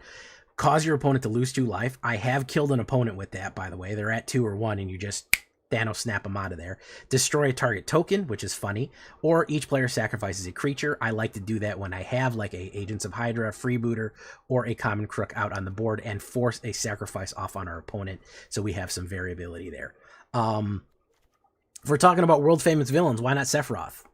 Cause your opponent to lose 2 life. I have killed an opponent with that, by the way. They're at 2 or 1, and you just Thanos snap them out of there. Destroy a target token, which is funny. Or each player sacrifices a creature. I like to do that when I have like a Agents of Hydra, Freebooter, or a Common Crook out on the board and force a sacrifice off on our opponent. So we have some variability there. If we're talking about world famous villains, why not Sephiroth?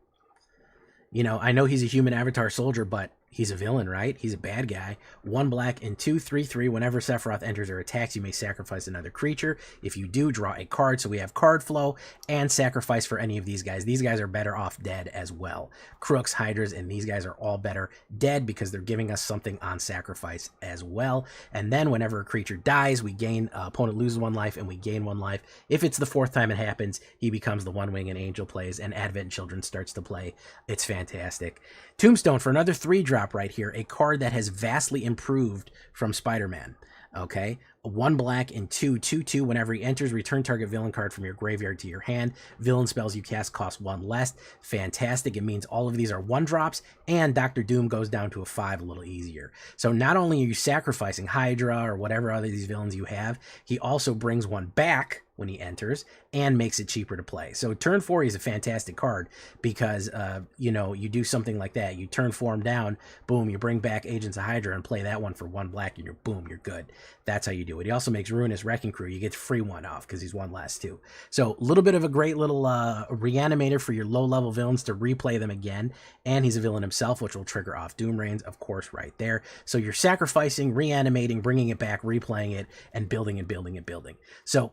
You know, I know he's a human avatar soldier, but he's a villain, right? He's a bad guy. 1 black and 2, 3/3. Whenever Sephiroth enters or attacks, you may sacrifice another creature. If you do, draw a card. So we have card flow and sacrifice for any of these guys. These guys are better off dead as well. Crooks, Hydras, and these guys are all better dead because they're giving us something on sacrifice as well. And then whenever a creature dies, we gain, opponent loses 1 life and we gain 1 life. If it's the 4th time it happens, he becomes the 1 wing and Angel plays, and Advent Children starts to play. It's fantastic. Tombstone for another 3-drop right here, a card that has vastly improved from Spider-Man. Okay, 1 black and 2, 2/2. Whenever he enters, return target villain card from your graveyard to your hand. Villain spells you cast cost 1 less. Fantastic. It means all of these are 1-drops, and Dr. Doom goes down to a 5 a little easier. So not only are you sacrificing Hydra or whatever other these villains you have, he also brings 1 back when he enters and makes it cheaper to play. So turn 4 is a fantastic card because you know, you do something like that. You turn 4 him down, boom, you bring back Agents of Hydra and play that one for 1 black, and you're boom, you're good. That's how you do it. He also makes Ruinous Wrecking Crew. You get free 1 off because he's 1 less too. So a little bit of a great little reanimator for your low level villains to replay them again. And he's a villain himself, which will trigger off Doom Rains, of course, right there. So you're sacrificing, reanimating, bringing it back, replaying it, and building and building and building. So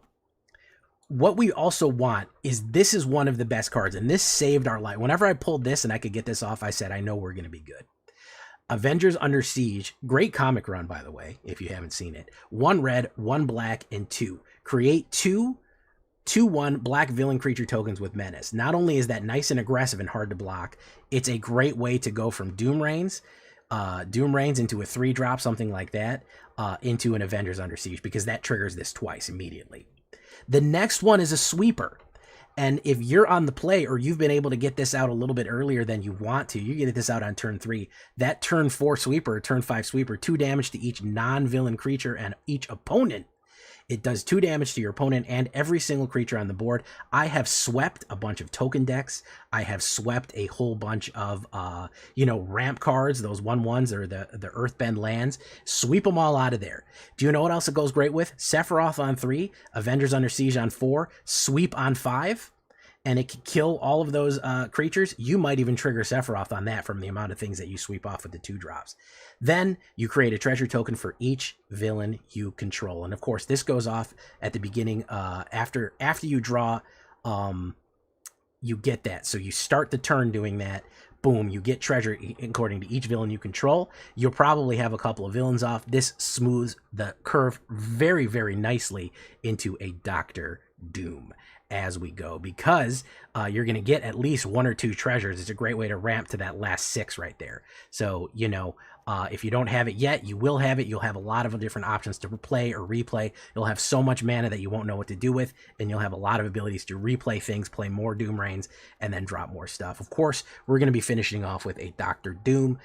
what we also want is, this is one of the best cards, and this saved our life. Whenever I pulled this and I could get this off, I said, I know we're going to be good. Avengers Under Siege, great comic run, by the way, if you haven't seen it. 1 red, 1 black, and 2. Create 2/1 black villain creature tokens with Menace. Not only is that nice and aggressive and hard to block, it's a great way to go from Doom Rains into a 3-drop, something like that, into an Avengers Under Siege, because that triggers this twice immediately. The next one is a sweeper. And if you're on the play, or you've been able to get this out a little bit earlier than you want to, you get this out on turn 3. That turn 4 sweeper, turn 5 sweeper, 2 damage to each non-villain creature and each opponent It does 2 damage to your opponent and every single creature on the board. I have swept a bunch of token decks. I have swept a whole bunch of, you know, ramp cards, those 1/1s or the Earthbend lands. Sweep them all out of there. Do you know what else it goes great with? Sephiroth on 3, Avengers Under Siege on 4, Sweep on 5. And it can kill all of those creatures. You might even trigger Sephiroth on that from the amount of things that you sweep off with the 2 drops. Then you create a treasure token for each villain you control. And of course, this goes off at the beginning. After you draw, you get that. So you start the turn doing that. Boom, you get treasure according to each villain you control. You'll probably have a couple of villains off. This smooths the curve very, very nicely into a Doctor Doom as we go, because you're going to get at least 1 or 2 treasures. It's a great way to ramp to that last 6 right there. So, you know, if you don't have it yet, you will have it. You'll have a lot of different options to play or replay. You'll have so much mana that you won't know what to do with, and you'll have a lot of abilities to replay things, play more Doom Reigns, and then drop more stuff. Of course, we're going to be finishing off with a Doctor Doom,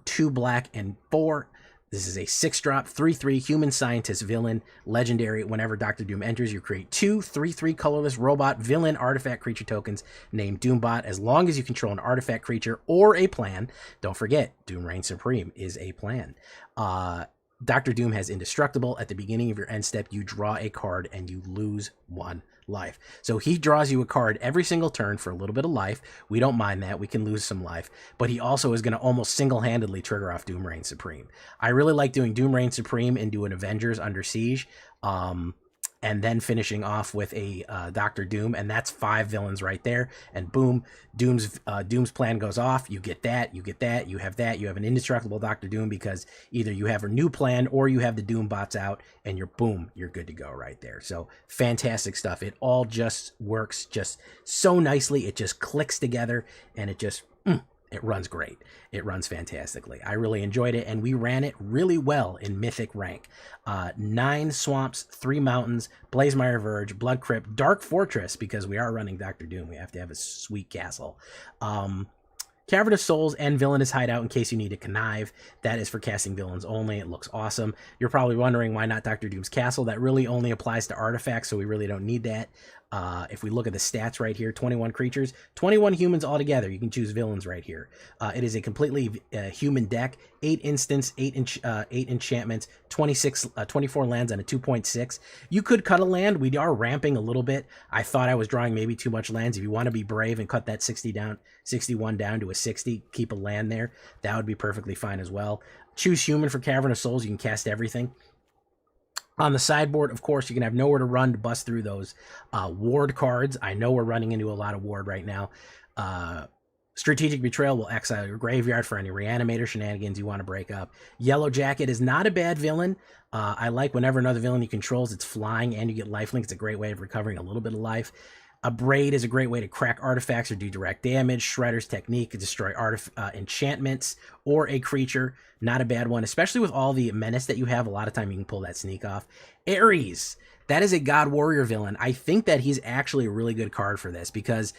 2 black and 4. This is a 6-drop, 3/3 human scientist villain, legendary. Whenever Dr. Doom enters, you create 2 3/3 colorless robot villain artifact creature tokens named Doombot. As long as you control an artifact creature or a plan, don't forget, Doom Reign Supreme is a plan. Dr. Doom has indestructible. At the beginning of your end step, you draw a card and you lose 1 life. So he draws you a card every single turn for a little bit of life. We don't mind that. We can lose some life. But he also is going to almost single-handedly trigger off Doom Reign Supreme. I really like doing Doom Reign Supreme and doing Avengers Under Siege. And then finishing off with a Doctor Doom, and that's 5 villains right there. And boom, Doom's plan goes off. You get that, you have that. You have an indestructible Doctor Doom because either you have a new plan or you have the Doom bots out, and you're good to go right there. So fantastic stuff. It all just works just so nicely. It just clicks together, and it just it runs great. It runs fantastically. I really enjoyed it, and we ran it really well in Mythic rank. 9 swamps, 3 mountains, Blazemire Verge, Blood Crypt, Dark Fortress, because we are running Doctor Doom. We have to have a sweet castle. Cavern of Souls and Villainous Hideout in case you need to connive. That is for casting villains only. It looks awesome. You're probably wondering why not Dr. Doom's Castle. That really only applies to artifacts, so we really don't need that. If we look at the stats right here, 21 creatures, 21 humans altogether. You can choose villains right here. It is a completely human deck, 8 instants, 8 enchantments, 24 lands, and a 2.6. You could cut a land. We are ramping a little bit. I thought I was drawing maybe too much lands. If you want to be brave and cut that 61 down to a 60, keep a land there, that would be perfectly fine as well. Choose human for Cavern of Souls. You can cast everything. On the sideboard, of course, you can have nowhere to run to bust through those ward cards. I know we're running into a lot of ward right now. Strategic Betrayal will exile your graveyard for any reanimator shenanigans you want to break up. Yellow Jacket is not a bad villain. I like whenever another villain he controls, it's flying and you get lifelink. It's a great way of recovering a little bit of life. A Braid is a great way to crack artifacts or do direct damage. Shredder's Technique to destroy enchantments or a creature. Not a bad one, especially with all the menace that you have. A lot of time you can pull that sneak off. Ares. That is a God Warrior villain. I think that he's actually a really good card for this because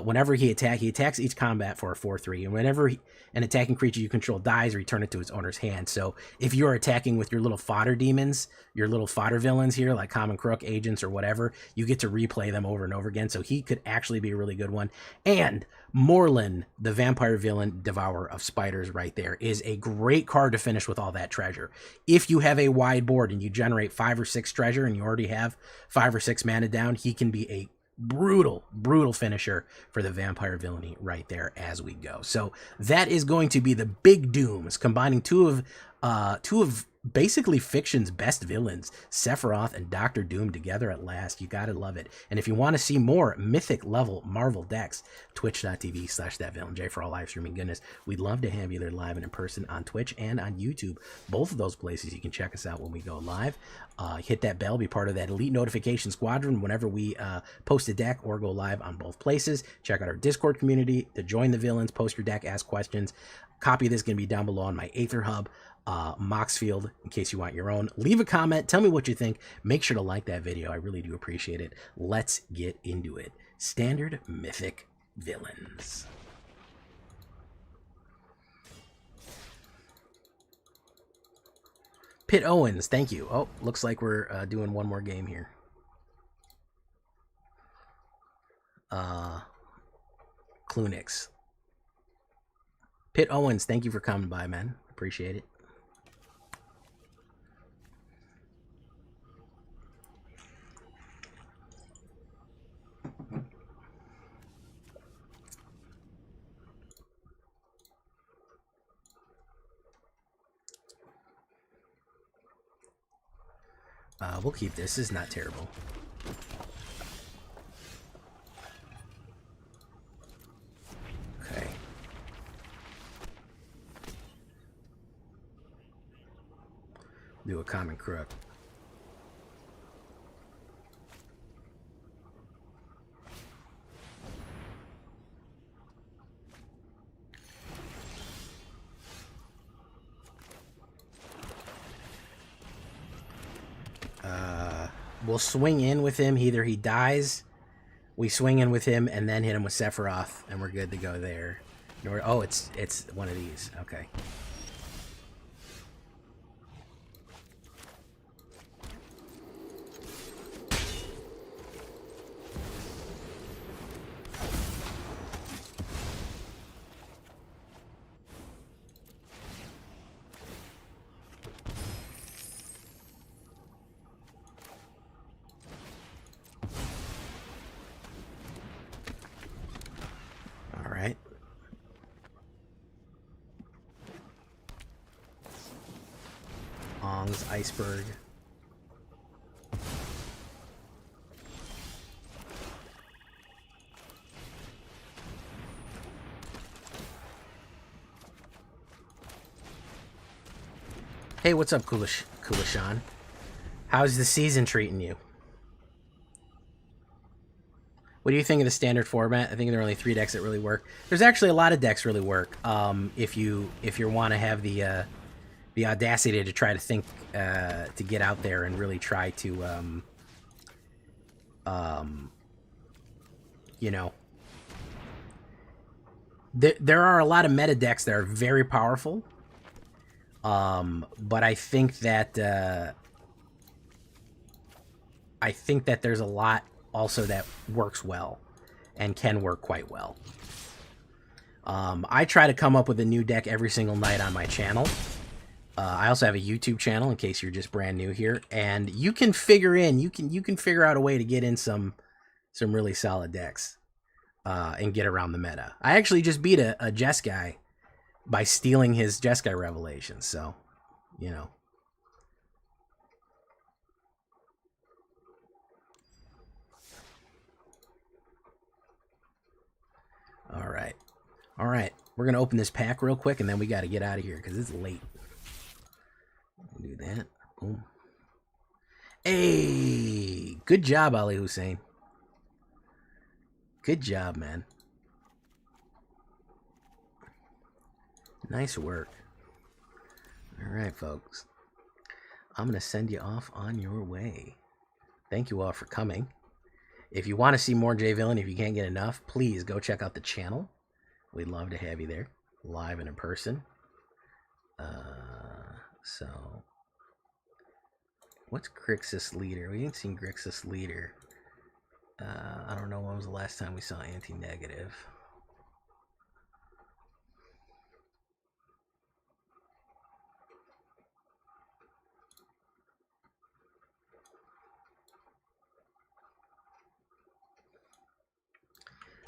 whenever he attacks each combat for a 4/3. And whenever an attacking creature you control dies, return it to its owner's hand. So if you're attacking with your little fodder demons, your little fodder villains here, like Common Crook, Agents, or whatever, you get to replay them over and over again. So he could actually be a really good one. And Morlun, the vampire villain, Devourer of Spiders right there, is a great card to finish with all that treasure. If you have a wide board and you generate 5 or 6 treasure and you already have 5 or 6 mana down, he can be a brutal finisher for the vampire villainy right there as we go. So that is going to be the big dooms, combining two of basically fiction's best villains, Sephiroth and Doctor Doom, together at last. You gotta love it. And if you want to see more mythic level Marvel decks, twitch.tv/thatvillainj for all live streaming goodness. We'd love to have you there live and in person on Twitch and on YouTube. Both of those places you can check us out when we go live. Hit that bell, be part of that elite notification squadron whenever we post a deck or go live on both places. Check out our Discord community to join the villains, post your deck, ask questions. Copy this, going to be down below on my AetherHub. Moxfield, in case you want your own. Leave a comment, tell me what you think. Make sure to like that video, I really do appreciate it. Let's get into it. Standard Mythic villains. Pitt Owens, thank you. Oh, looks like we're doing one more game here. Clunix. Pitt Owens, thank you for coming by, man. Appreciate it. We'll keep this. This is not terrible. Okay. Do a common crook. We'll swing in with him. Either he dies, we swing in with him, and then hit him with Sephiroth, and we're good to go there. Oh, it's one of these. Okay. Iceberg. Hey, what's up, Kulishan? How's the season treating you? What do you think of the standard format? I think there are only 3 decks that really work. There's actually a lot of decks really work. If you want to have the audacity to try to think to get out there and really try to you know, there are a lot of meta decks that are very powerful, but I think that there's a lot also that works well and can work quite well. I try to come up with a new deck every single night on my channel. I also have a YouTube channel in case you're just brand new here, and you can figure out a way to get in some really solid decks and get around the meta. I actually just beat a Jeskai by stealing his Jeskai Revelations, so you know. All right. We're gonna open this pack real quick, and then we got to get out of here because it's late. Do that. Boom. Hey, good job, Ali Hussein. Good job, man. Nice work. All right, folks. I'm going to send you off on your way. Thank you all for coming. If you want to see more J Villainy, if you can't get enough, please go check out the channel. We'd love to have you there, live and in person. So, what's Grixis Leader? We ain't seen Grixis Leader. I don't know when was the last time we saw Anti-Negative.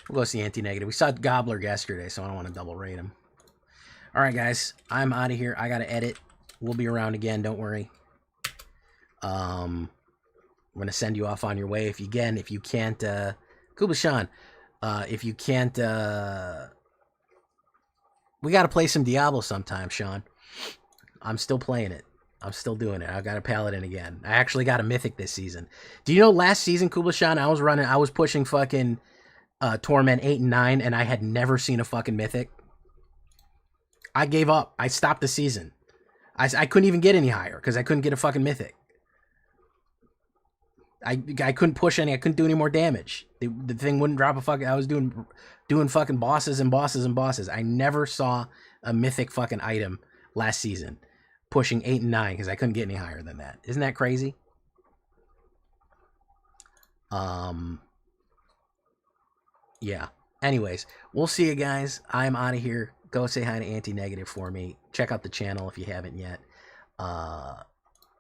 We'll go see Anti-Negative. We saw Gobbler yesterday, so I don't want to double rate him. All right, guys. I'm out of here. I got to edit. We'll be around again. Don't worry. I'm going to send you off on your way. If you can't, Kubashan, if you can't, we got to play some Diablo sometime, Sean. I'm still playing it. I'm still doing it. I got a Paladin again. I actually got a Mythic this season. Do you know last season, Kubashan, I was pushing fucking Torment 8 and 9, and I had never seen a fucking Mythic. I gave up. I stopped the season. I couldn't even get any higher because I couldn't get a fucking Mythic. I couldn't push any. I couldn't do any more damage. The thing wouldn't drop a fucking. I was doing fucking bosses and bosses and bosses. I never saw a Mythic fucking item last season. pushing 8 and 9 because I couldn't get any higher than that. Isn't that crazy? Yeah. Anyways, we'll see you guys. I'm out of here. Go say hi to Anti-Negative for me. Check out the channel if you haven't yet.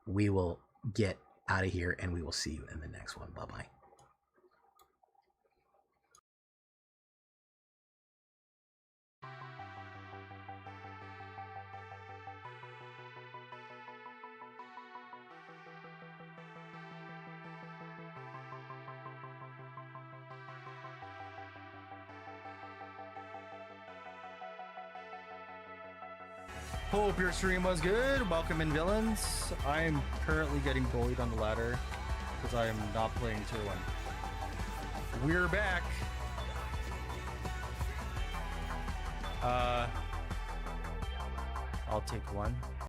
We will get out of here, and we will see you in the next one. Bye-bye. Hope your stream was good. Welcome in, villains. I am currently getting bullied on the ladder because I am not playing tier 1. We're back. I'll take one.